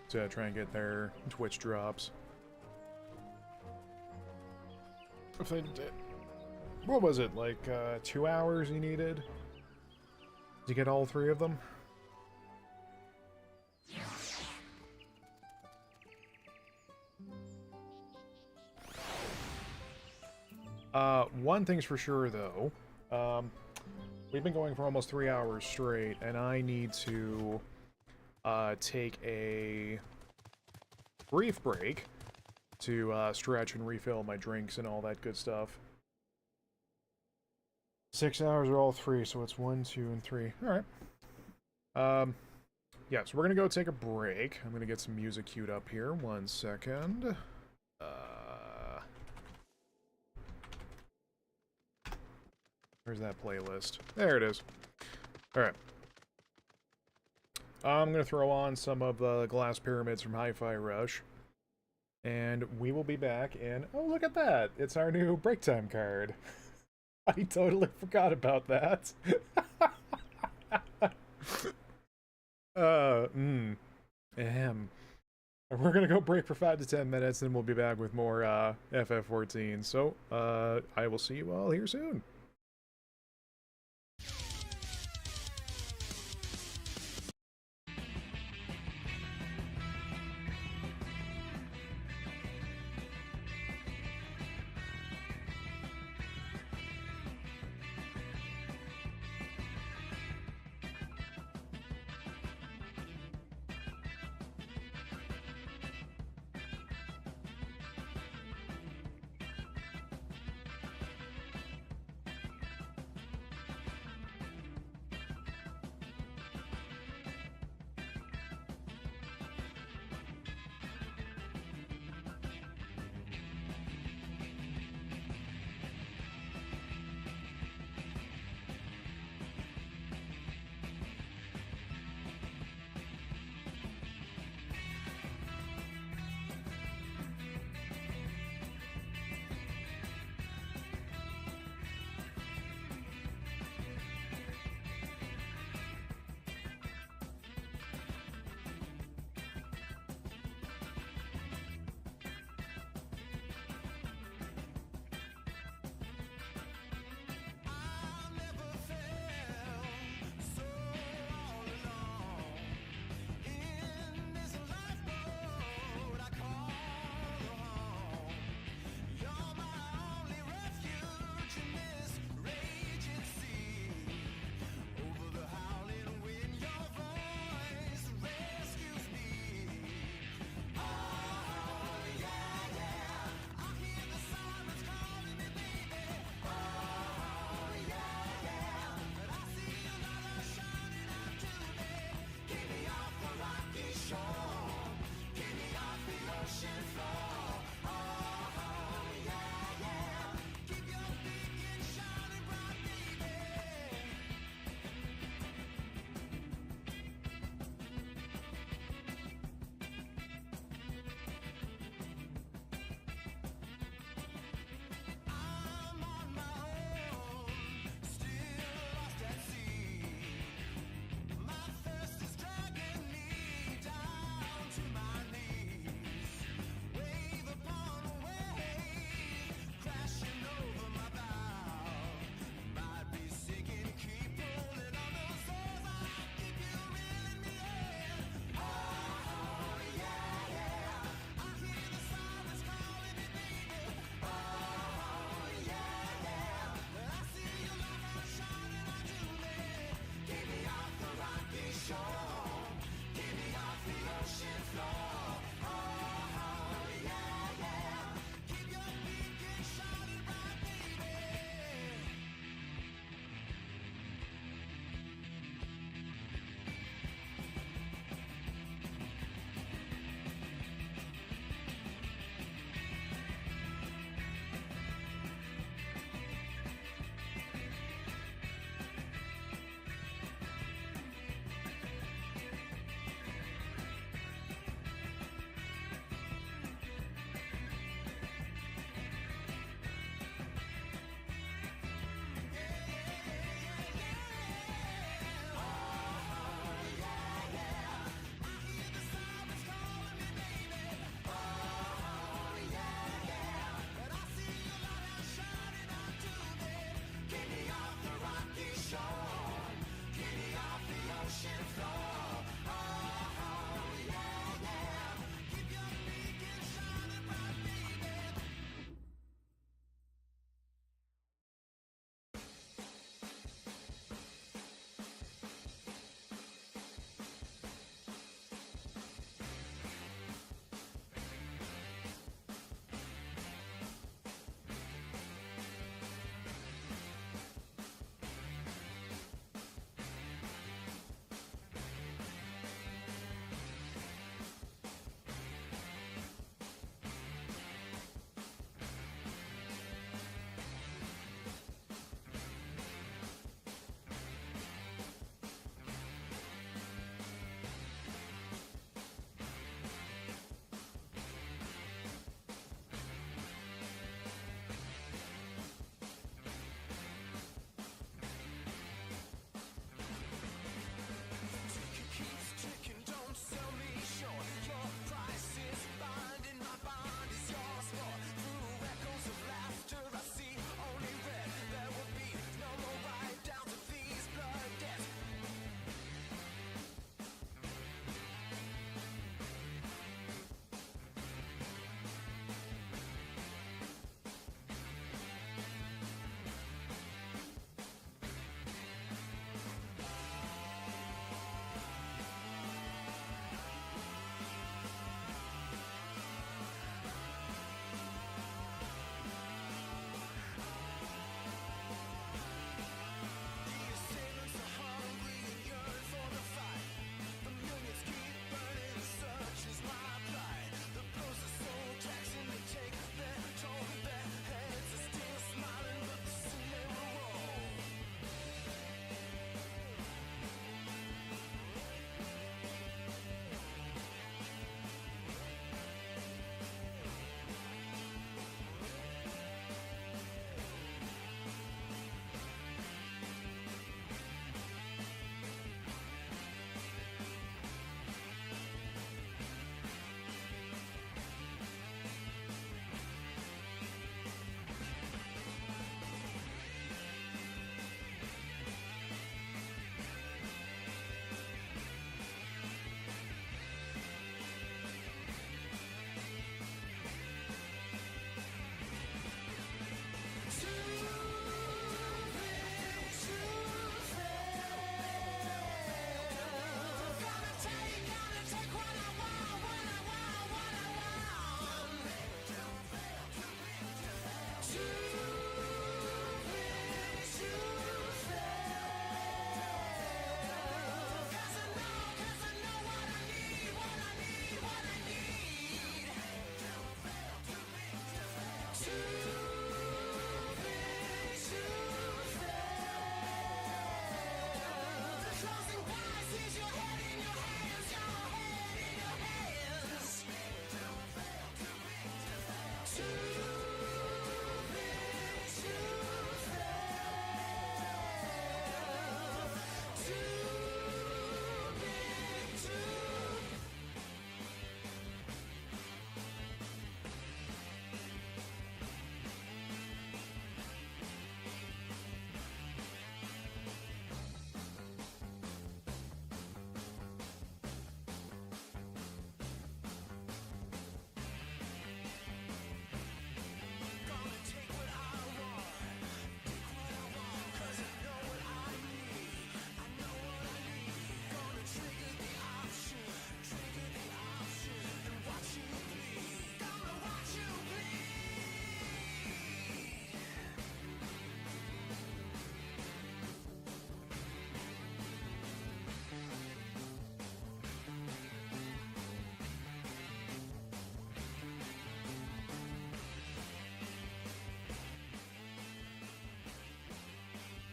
to try and get their Twitch drops. If they did, what was it, like 2 hours you needed to get all 3 of them? One thing's for sure, though. We've been going for almost 3 hours straight, and I need to take a brief break to stretch and refill my drinks and all that good stuff. 6 hours are all 3, so it's 1, 2, and 3. Alright. Yeah, so we're gonna go take a break. I'm gonna get some music queued up here. 1 second. Where's that playlist? There it is. Alright. I'm going to throw on some of the Glass Pyramids from Hi-Fi Rush. And we will be back in... Oh, look at that! It's our new break time card. I totally forgot about that. We're going to go break for 5 to 10 minutes, and we'll be back with more FF14. So, I will see you all here soon.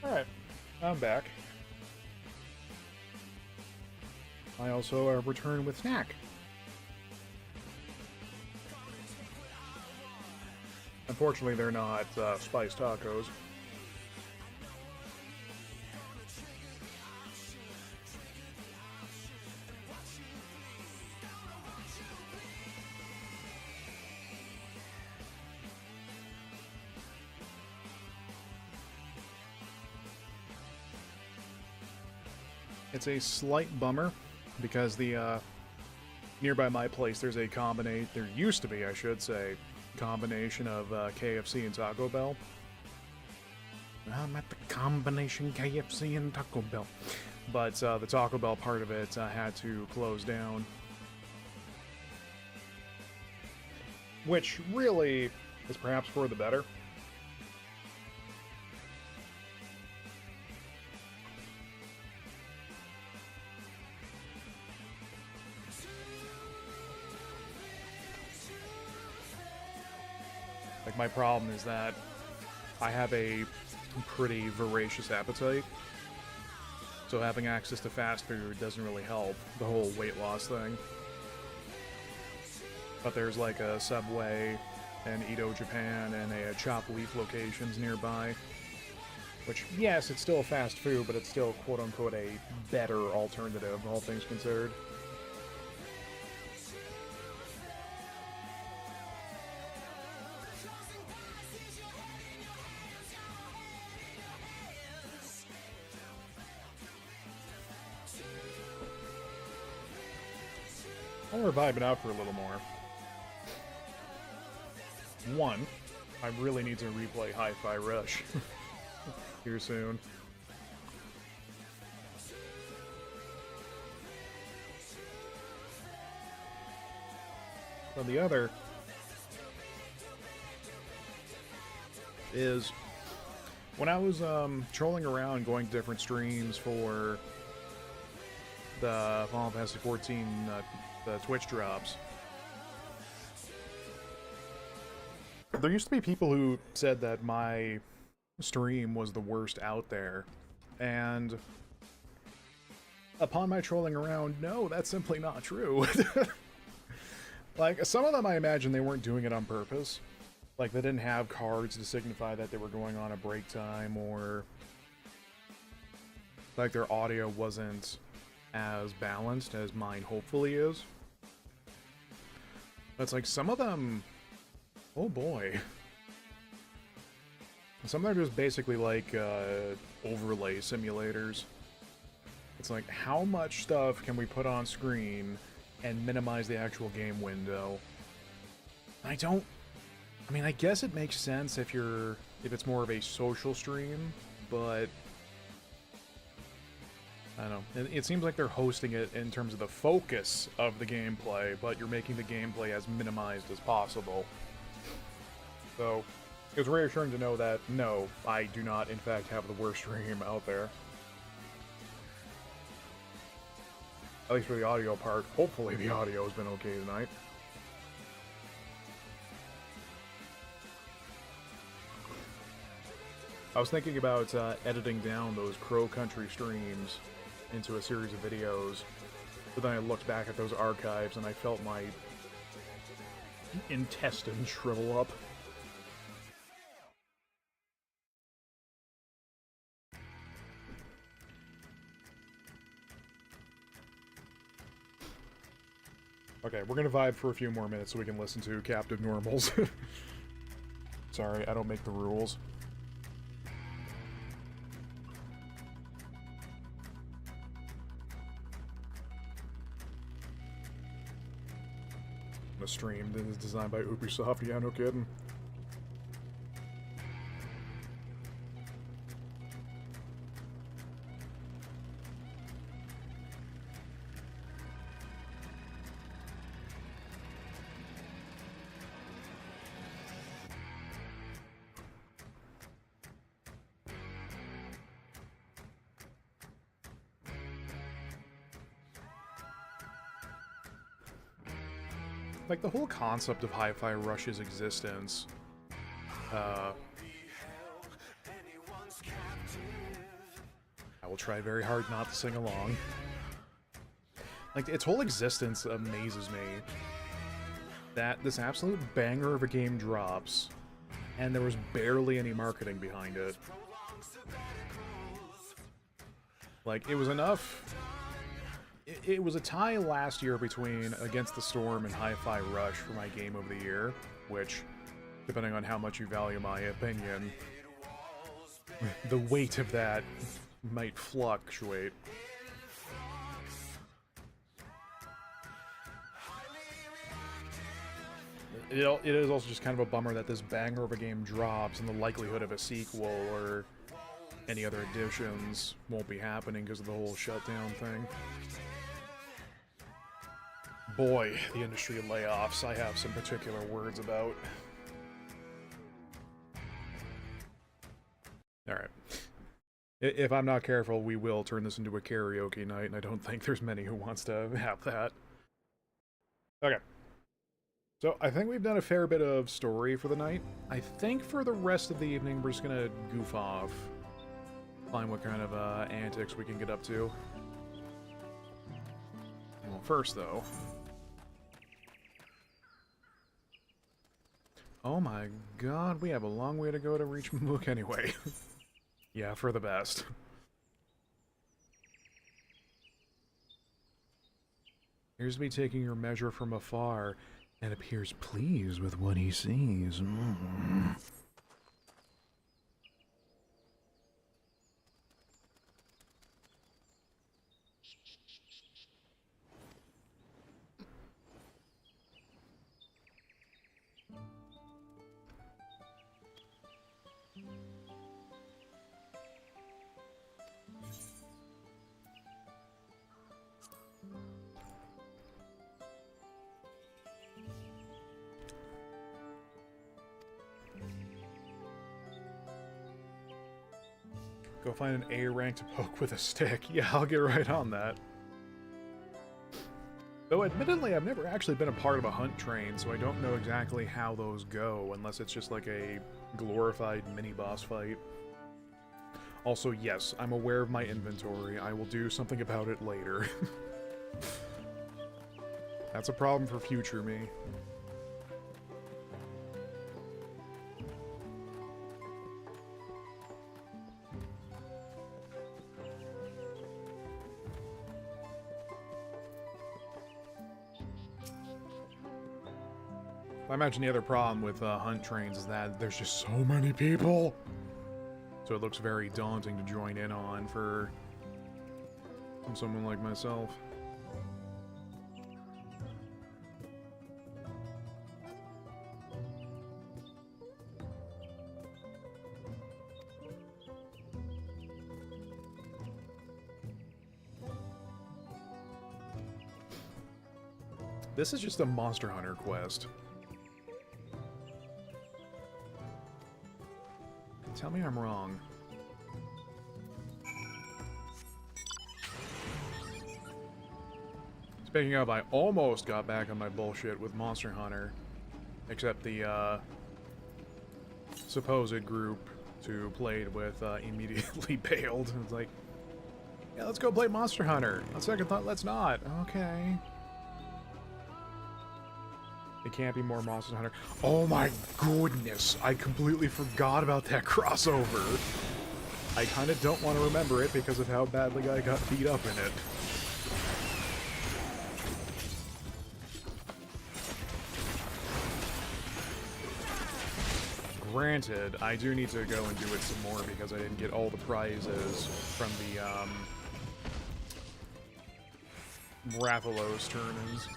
Alright, I'm back. I also return with snack. Unfortunately, they're not spiced tacos. It's a slight bummer because the nearby my place there's a combination. There used to be, I should say, combination of KFC and Taco Bell. I'm at the combination KFC and Taco Bell, but the Taco Bell part of it had to close down, which really is perhaps for the better. Like, my problem is that I have a pretty voracious appetite, so having access to fast food doesn't really help the whole weight loss thing. But there's like a Subway and Edo Japan and a Chop Leaf locations nearby, which, yes, it's still fast food, but it's still quote-unquote a better alternative, all things considered. We're vibing out for a little more. One, I really need to replay Hi-Fi Rush here soon. But the other is when I was trolling around going to different streams for the Final Fantasy 14 the Twitch drops. There used to be people who said that my stream was the worst out there, and upon my trolling around, no, that's simply not true. Like, some of them I imagine they weren't doing it on purpose. Like, they didn't have cards to signify that they were going on a break time, or like their audio wasn't as balanced as mine hopefully is. But it's like some of them, oh boy. Some of them are just basically like overlay simulators. It's like, how much stuff can we put on screen and minimize the actual game window? I mean, I guess it makes sense if it's more of a social stream, but I don't know. It seems like they're hosting it in terms of the focus of the gameplay, but you're making the gameplay as minimized as possible. So, it was reassuring to know that, no, I do not, in fact, have the worst stream out there. At least for the audio part. Hopefully the audio has been okay tonight. I was thinking about editing down those Crow Country streams into a series of videos, but then I looked back at those archives and I felt my intestines shrivel up. Okay, we're gonna vibe for a few more minutes so we can listen to Captive Normals. Sorry, I don't make the rules. A stream that is designed by Ubisoft, yeah, no kidding. Like, the whole concept of Hi-Fi Rush's existence, I will try very hard not to sing along. Like, its whole existence amazes me. That this absolute banger of a game drops, and there was barely any marketing behind it. Like, it was enough... It was a tie last year between Against the Storm and Hi-Fi Rush for my game of the year, which, depending on how much you value my opinion, the weight of that might fluctuate. It is also just kind of a bummer that this banger of a game drops and the likelihood of a sequel or any other additions won't be happening because of the whole shutdown thing. Boy, the industry layoffs I have some particular words about. Alright. If I'm not careful, we will turn this into a karaoke night, and I don't think there's many who wants to have that. Okay. So, I think we've done a fair bit of story for the night. I think for the rest of the evening, we're just gonna goof off. Find what kind of antics we can get up to. Well, first, though... Oh my god, we have a long way to go to reach Mook anyway. Yeah, for the best. Here's me taking your measure from afar, and appears pleased with what he sees. Go find an A rank to poke with a stick. Yeah, I'll get right on that. Though admittedly, I've never actually been a part of a hunt train, so I don't know exactly how those go, unless it's just like a glorified mini-boss fight. Also, yes, I'm aware of my inventory. I will do something about it later. That's a problem for future me. I imagine the other problem with hunt trains is that there's just so many people. So it looks very daunting to join in on for someone like myself. This is just a Monster Hunter quest. Tell me I'm wrong. Speaking of, I almost got back on my bullshit with Monster Hunter. Except the, supposed group who played with, immediately bailed. It's like, yeah, let's go play Monster Hunter. On second thought, let's not. Okay. It can't be more Monster Hunter. Oh my goodness! I completely forgot about that crossover. I kind of don't want to remember it because of how badly I got beat up in it. Granted, I do need to go and do it some more because I didn't get all the prizes from the, Rathalos tournaments.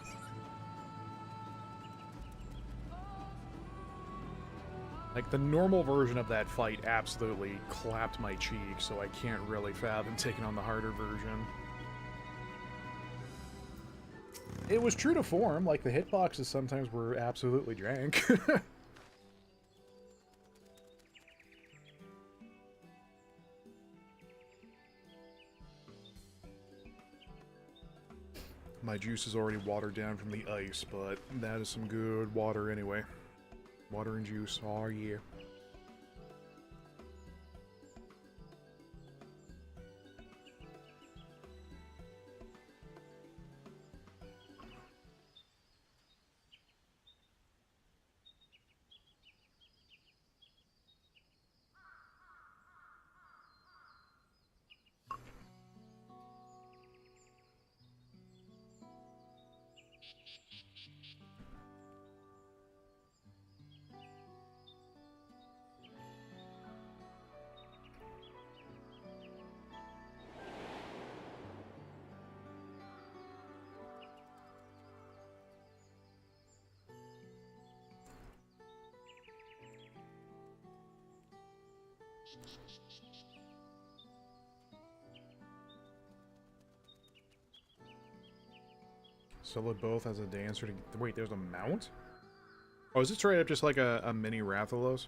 Like, the normal version of that fight absolutely clapped my cheek, so I can't really fathom taking on the harder version. It was true to form, like, the hitboxes sometimes were absolutely jank. My juice is already watered down from the ice, but that is some good water anyway. Water and juice, oh yeah. Sell it both as a dancer to... Wait, there's a mount? Oh, is this straight up just like a mini Rathalos?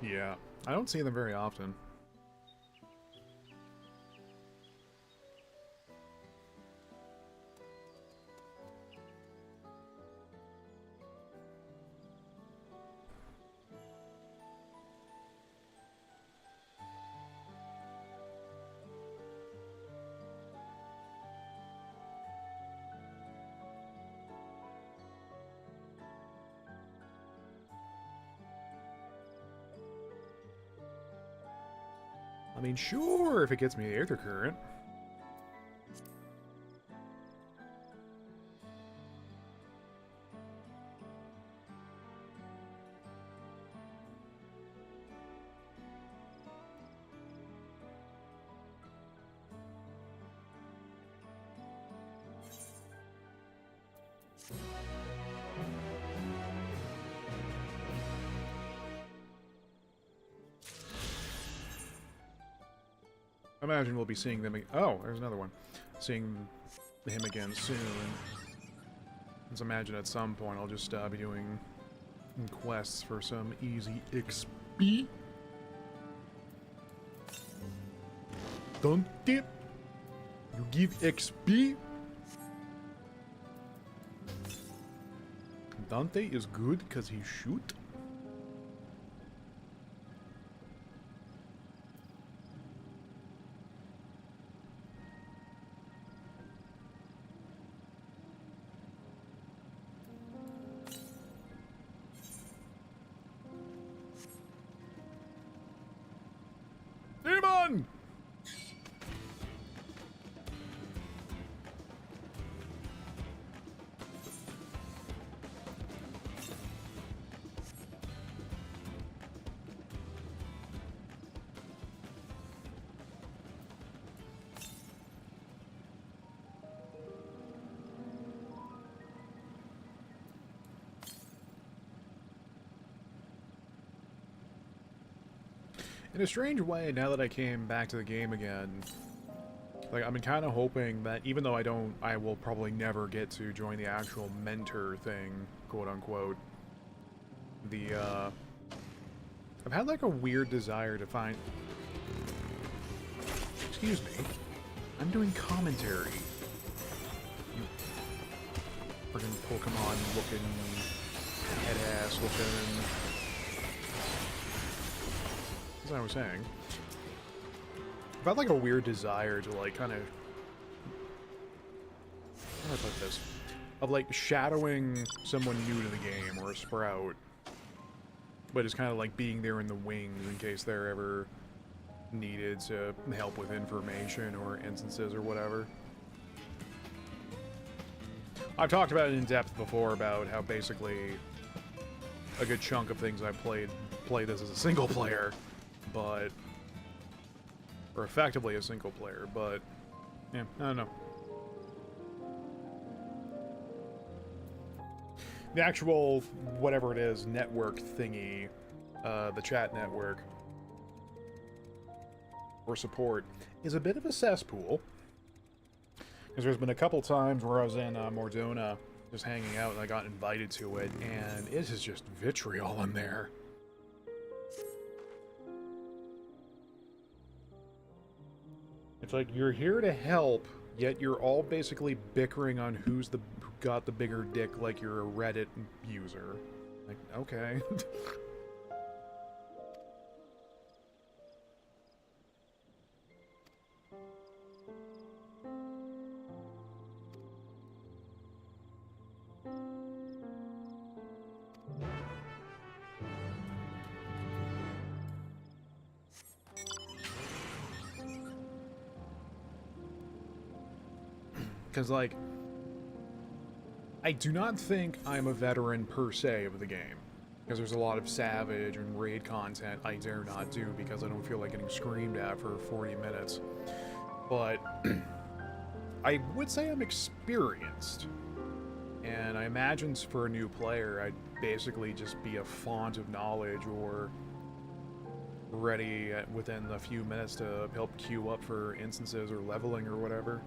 Yeah, I don't see them very often. I mean, sure, if it gets me the Aether Current. I imagine we'll be seeing them. Oh, there's another one. Seeing him again soon. Let's imagine at some point I'll just be doing quests for some easy XP. Don't dip. You give XP. Dante is good because he shoot. Demon! In a strange way, now that I came back to the game again, like, I'm kind of hoping that even though I will probably never get to join the actual mentor thing, quote unquote, I've had like a weird desire to find... Excuse me. I'm doing commentary. You friggin' Pokemon looking, head ass looking... As I was saying, I've had like a weird desire to like kind of, how do I put this, of like shadowing someone new to the game or a sprout, but it's kind of like being there in the wings in case they're ever needed to help with information or instances or whatever. I've talked about it in depth before about how basically a good chunk of things I've played this as a single player. But, or effectively a single player, but, yeah, I don't know. The actual, whatever it is, network thingy, the chat network, or support, is a bit of a cesspool. Because there's been a couple times where I was in Mordona, just hanging out, and I got invited to it, and it is just vitriol in there. It's like, you're here to help, yet you're all basically bickering on who got the bigger dick like you're a Reddit user. Like, okay. Because, like, I do not think I'm a veteran per se of the game. Because there's a lot of Savage and Raid content I dare not do because I don't feel like getting screamed at for 40 minutes. But I would say I'm experienced. And I imagine for a new player, I'd basically just be a font of knowledge or ready within a few minutes to help queue up for instances or leveling or whatever.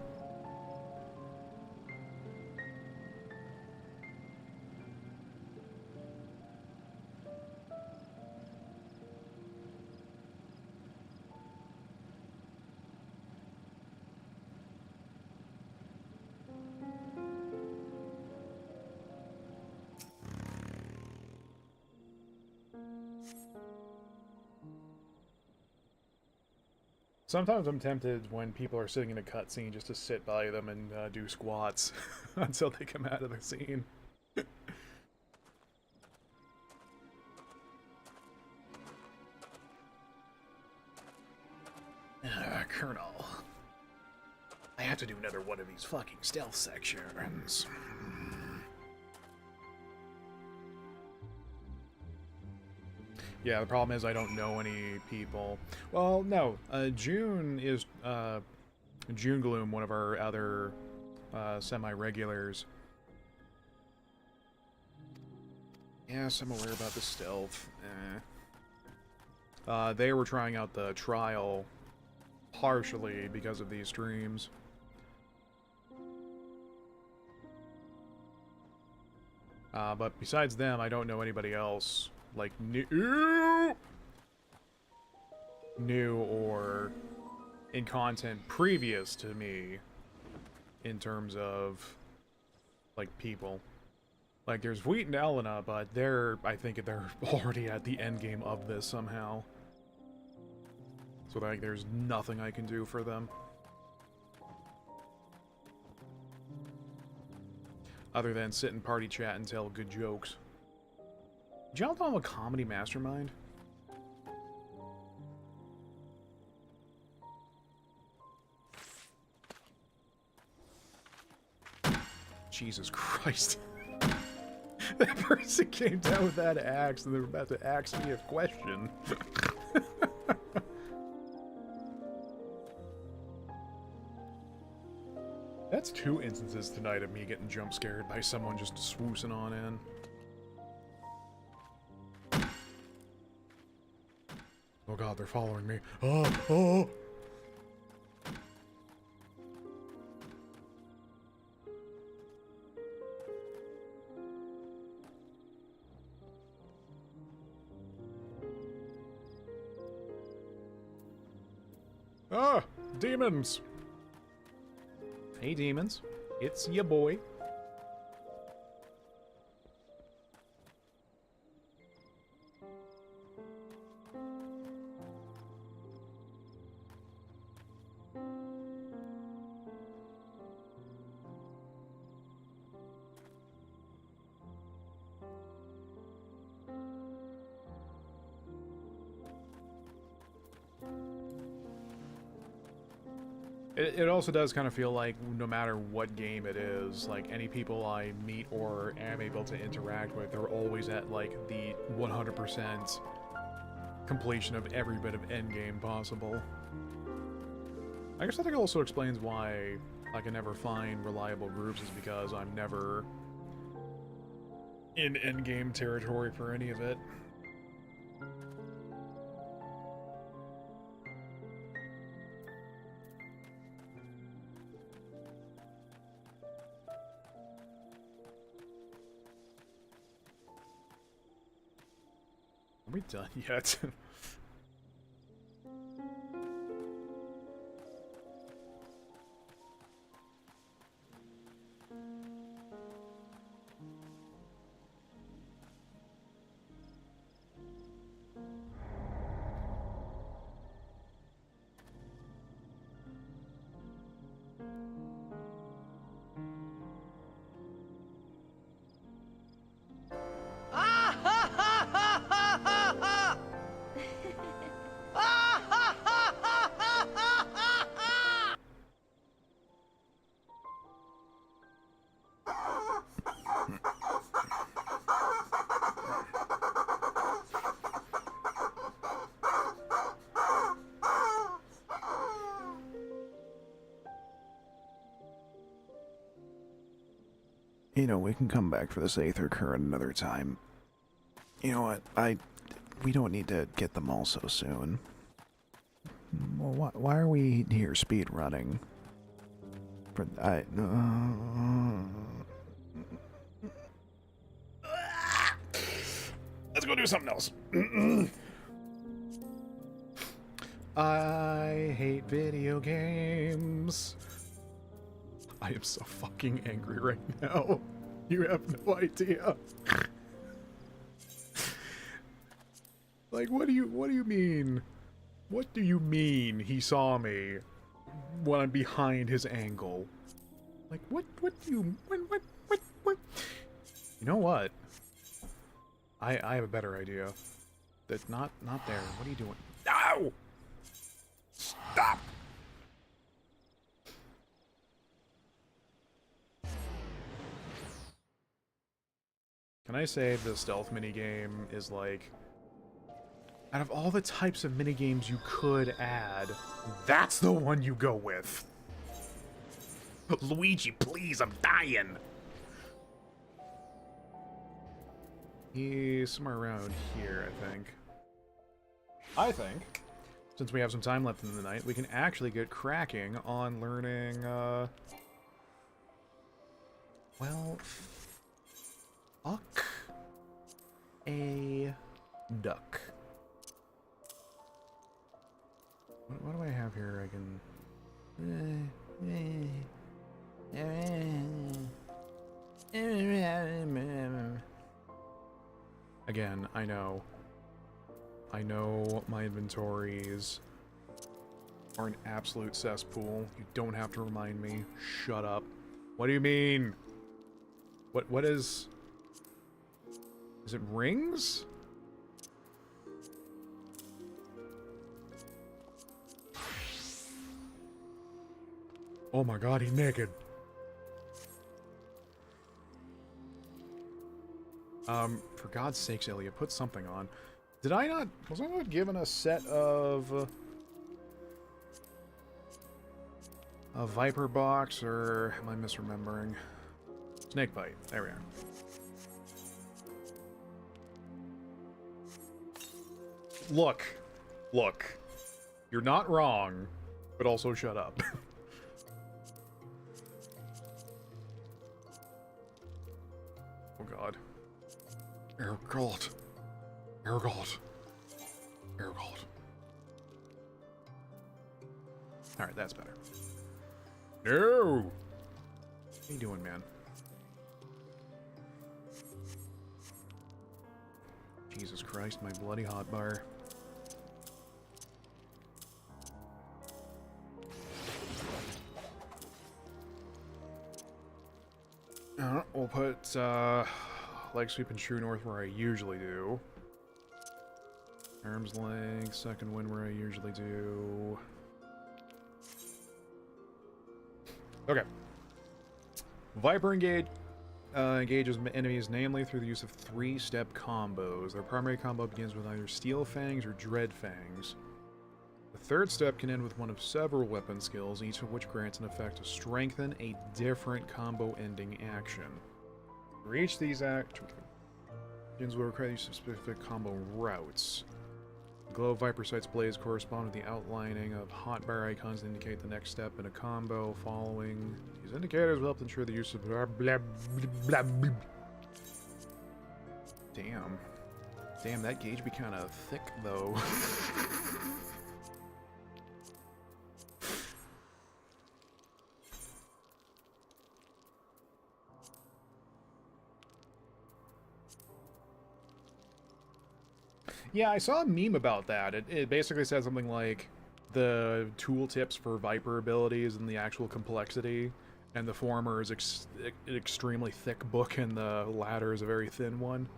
Sometimes I'm tempted when people are sitting in a cutscene just to sit by them and do squats until they come out of the scene. Colonel, I have to do another one of these fucking stealth sections. Yeah, the problem is I don't know any people. Well, no. June is June Gloom, one of our other semi-regulars. Yes, I'm aware about the stealth. They were trying out the trial partially because of these streams. But besides them, I don't know anybody else. Like, new or in content previous to me in terms of, like, people. Like, there's Wheat and Elena, but I think they're already at the end game of this somehow. So, like, there's nothing I can do for them. Other than sit and party chat and tell good jokes. Did y'all know I'm a comedy mastermind? Jesus Christ. That person came down with that axe and they were about to ask me a question. That's 2 instances tonight of me getting jump scared by someone just swoosing on in. Oh god, they're following me. Oh, oh! Ah! Demons! Hey demons, it's ya boy. It also does kind of feel like no matter what game it is, like any people I meet or am able to interact with, they're always at like the 100% completion of every bit of endgame possible. I guess that also explains why I can never find reliable groups, is because I'm never in endgame territory for any of it. Are we done yet? You know, we can come back for this Aether current another time. You know what? We don't need to get them all so soon. Well, why are we here speed running? Let's go do something else. I hate video games. I am so fucking angry right now. You have no idea. Like, what do you mean? What do you mean he saw me when I'm behind his angle? Like, what do you, what? You know what? I have a better idea. That's not there. What are you doing? No! Stop! Can I say the stealth minigame is like, out of all the types of minigames you could add, that's the one you go with. Luigi, please, I'm dying. He's somewhere around here, I think, since we have some time left in the night, we can actually get cracking on learning, well, fuck a duck. What do I have here? I can... Again, I know my inventories are an absolute cesspool. You don't have to remind me. Shut up. What do you mean? What is... Is it rings? Oh my god, he's naked. For God's sakes, Elliot, put something on. Was I not given a set of a Viper box, or am I misremembering? Snakebite. There we are. Look. You're not wrong, but also shut up. Oh god. Ergot. Alright, that's better. No! What are you doing, man? Jesus Christ, my bloody hotbar. We'll put, leg sweep and true north where I usually do. Arm's length, second wind where I usually do. Okay. Viper engages enemies namely through the use of 3-step combos. Their primary combo begins with either Steel Fangs or Dread Fangs. The third step can end with one of several weapon skills, each of which grants an effect to strengthen a different combo-ending action. For each these actions will require use of specific combo routes. The glow of Viper Sight's blades correspond with the outlining of hotbar icons that indicate the next step in a combo. Following these indicators will help ensure the use of blah, blah, blah, blah. Damn, that gauge be kind of thick though. Yeah, I saw a meme about that. It basically said something like the tooltips for Viper abilities and the actual complexity, and the former is an extremely thick book and the latter is a very thin one.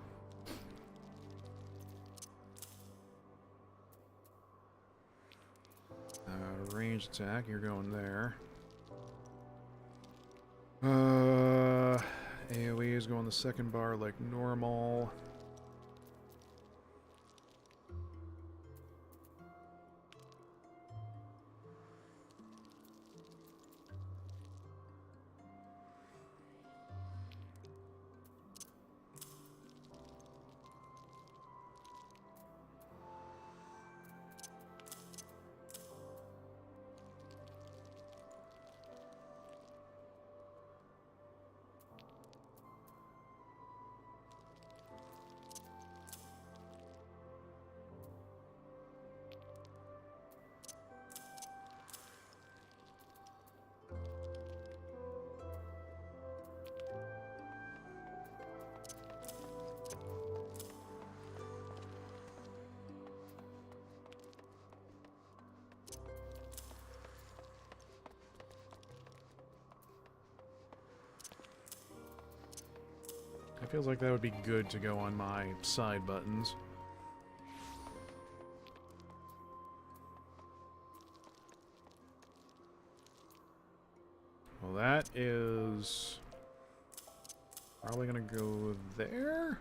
Ranged attack, you're going there. AoE is going the second bar like normal. Feels like that would be good to go on my side buttons. Well, that is probably gonna go there.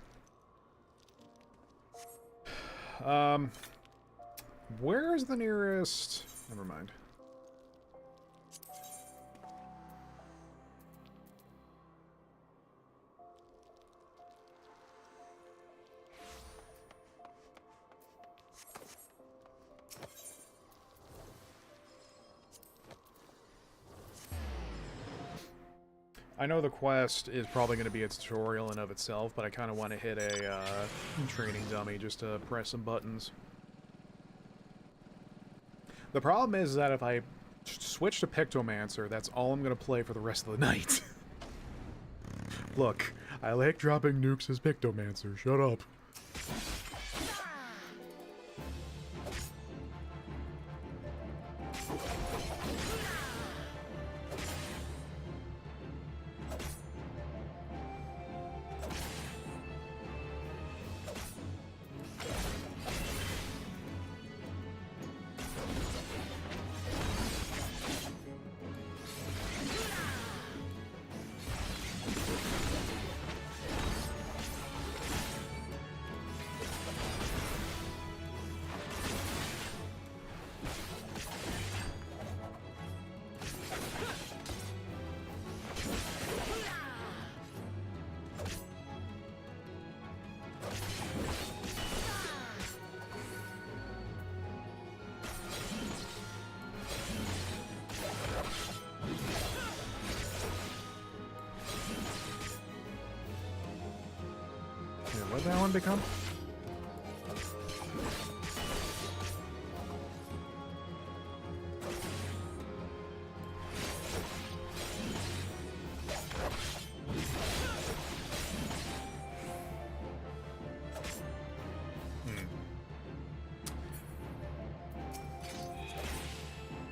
Where's the nearest? Never mind. I know the quest is probably going to be a tutorial in of itself, but I kind of want to hit a training dummy just to press some buttons. The problem is that if I switch to Pictomancer, that's all I'm going to play for the rest of the night. Look, I like dropping nukes as Pictomancer. Shut up. What did that one become?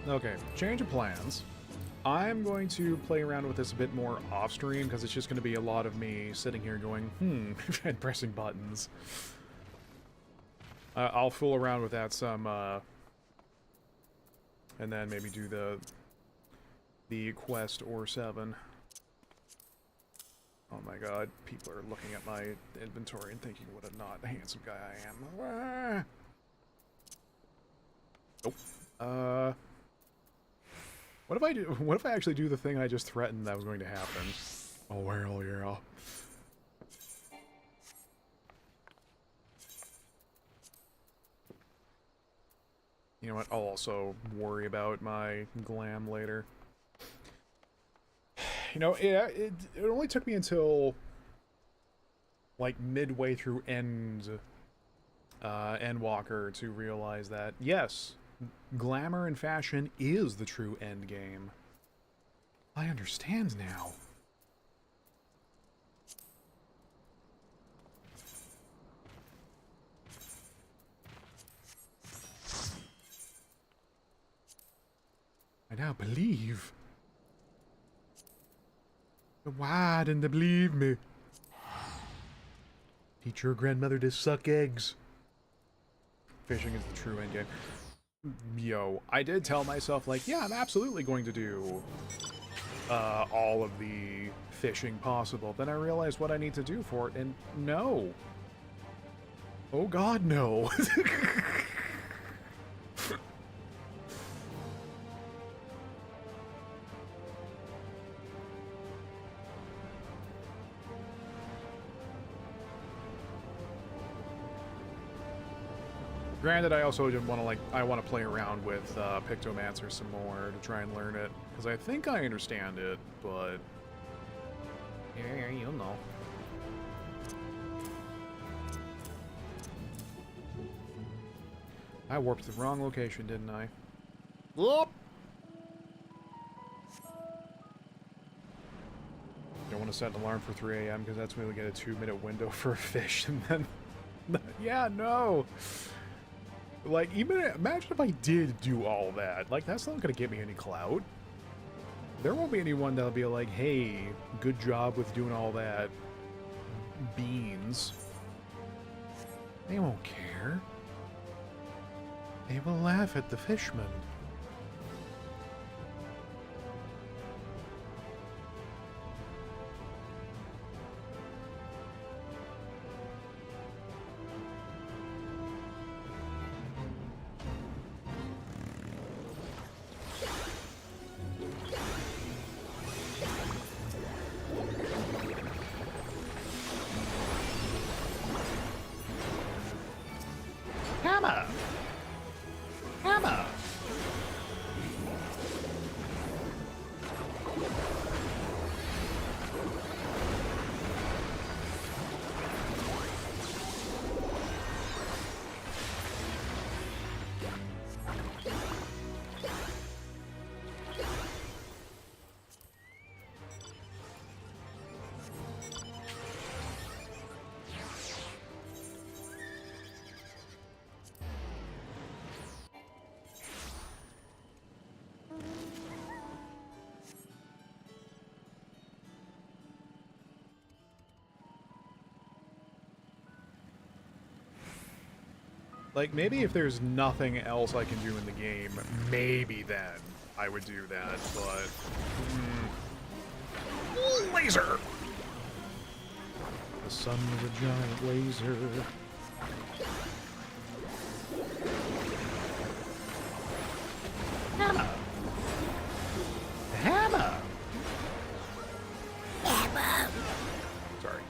Okay, change of plans. I'm going to play around with this a bit more off-stream, because it's just going to be a lot of me sitting here going, and pressing buttons. I'll fool around with that some, and then maybe do the quest or 7. Oh my god, people are looking at my inventory and thinking what a not handsome guy I am. Nope. What if I do? What if I actually do the thing I just threatened that was going to happen? Oh well, yeah. You know what? I'll also worry about my glam later. You know, it only took me until like midway through Endwalker to realize that yes, glamour and fashion is the true end game. I understand now. I now believe. Why didn't they believe me? Teach your grandmother to suck eggs. Fishing is the true end game. Yo, I did tell myself, like, yeah, I'm absolutely going to do all of the fishing possible. Then I realized what I need to do for it, and no. Oh god, no. Granted, I also just want to, I want to play around with Pictomancer some more to try and learn it, because I think I understand it, but yeah, you'll know. I warped to the wrong location, didn't I? Whoop! Don't want to set an alarm for 3 a.m. because that's when we get a 2-minute window for a fish, and then yeah, no. Like, even imagine if I did do all that. Like, that's not gonna get me any clout. There won't be anyone that'll be like, hey, good job with doing all that. beans. They won't care. They will laugh at the fishmen. Hammer! Hammer! Like, maybe if there's nothing else I can do in the game, maybe then I would do that, but... Laser! The sun is a giant laser. Hammer! Hammer! Hammer! Sorry.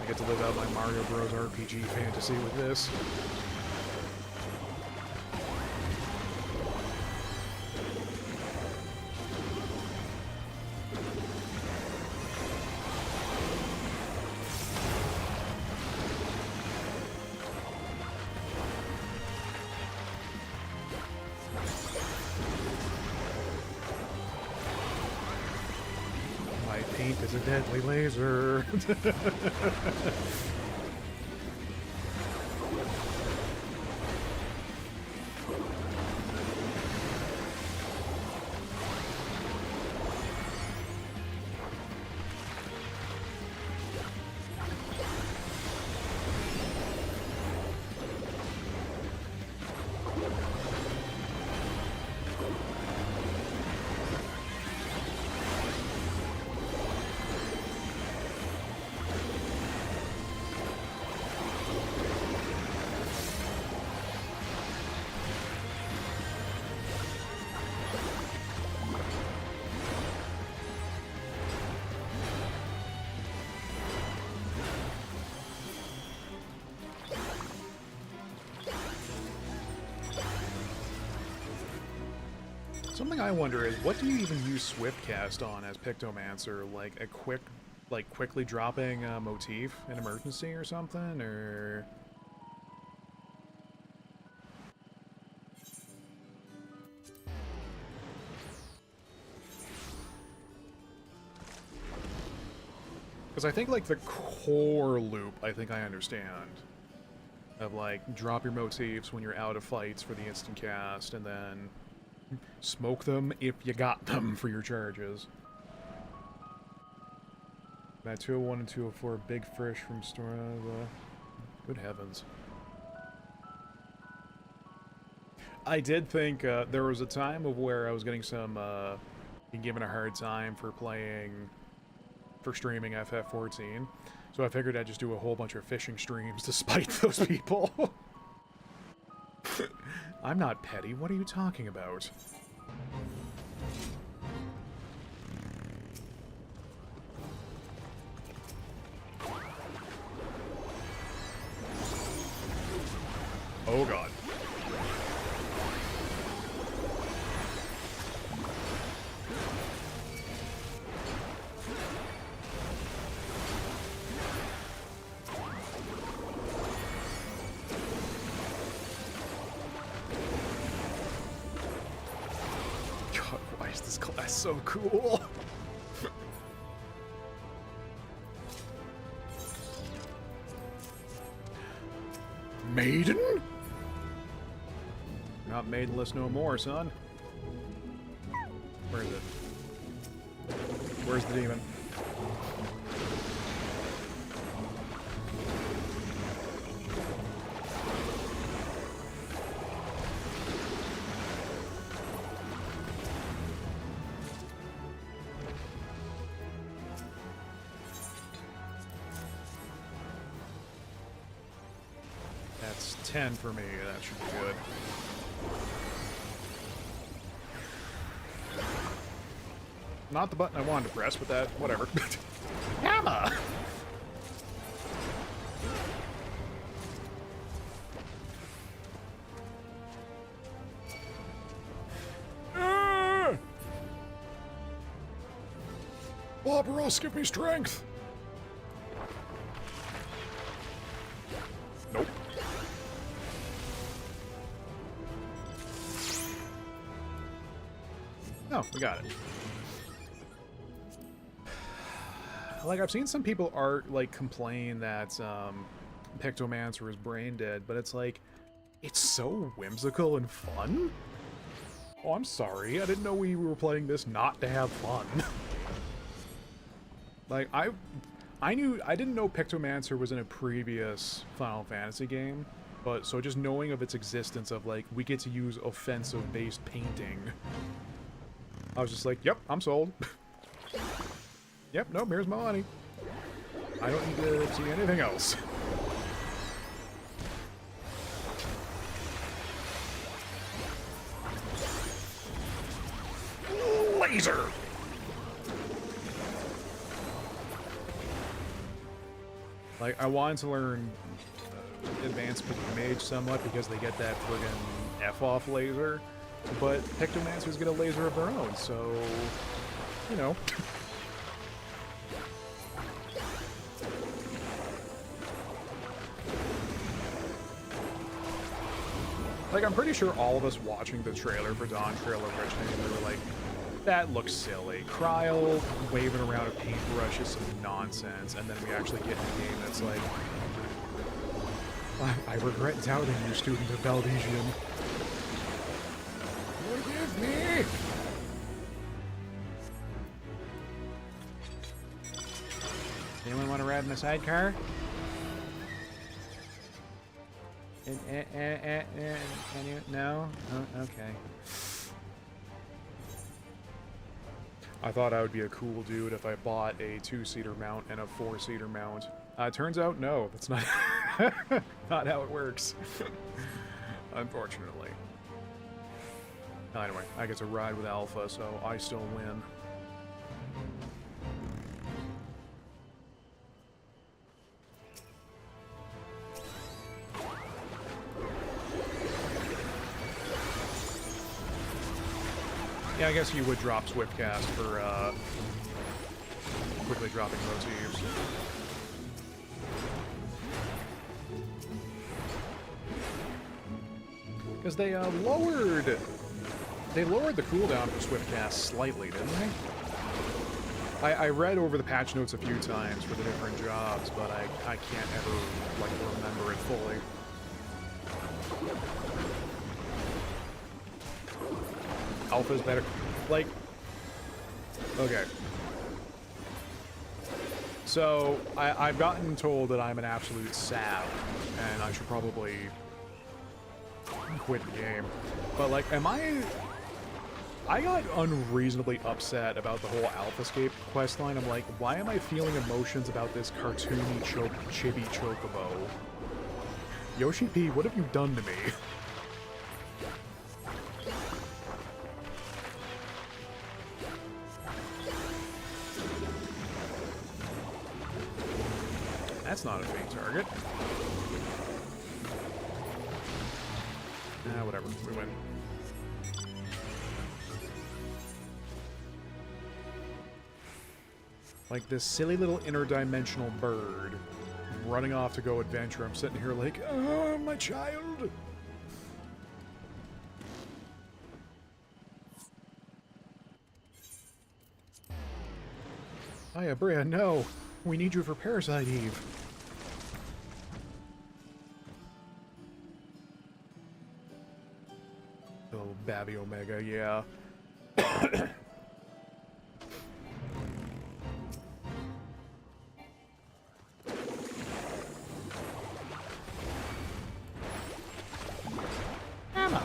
I get to live out my Mario Bros. RPG fantasy with this. My paint is a deadly laser. Something I wonder is, what do you even use Swiftcast on as Pictomancer? Like a quickly dropping motif in emergency or something, or? Because I think like the core loop, I think I understand. Of like, drop your motifs when you're out of fights for the instant cast, and then smoke them if you got them for your charges. At 201 and 204, big fish from store. Good heavens. I did think there was a time of where I was getting some being given a hard time for streaming FF14. So I figured I'd just do a whole bunch of fishing streams to spite those people. I'm not petty. What are you talking about? Oh god. This class so cool. Maiden? You're not maidenless no more, son. Where is it? Where's the demon? That's 10 for me. That should be good. Not the button I wanted to press, but that, whatever. Hammer! Bob Ross, give me strength! Nope. No, we got it. Like, I've seen some people complain that Pictomancer is brain dead, but it's like, it's so whimsical and fun. Oh, I'm sorry. I didn't know we were playing this not to have fun. Like, I didn't know Pictomancer was in a previous Final Fantasy game, but so just knowing of its existence of, like, we get to use offensive-based painting, I was just like, yep, I'm sold. Yep, nope, here's my money. I don't need to see anything else. Laser! Like, I wanted to learn Advanced Mage somewhat because they get that friggin' F-off laser, but Pictomancers get a laser of their own, so, you know. Like, I'm pretty sure all of us watching the trailer for Dawn Trail originally, we were like, that looks silly. Kryl waving around a paintbrush is some nonsense, and then we actually get in a game that's like, I regret doubting you, student of Valdesian. Forgive me! Anyone want to ride in a sidecar? No? Oh, okay. I thought I would be a cool dude if I bought a 2-seater mount and a 4-seater mount. Turns out, no, that's not not how it works. Unfortunately. Anyway, I get to ride with Alpha, so I still win. Yeah, I guess you would drop Swiftcast for quickly dropping motifs. Because they lowered the cooldown for Swiftcast slightly, didn't they? I read over the patch notes a few times for the different jobs, but I can't ever like remember it fully. Alpha's better. Like, okay. So, I've gotten told that I'm an absolute sap, and I should probably quit the game. But, like, I got unreasonably upset about the whole Alphascape questline. I'm like, why am I feeling emotions about this cartoony chibi chocobo? Yoshi P, what have you done to me? That's not a big target. Whatever. We win. Like this silly little interdimensional bird running off to go adventure. I'm sitting here like, oh, my child. Hiya, Bria, no. We need you for Parasite Eve. Oh, Babby Omega, yeah. Emma.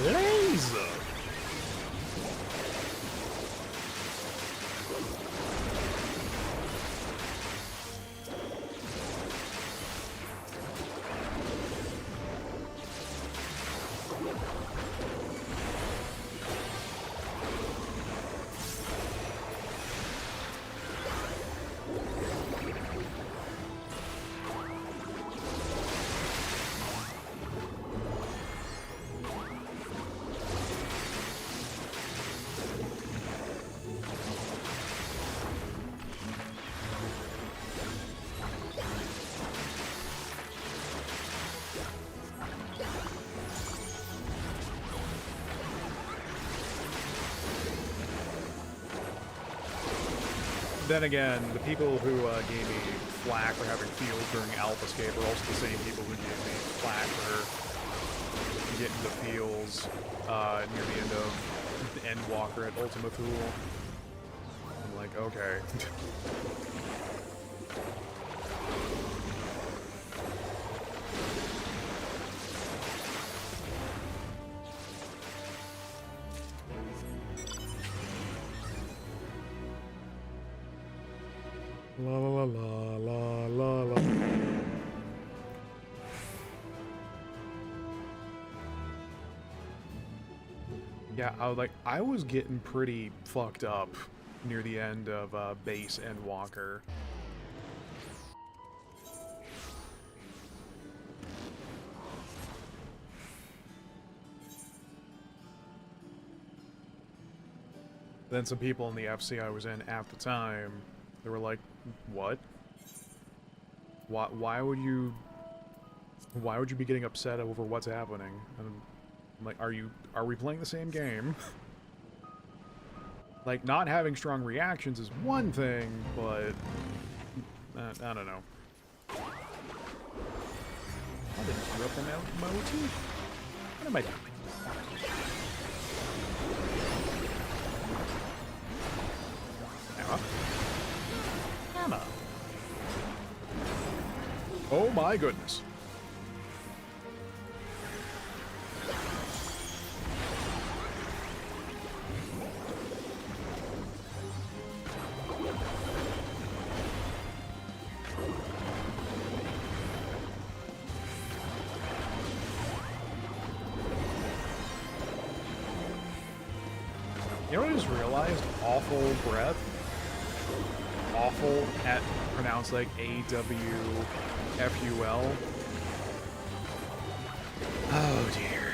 Laser. Then again, the people who gave me flack for having fields during Alpha Escape are also the same people who gave me flack for getting the fields near the end of the Endwalker at Ultima Thule. I'm like, okay. La la la la la la. Yeah, I was getting pretty fucked up near the end of base Endwalker. Then some people in the FC I was in at the time, they were like, "What? Why would you be getting upset over what's happening?" And I'm like, are we playing the same game? Like, not having strong reactions is one thing, but I don't know. I didn't screw up my OT. What am I doing? Emma. Oh my goodness. You know what I just realized? Awful breath. Awful at pronounced like A-W-F-U-L. Oh dear.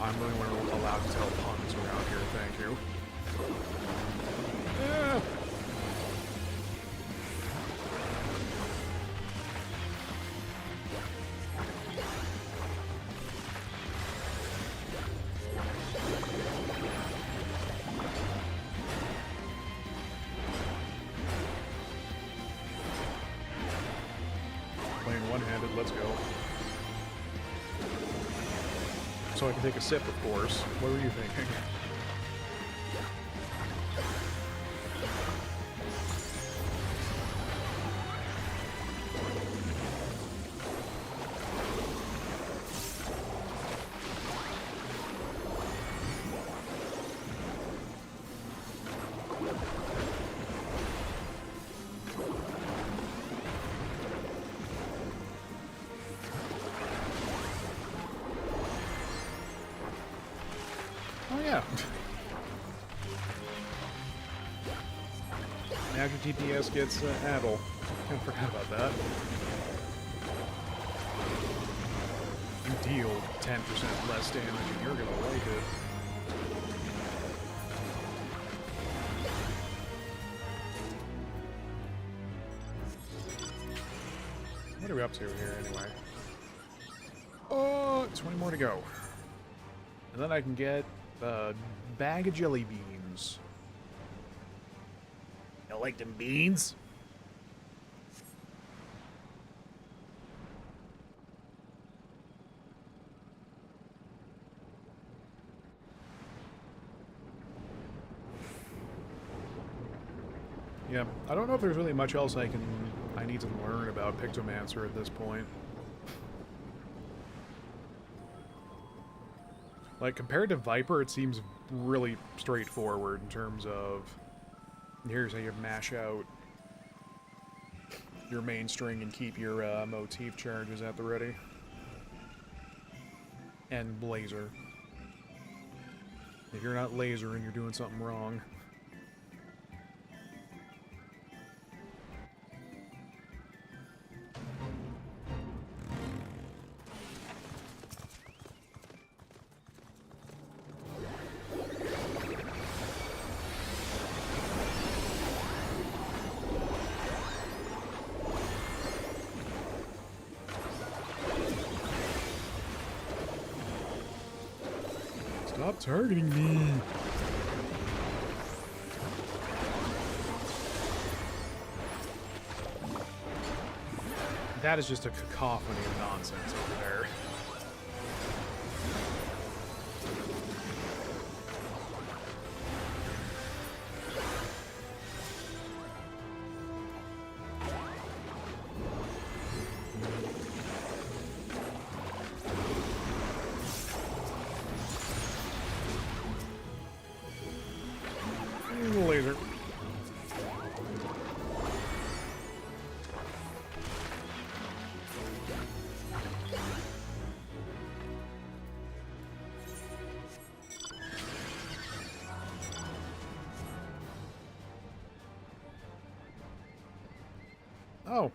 I'm really allowed to tell puns around here, thank you. Yeah. One-handed, let's go. So I can take a sip, of course. What were you thinking? Oh yeah. Now your TPS gets Adel. I forgot about that. You deal 10% less damage and you're gonna like it. What are we up to here anyway? Oh, 20 more to go. And then I can get a bag of jelly beans. You like them beans? Yeah, I don't know if there's really much else I need to learn about Pictomancer at this point. Like, compared to Viper, it seems really straightforward in terms of, here's how you mash out your main string and keep your motif charges at the ready. And laser. If you're not lasering, you're doing something wrong. Stop targeting me! That is just a cacophony of nonsense over there. Laser. Oh,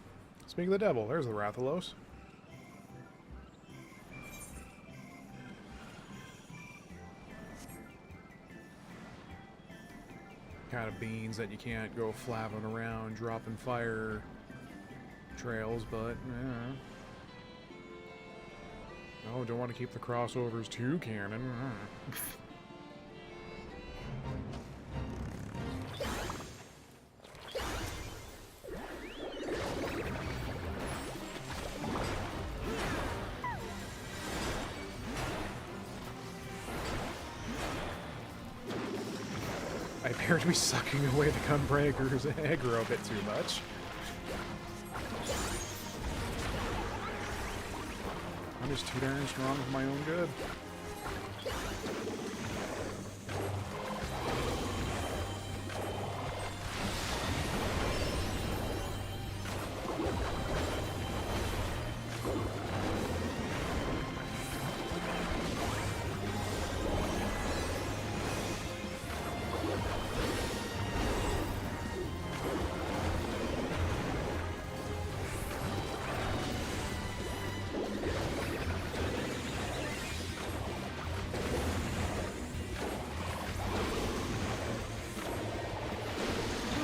speaking of the devil, there's the Rathalos. Kind of beans that you can't go flapping around dropping fire trails, but yeah. Oh, don't want to keep the crossovers too canon. I appear to be sucking away the Gunbreaker's aggro a bit too much. I'm just too darn strong for my own good.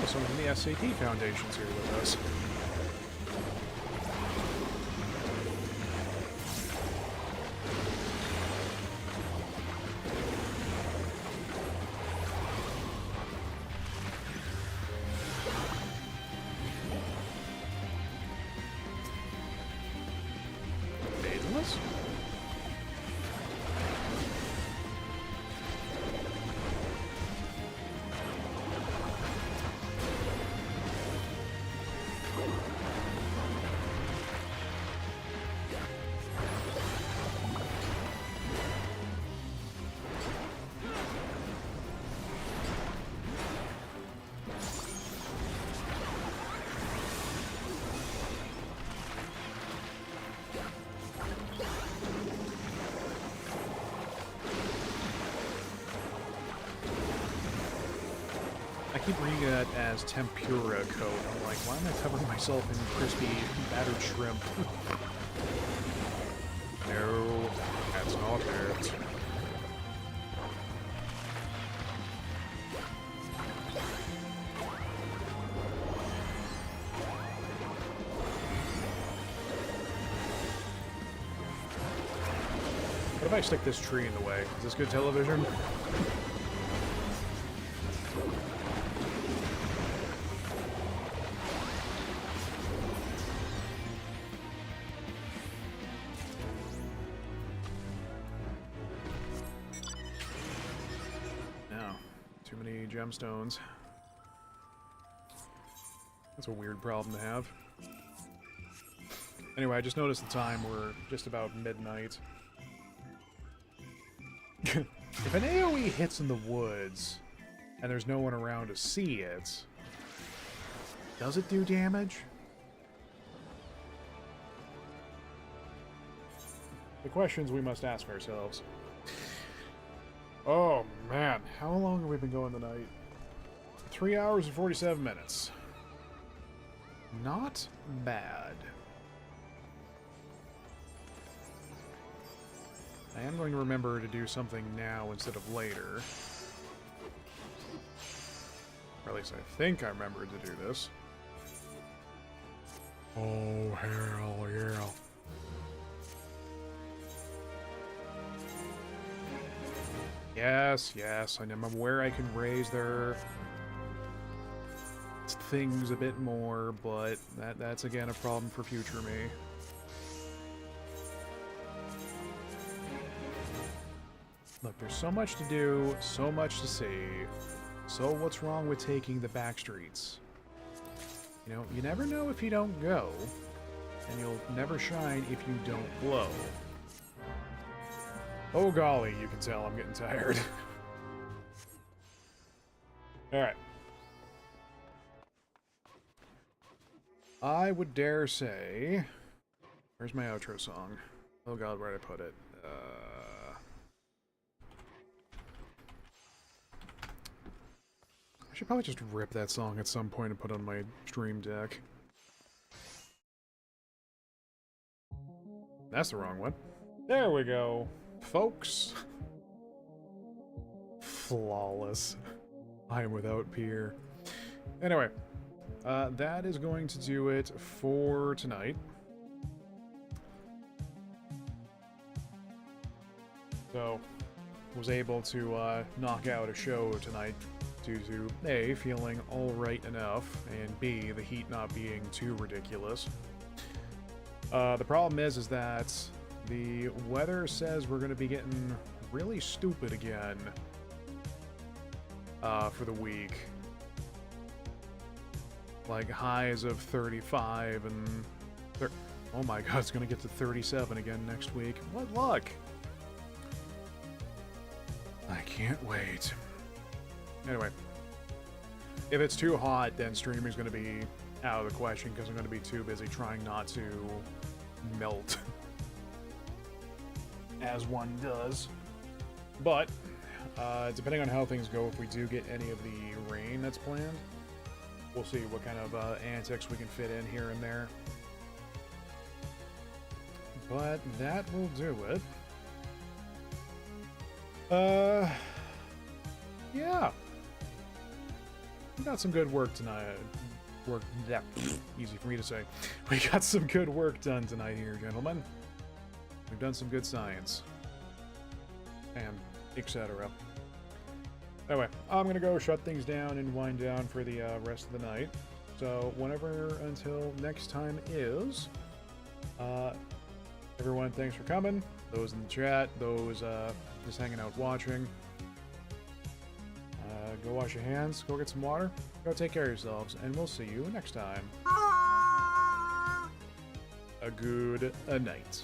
Someone from the SAP Foundation's here with us. Daedalus? I keep reading it as tempura coat. I'm like, why am I covering myself in crispy, battered shrimp? No, that's not it. What if I stick this tree in the way? Is this good television? Gemstones. That's a weird problem to have. Anyway, I just noticed the time. We're just about midnight. If an AoE hits in the woods and there's no one around to see it, does it do damage? the questions we must ask ourselves. Oh man, how long have we been going tonight? 3 hours and 47 minutes. Not bad. I am going to remember to do something now instead of later. Or at least I think I remembered to do this. Oh, hell yeah. Yes, yes, I'm aware I can raise their things a bit more, but that's again a problem for future me. Look, there's so much to do, so much to see. So what's wrong with taking the back streets? You know, you never know if you don't go, and you'll never shine if you don't glow. Oh golly, you can tell I'm getting tired. Alright. I would dare say... Where's my outro song? Oh god, where'd I put it? I should probably just rip that song at some point and put it on my stream deck. That's the wrong one. There we go, folks. Flawless. I am without peer. Anyway, that is going to do it for tonight. So, was able to knock out a show tonight due to A, feeling alright enough, and B, the heat not being too ridiculous. The problem is that the weather says we're going to be getting really stupid again for the week. Like highs of 35 and... oh my god, it's going to get to 37 again next week. What luck! I can't wait. Anyway, if it's too hot, then streaming's going to be out of the question because I'm going to be too busy trying not to melt. As one does. But, depending on how things go, if we do get any of the rain that's planned, we'll see what kind of antics we can fit in here and there. But that will do it. Yeah. We got some good work tonight. Yeah, easy for me to say. We got some good work done tonight here, gentlemen. We've done some good science. And etc. Anyway, I'm gonna go shut things down and wind down for the rest of the night. So, whenever until next time is, everyone, thanks for coming. Those in the chat, those just hanging out watching. Go wash your hands, go get some water, go take care of yourselves, and we'll see you next time. A good night.